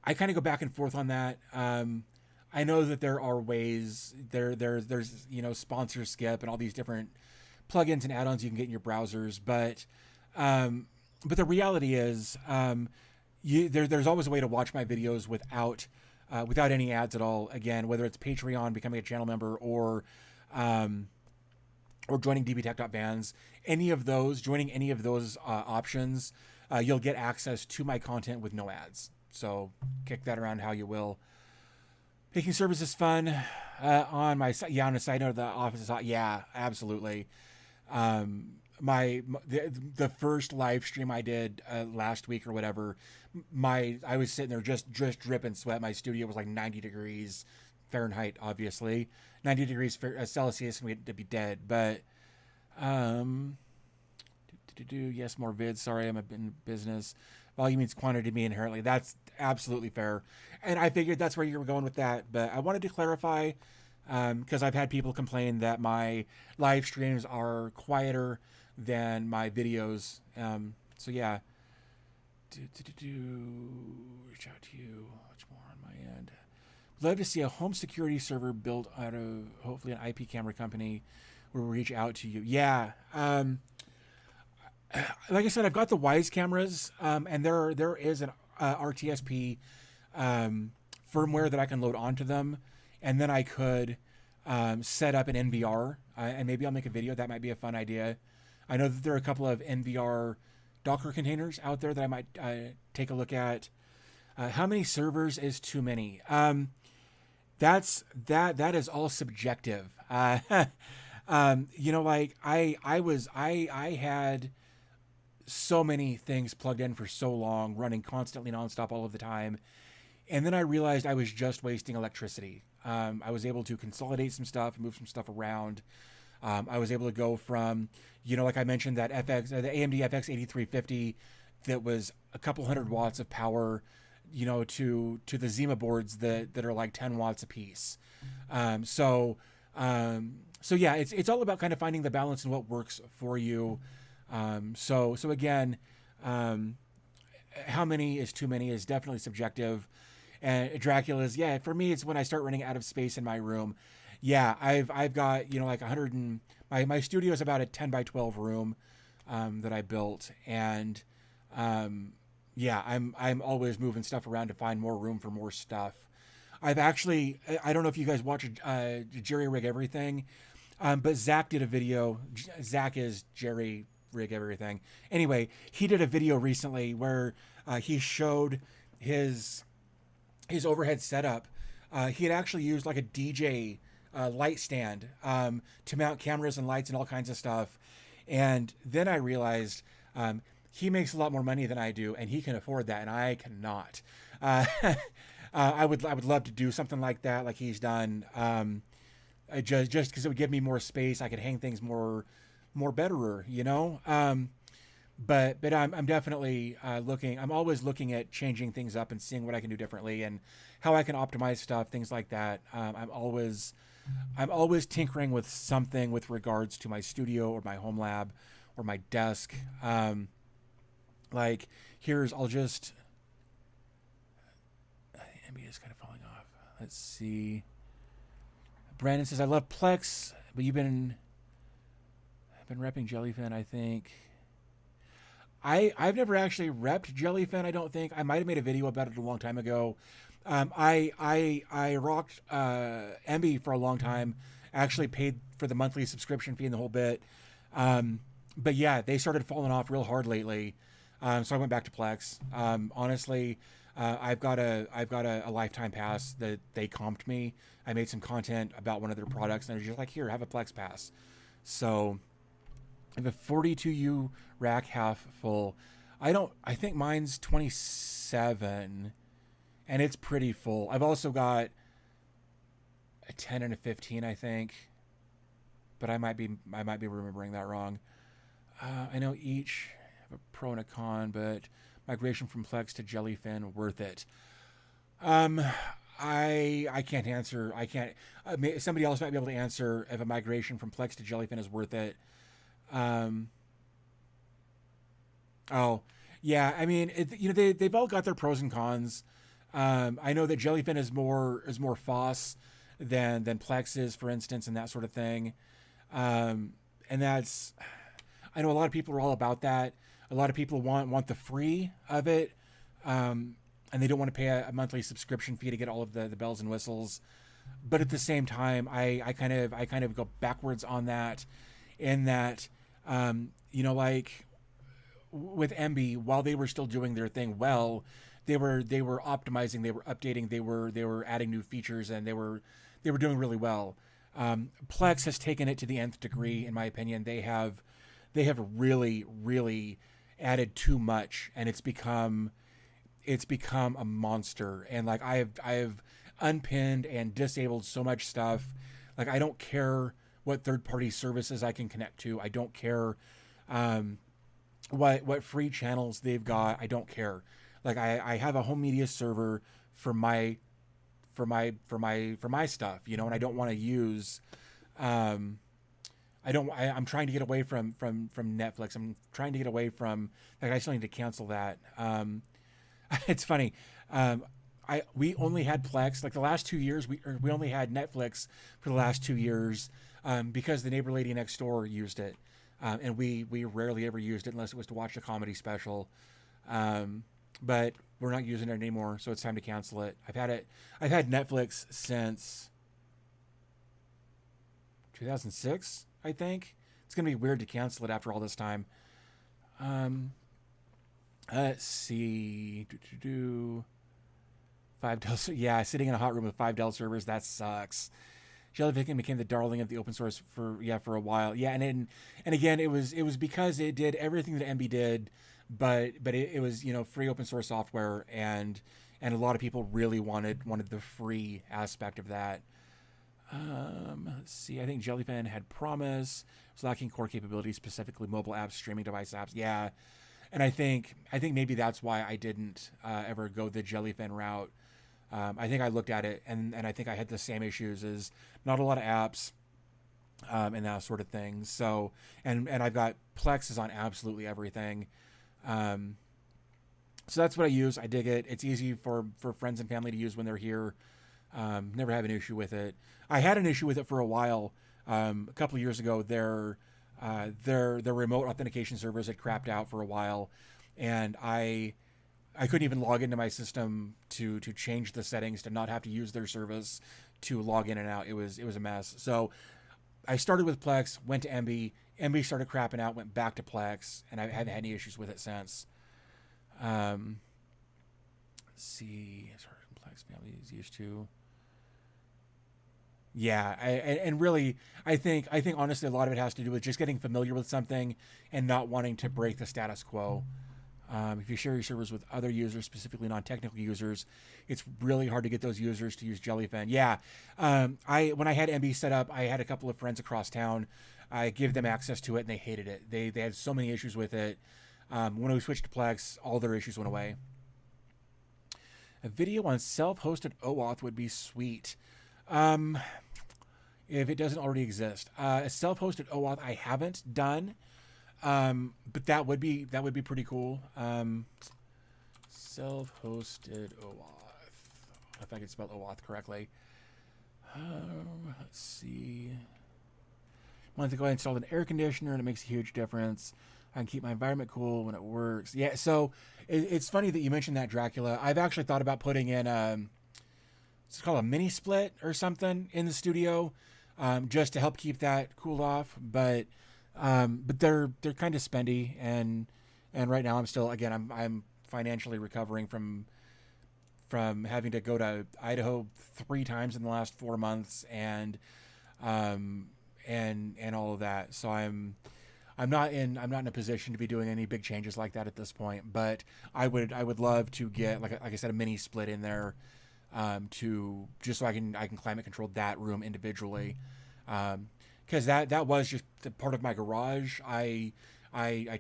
A: kind of go back and forth on that. I know that there are ways, there's, you know, sponsor skip and all these different plugins and add-ons you can get in your browsers, but the reality is, there's always a way to watch my videos without any ads at all. Again, whether it's Patreon, becoming a channel member, or joining DB Tech Bands, joining any of those options, you'll get access to my content with no ads. So kick that around how you will. Making servers is fun. On a side note, the office is hot. Yeah, absolutely. the first live stream I did last week or whatever, I was sitting there just dripping sweat. My studio was like 90 degrees Fahrenheit, obviously 90 degrees Celsius, and we had to be dead. But yes, more vids. Sorry, I'm in business. Volume means quantity to me inherently. That's absolutely fair, and I figured that's where you were going with that. But I wanted to clarify, because I've had people complain that my live streams are quieter than my videos. So yeah, reach out to you. Much more on my end. Love to see a home security server built out of hopefully an IP camera company where we reach out to you. Yeah. Like I said, I've got the Wise cameras, and there is an RTSP firmware that I can load onto them, and then I could set up an NVR, and maybe I'll make a video. That might be a fun idea. I know that there are a couple of NVR Docker containers out there that I might take a look at. How many servers is too many? That is all subjective. Like I had so many things plugged in for so long, running constantly nonstop all of the time. And then I realized I was just wasting electricity. I was able to consolidate some stuff, move some stuff around. I was able to go from, like I mentioned, that the AMD FX 8350 that was a couple hundred watts of power, to the Zima boards that are like 10 watts a piece. So yeah, it's all about kind of finding the balance and what works for you. So again, how many is too many is definitely subjective. And Dracula's, yeah, for me, it's when I start running out of space in my room. Yeah, I've got, like 100 and my studio is about a 10 by 12 room, that I built. And, yeah, I'm always moving stuff around to find more room for more stuff. I've actually, I don't know if you guys watch Jerry Rig Everything, but Zach did a video. Zach is Jerry Rig Everything. Anyway, he did a video recently where he showed his overhead setup. He had actually used like a DJ light stand to mount cameras and lights and all kinds of stuff. And then I realized he makes a lot more money than I do, and he can afford that, and I cannot. I would love to do something like that, like he's done. Just because it would give me more space, I could hang things more betterer, But I'm definitely looking. I'm always looking at changing things up and seeing what I can do differently and how I can optimize stuff, things like that. I'm always tinkering with something with regards to my studio or my home lab or my desk. Like I'll just. NBA is kind of falling off. Let's see. Brandon says, "I love Plex, but I've been repping Jellyfin, I think." I've never actually repped Jellyfin, I don't think. I might have made a video about it a long time ago. I rocked Emby for a long time. I actually paid for the monthly subscription fee and the whole bit. But yeah, they started falling off real hard lately. So I went back to Plex. Honestly, I've got a lifetime pass that they comped me. I made some content about one of their products, and they're just like, "Here, have a Plex pass." So I have a 42U rack half full. I think mine's 27, and it's pretty full. I've also got a 10 and a 15, I think, but I might be remembering that wrong. I know each have a pro and a con, but migration from Plex to Jellyfin, worth it? I can't answer. I can't. Somebody else might be able to answer if a migration from Plex to Jellyfin is worth it. Oh, yeah. I mean, they've all got their pros and cons. I know that Jellyfin is more FOSS than Plex is, for instance, and that sort of thing. And that's, I know a lot of people are all about that. A lot of people want the free of it, and they don't want to pay a monthly subscription fee to get all of the bells and whistles. But at the same time, I kind of go backwards on that, in that, like with Emby, while they were still doing their thing well, they were optimizing, they were updating, they were adding new features, and they were doing really well. Plex has taken it to the nth degree, in my opinion. They have they have really added too much, and it's become a monster. And like I've unpinned and disabled so much stuff. Like I don't care what third-party services I can connect to. I don't care what free channels they've got. I don't care. Like I have a home media server for my stuff, you know, and I don't want to use I'm trying to get away from Netflix. I'm trying to get away from, like, I still need to cancel that. It's funny. We only had Plex like the last 2 years. We only had Netflix for the last 2 years because the neighbor lady next door used it, and we rarely ever used it unless it was to watch a comedy special. But we're not using it anymore, so it's time to cancel it. I've had Netflix since 2006, I think. It's gonna be weird to cancel it after all this time. Let's see. Five Dell. Yeah, sitting in a hot room with 5 Dell servers. That sucks. Jellyfish became the darling of the open source for a while. Yeah, and again, it was because it did everything that MB did, but it was, you know, free open source software, and a lot of people really wanted the free aspect of that. Let's see. I think Jellyfin had promise. It was lacking core capabilities, specifically mobile apps, streaming device apps. Yeah, and I think maybe that's why I didn't ever go the Jellyfin route. I think I looked at it and I think I had the same issues as not a lot of apps and that sort of thing. So and I've got Plex is on absolutely everything. So that's what I use. I dig it. It's easy for friends and family to use when they're here. Never have an issue with it. I had an issue with it for a while. A couple of years ago, their remote authentication servers had crapped out for a while, and I couldn't even log into my system to change the settings to not have to use their service to log in and out. It was a mess. So I started with Plex, went to MB. MB started crapping out, went back to Plex, and I haven't had any issues with it since. Let's see. Plex family is used to. Yeah, and really, I think honestly a lot of it has to do with just getting familiar with something and not wanting to break the status quo. If you share your servers with other users, specifically non-technical users, it's really hard to get those users to use Jellyfin. Yeah, when I had MB set up, I had a couple of friends across town. I gave them access to it, and they hated it. They had so many issues with it. When we switched to Plex, all their issues went away. A video on self-hosted OAuth would be sweet. If it doesn't already exist. A self-hosted OAuth I haven't done, but that would be pretty cool. Self-hosted OAuth, if I could spell OAuth correctly. Let's see. A month ago I installed an air conditioner, and it makes a huge difference. I can keep my environment cool when it works. Yeah, so it's funny that you mentioned that, Dracula. I've actually thought about putting in it's called a mini split or something in the studio, just to help keep that cooled off. But they're kind of spendy, and right now I'm financially recovering from having to go to Idaho 3 times in the last 4 months, and all of that. So I'm not in a position to be doing any big changes like that at this point. But I would love to get, like I said, a mini split in there. To just so I can climate control that room individually, because that was just part of my garage. I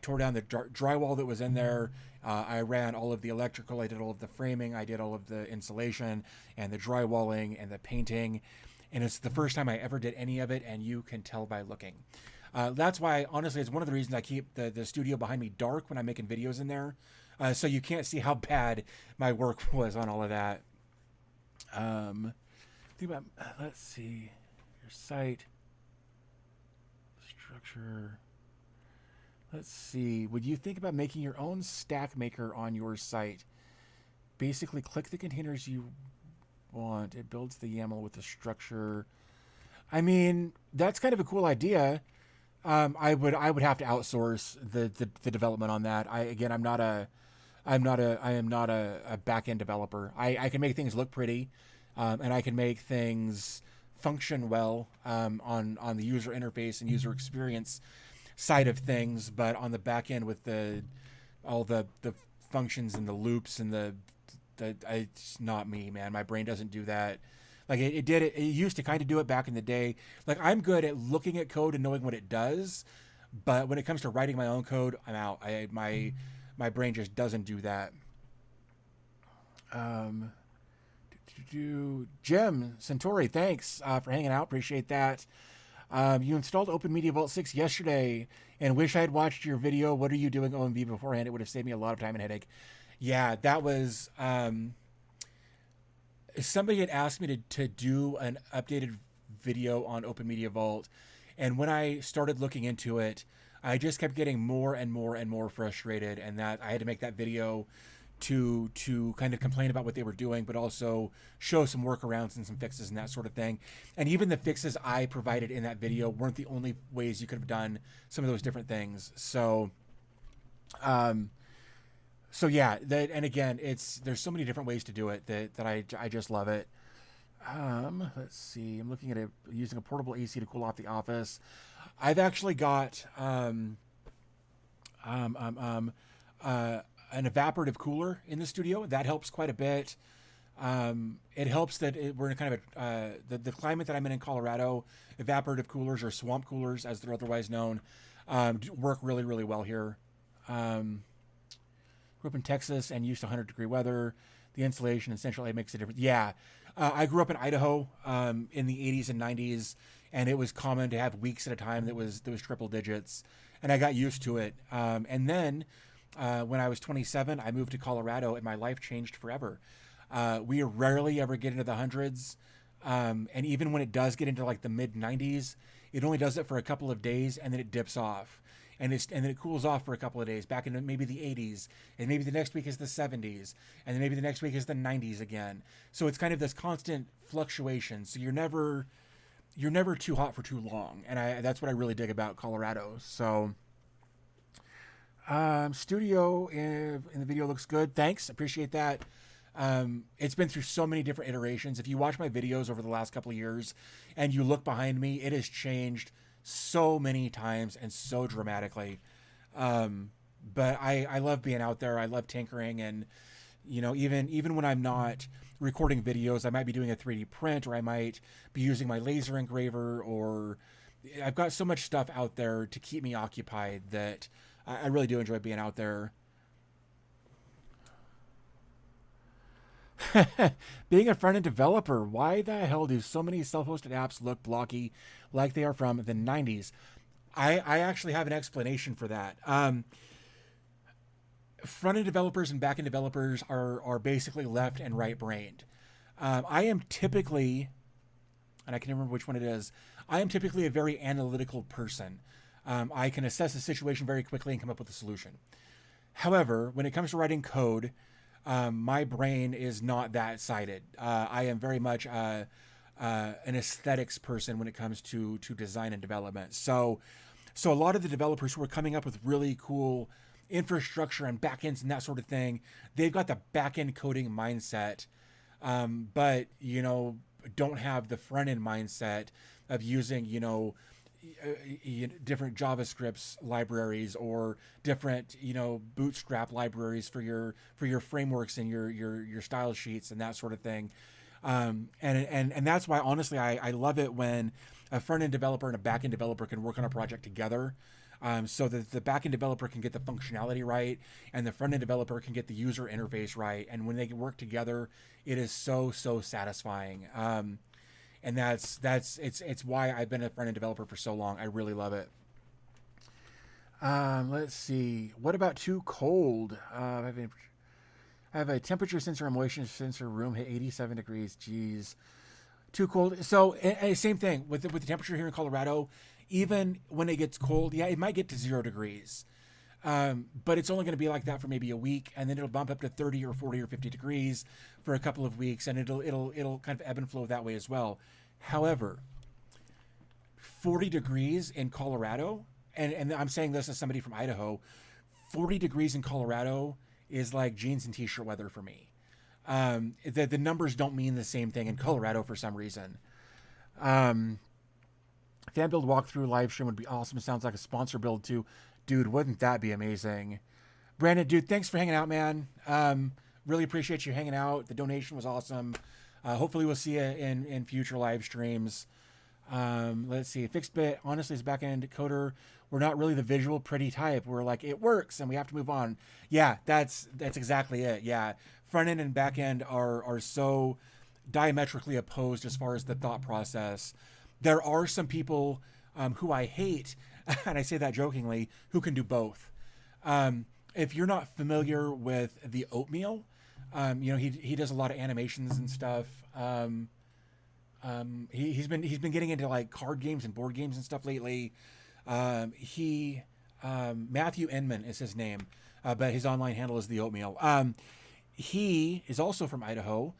A: tore down the drywall that was in there. I ran all of the electrical. I did all of the framing. I did all of the insulation and the drywalling and the painting, and it's the first time I ever did any of it. And you can tell by looking. That's why, honestly, it's one of the reasons I keep the studio behind me dark when I'm making videos in there, so you can't see how bad my work was on all of that. Think about, let's see, your site structure. Let's see. Would you think about making your own stack maker on your site? Basically, click the containers you want. It builds the YAML with the structure. I mean, that's kind of a cool idea. I would have to outsource the development on that. I am not a back-end developer. I can make things look pretty, and I can make things function well on the user interface and user experience. side of things, but on the back end with all the functions and the loops and it's not me, man. My brain doesn't do that. Like it used to kind of do it back in the day. Like I'm good at looking at code and knowing what it does, but when it comes to writing my own code, I'm out. My brain just doesn't do that. Jim Centauri, thanks for hanging out. Appreciate that. You installed Open Media Vault 6 yesterday and wish I had watched your video. What are you doing OMV beforehand? It would have saved me a lot of time and headache. Yeah, that was... somebody had asked me to do an updated video on Open Media Vault. And when I started looking into it, I just kept getting more and more and more frustrated. And that I had to make that video to kind of complain about what they were doing, but also show some workarounds and some fixes and that sort of thing. And even the fixes I provided in that video weren't the only ways you could have done some of those different things. So yeah, and again, there's so many different ways to do it that I just love it. Let's see. I'm looking at using a portable AC to cool off the office. I've actually got an evaporative cooler in the studio. That helps quite a bit. It helps that we're in kind of the climate that I'm in Colorado. Evaporative coolers, or swamp coolers as they're otherwise known, work really, really well here. Grew up in Texas and used to 100-degree weather. The insulation in Central A makes a difference. Yeah. I grew up in Idaho in the 80s and 90s, and it was common to have weeks at a time that was triple digits, and I got used to it. And then when I was 27, I moved to Colorado, and my life changed forever. We rarely ever get into the hundreds, and even when it does get into like the mid 90s, it only does it for a couple of days, and then it dips off. And then it cools off for a couple of days, back into maybe the 80s, and maybe the next week is the 70s, and then maybe the next week is the 90s again. So it's kind of this constant fluctuation. So you're never too hot for too long, and that's what I really dig about Colorado. So studio in the video looks good. Thanks, appreciate that. It's been through so many different iterations. If you watch my videos over the last couple of years, and you look behind me, it has changed so many times and so dramatically. But I love being out there. I love tinkering, and even when I'm not recording videos, I might be doing a 3D print, or I might be using my laser engraver, or I've got so much stuff out there to keep me occupied that I really do enjoy being out there. Being a front-end developer, why the hell do so many self-hosted apps look blocky like they are from the 90s? I actually have an explanation for that. Front-end developers and back-end developers are basically left and right-brained. I am typically, and I can remember which one it is, I am typically a very analytical person. I can assess a situation very quickly and come up with a solution. However, when it comes to writing code, my brain is not that sided. I am very much an aesthetics person when it comes to design and development. So a lot of the developers who are coming up with really cool infrastructure and backends and that sort of thing, they've got the backend coding mindset, but don't have the front end mindset of using different JavaScript libraries, or different Bootstrap libraries for your frameworks and your style sheets and that sort of thing. And that's why, honestly, I love it when a front-end developer and a back-end developer can work on a project together, so that the back-end developer can get the functionality right and the front-end developer can get the user interface right. And when they can work together, it is so satisfying. And it's why I've been a front-end developer for so long. I really love it. Let's see. What about too cold? I have a temperature sensor and moisture sensor room hit 87 degrees. Jeez. Too cold. So same thing with the temperature here in Colorado. Even when it gets cold, yeah, it might get to 0 degrees. But it's only going to be like that for maybe a week, and then it'll bump up to 30 or 40 or 50 degrees for a couple of weeks, and it'll kind of ebb and flow that way as well. However, 40 degrees in Colorado, and I'm saying this as somebody from Idaho, 40 degrees in Colorado is like jeans and t-shirt weather for me. The numbers don't mean the same thing in Colorado for some reason. Fan build walkthrough live stream would be awesome. Sounds like a sponsor build too. Dude, wouldn't that be amazing? Brandon, dude, thanks for hanging out, man. Really appreciate you hanging out. The donation was awesome. Hopefully we'll see you in future live streams. Let's see. Fixbit, honestly, is back-end coder. We're not really the visual pretty type. We're like, it works and we have to move on. Yeah, that's exactly it. Yeah. Front end and back end are so diametrically opposed as far as the thought process. There are some people who I hate, and I say that jokingly, who can do both. If you're not familiar with the Oatmeal, he does a lot of animations and stuff. He's been getting into like card games and board games and stuff lately. Matthew Inman is his name, but his online handle is the Oatmeal. He is also from Idaho,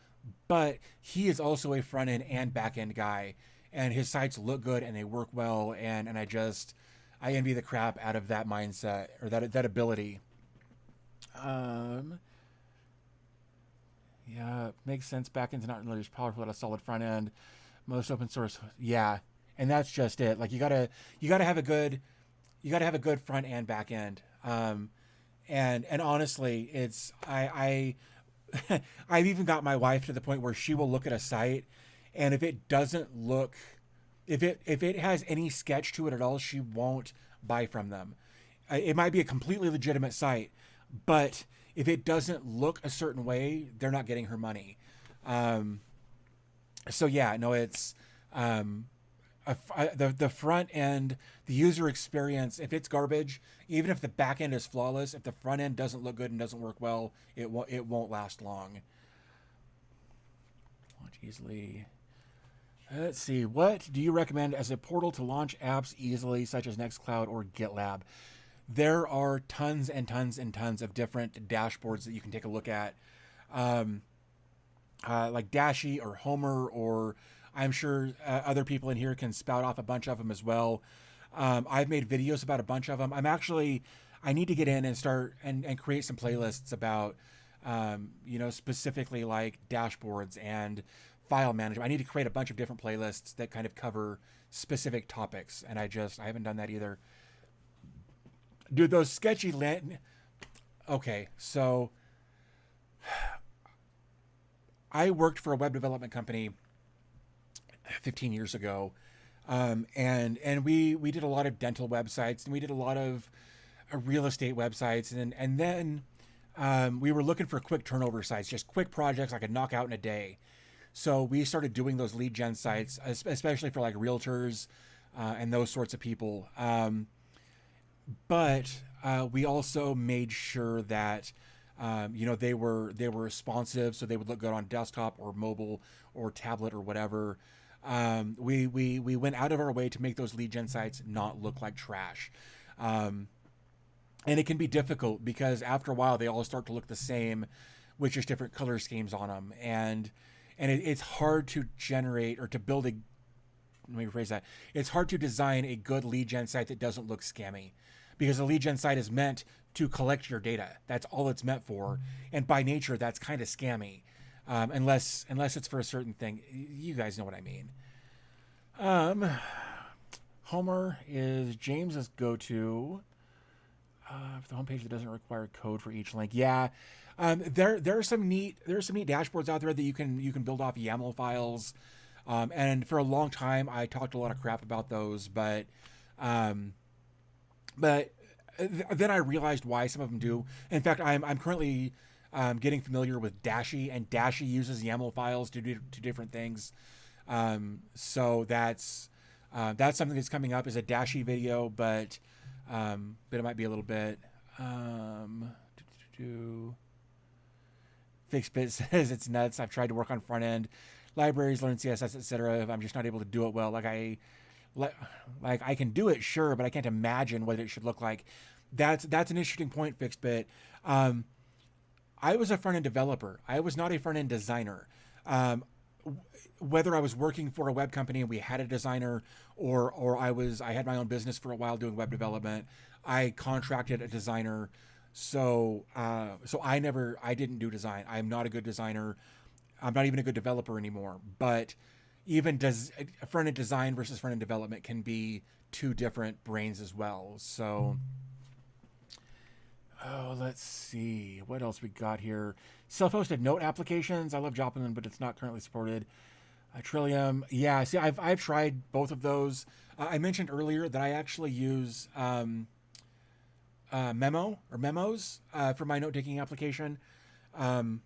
A: but he is also a front end and back end guy, and his sites look good and they work well. And I envy the crap out of that mindset or that ability. Yeah, makes sense. Backend's not nearly as powerful as a solid front end. Most open source, yeah, and that's just it. Like you gotta have a good front and back end. And honestly, it's I've even got my wife to the point where she will look at a site, and if it doesn't look, if it has any sketch to it at all, she won't buy from them. It might be a completely legitimate site, but if it doesn't look a certain way, they're not getting her money. So yeah, no, it's the front end, the user experience. If it's garbage, even if the back end is flawless, if the front end doesn't look good and doesn't work well, it won't last long. Launch easily. Let's see. What do you recommend as a portal to launch apps easily, such as Nextcloud or GitLab? There are tons and tons and tons of different dashboards that you can take a look at. Like Dashy or Homer, or I'm sure other people in here can spout off a bunch of them as well. I've made videos about a bunch of them. I need to get in and start and create some playlists about, specifically like dashboards and file management. I need to create a bunch of different playlists that kind of cover specific topics. And I haven't done that either. Dude, those sketchy okay, so I worked for a web development company 15 years ago, and we did a lot of dental websites, and we did a lot of real estate websites, and then we were looking for quick turnover sites, just quick projects I could knock out in a day. So we started doing those lead gen sites, especially for like realtors and those sorts of people. But we also made sure that they were responsive, so they would look good on desktop or mobile or tablet or whatever. We went out of our way to make those lead gen sites not look like trash. And it can be difficult because after a while they all start to look the same with just different color schemes on them. And it's hard to generate or to build let me rephrase that. It's hard to design a good lead gen site that doesn't look scammy, because a lead gen site is meant to collect your data. That's all it's meant for. And by nature, that's kind of scammy. Unless it's for a certain thing. You guys know what I mean. Homer is James's go-to for the homepage that doesn't require code for each link. Yeah. There are some neat dashboards out there that you can build off YAML files. And for a long time I talked a lot of crap about those, but then I realized why some of them do. In fact, I'm currently getting familiar with Dashy, and Dashy uses YAML files to do different things. So that's something that's coming up, is a Dashy video, but it might be a little bit. Fixbit says it's nuts. I've tried to work on front end libraries, learn CSS, etc. I'm just not able to do it well. Like I can do it, sure, but I can't imagine what it should look like. That's an interesting point, Fixbit. I was a front end developer. I was not a front end designer. Whether I was working for a web company and we had a designer, or I had my own business for a while doing web development, I contracted a designer. So I didn't do design. I'm not a good designer. I'm not even a good developer anymore. But even does front end design versus front end development can be two different brains as well. So, oh, let's see what else we got here. Self-hosted note applications. I love Joplin, but it's not currently supported. Trillium. Yeah, see, I've tried both of those. I mentioned earlier that I actually use memos for my note taking application. And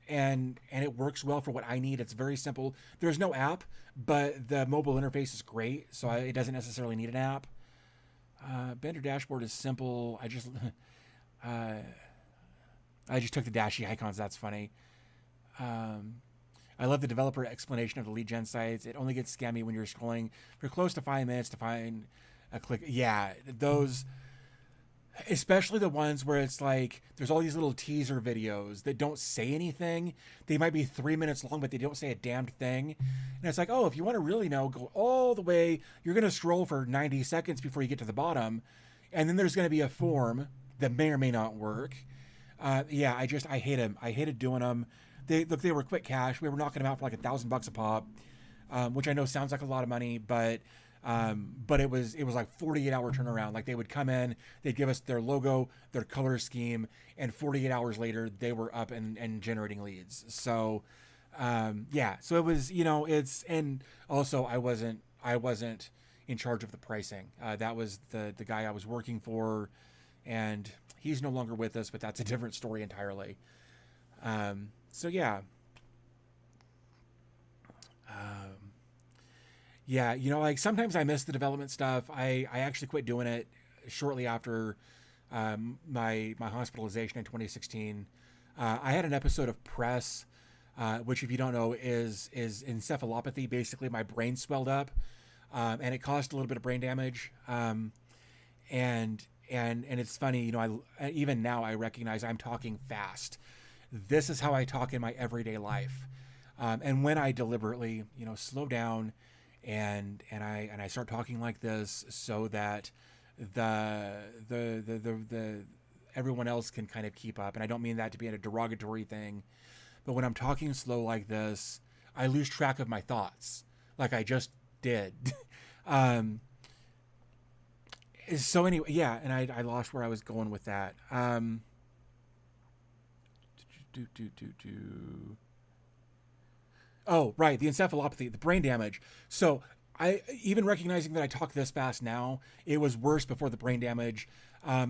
A: it works well for what I need. It's very simple. There's no app, but the mobile interface is great, so it doesn't necessarily need an app. Bender dashboard is simple. I just took the dashy icons. That's funny. I love the developer explanation of the lead gen sites. It only gets scammy when you're scrolling for close to 5 minutes to find a click. Yeah, those, especially the ones where it's like there's all these little teaser videos that don't say anything. They might be 3 minutes long, but they don't say a damned thing. And it's like, oh, if you want to really know, go all the way. You're going to scroll for 90 seconds before you get to the bottom. And then there's going to be a form that may or may not work. Yeah, I hate them. I hated doing them. They were quick cash. We were knocking them out for like $1,000 a pop, which I know sounds like a lot of money, but it was like 48-hour turnaround. Like they would come in, they'd give us their logo, their color scheme, and 48 hours later they were up and generating leads. So yeah, so it was, and also I wasn't in charge of the pricing. That was the guy I was working for, and he's no longer with us, but that's a different story entirely. So yeah. Yeah, like sometimes I miss the development stuff. I actually quit doing it shortly after my hospitalization in 2016. I had an episode of Press, which if you don't know is encephalopathy. Basically, my brain swelled up, and it caused a little bit of brain damage. And it's funny, even now I recognize I'm talking fast. This is how I talk in my everyday life. And when I deliberately, slow down and I start talking like this so that the everyone else can kind of keep up. And I don't mean that to be in a derogatory thing, but when I'm talking slow like this, I lose track of my thoughts like I just did. So anyway, yeah, and I lost where I was going with that. Oh, right, the encephalopathy, the brain damage. So I, even recognizing that I talk this fast now, it was worse before the brain damage.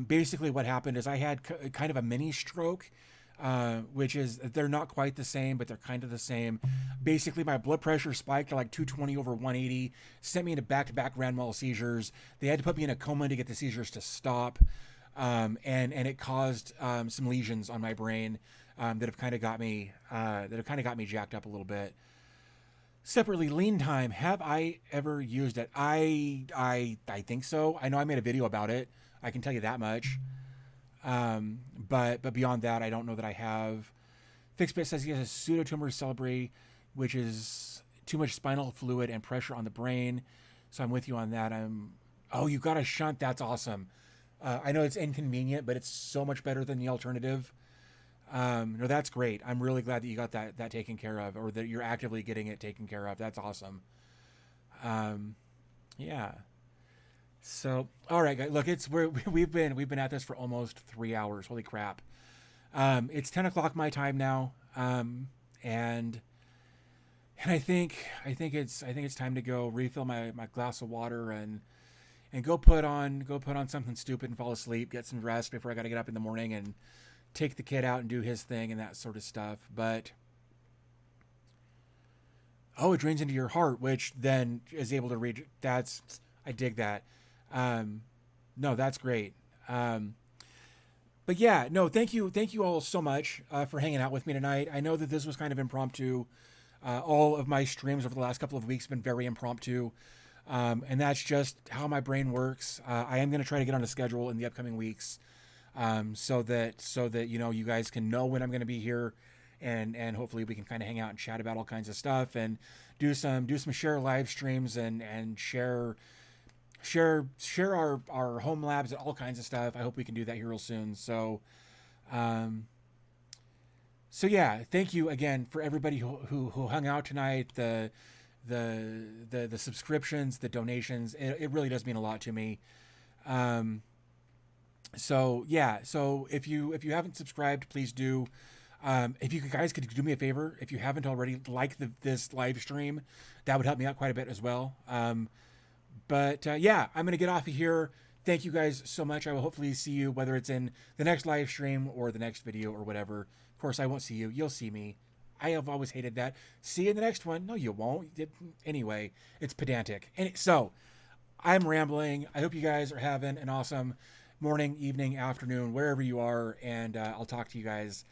A: Basically what happened is I had kind of a mini stroke, which is, they're not quite the same, but they're kind of the same. Basically my blood pressure spiked to like 220 over 180, sent me into back-to-back grand mal seizures. They had to put me in a coma to get the seizures to stop. And it caused some lesions on my brain that have kind of got me jacked up a little bit. Separately, lean time. Have I ever used it? I think so. I know I made a video about it. I can tell you that much. But beyond that, I don't know that I have. Fixbit says he has a pseudotumor cerebri, which is too much spinal fluid and pressure on the brain. So I'm with you on that. Oh, you got a shunt. That's awesome. I know it's inconvenient, but it's so much better than the alternative. No, that's great. I'm really glad that you got that taken care of, or that you're actively getting it taken care of. That's awesome. Yeah. So, all right, guys, look, we've been at this for almost 3 hours. Holy crap. It's 10 o'clock my time now. And I think it's time to go refill my glass of water and go put on something stupid and fall asleep, get some rest before I got to get up in the morning and take the kid out and do his thing and that sort of stuff. But it drains into your heart, which then is able to read. I dig that. No, that's great. But yeah, no, thank you all so much for hanging out with me tonight. I know that this was kind of impromptu. All of my streams over the last couple of weeks have been very impromptu. And that's just how my brain works. I am going to try to get on a schedule in the upcoming weeks, so that you guys can know when I'm going to be here, and hopefully we can kind of hang out and chat about all kinds of stuff and do some share live streams and share our home labs and all kinds of stuff. I hope we can do that here real soon. So yeah, thank you again for everybody who hung out tonight. the subscriptions, the donations. It really does mean a lot to me. So yeah, so if you haven't subscribed, please do. If you guys could do me a favor, if you haven't already, like this live stream, that would help me out quite a bit as well. But yeah, I'm gonna get off of here. Thank you guys so much. I will hopefully see you, whether it's in the next live stream or the next video or whatever. Of course, I won't see you. You'll see me. I have always hated that. See you in the next one. No, you won't. Anyway, it's pedantic. So, I'm rambling. I hope you guys are having an awesome morning, evening, afternoon, wherever you are. And I'll talk to you guys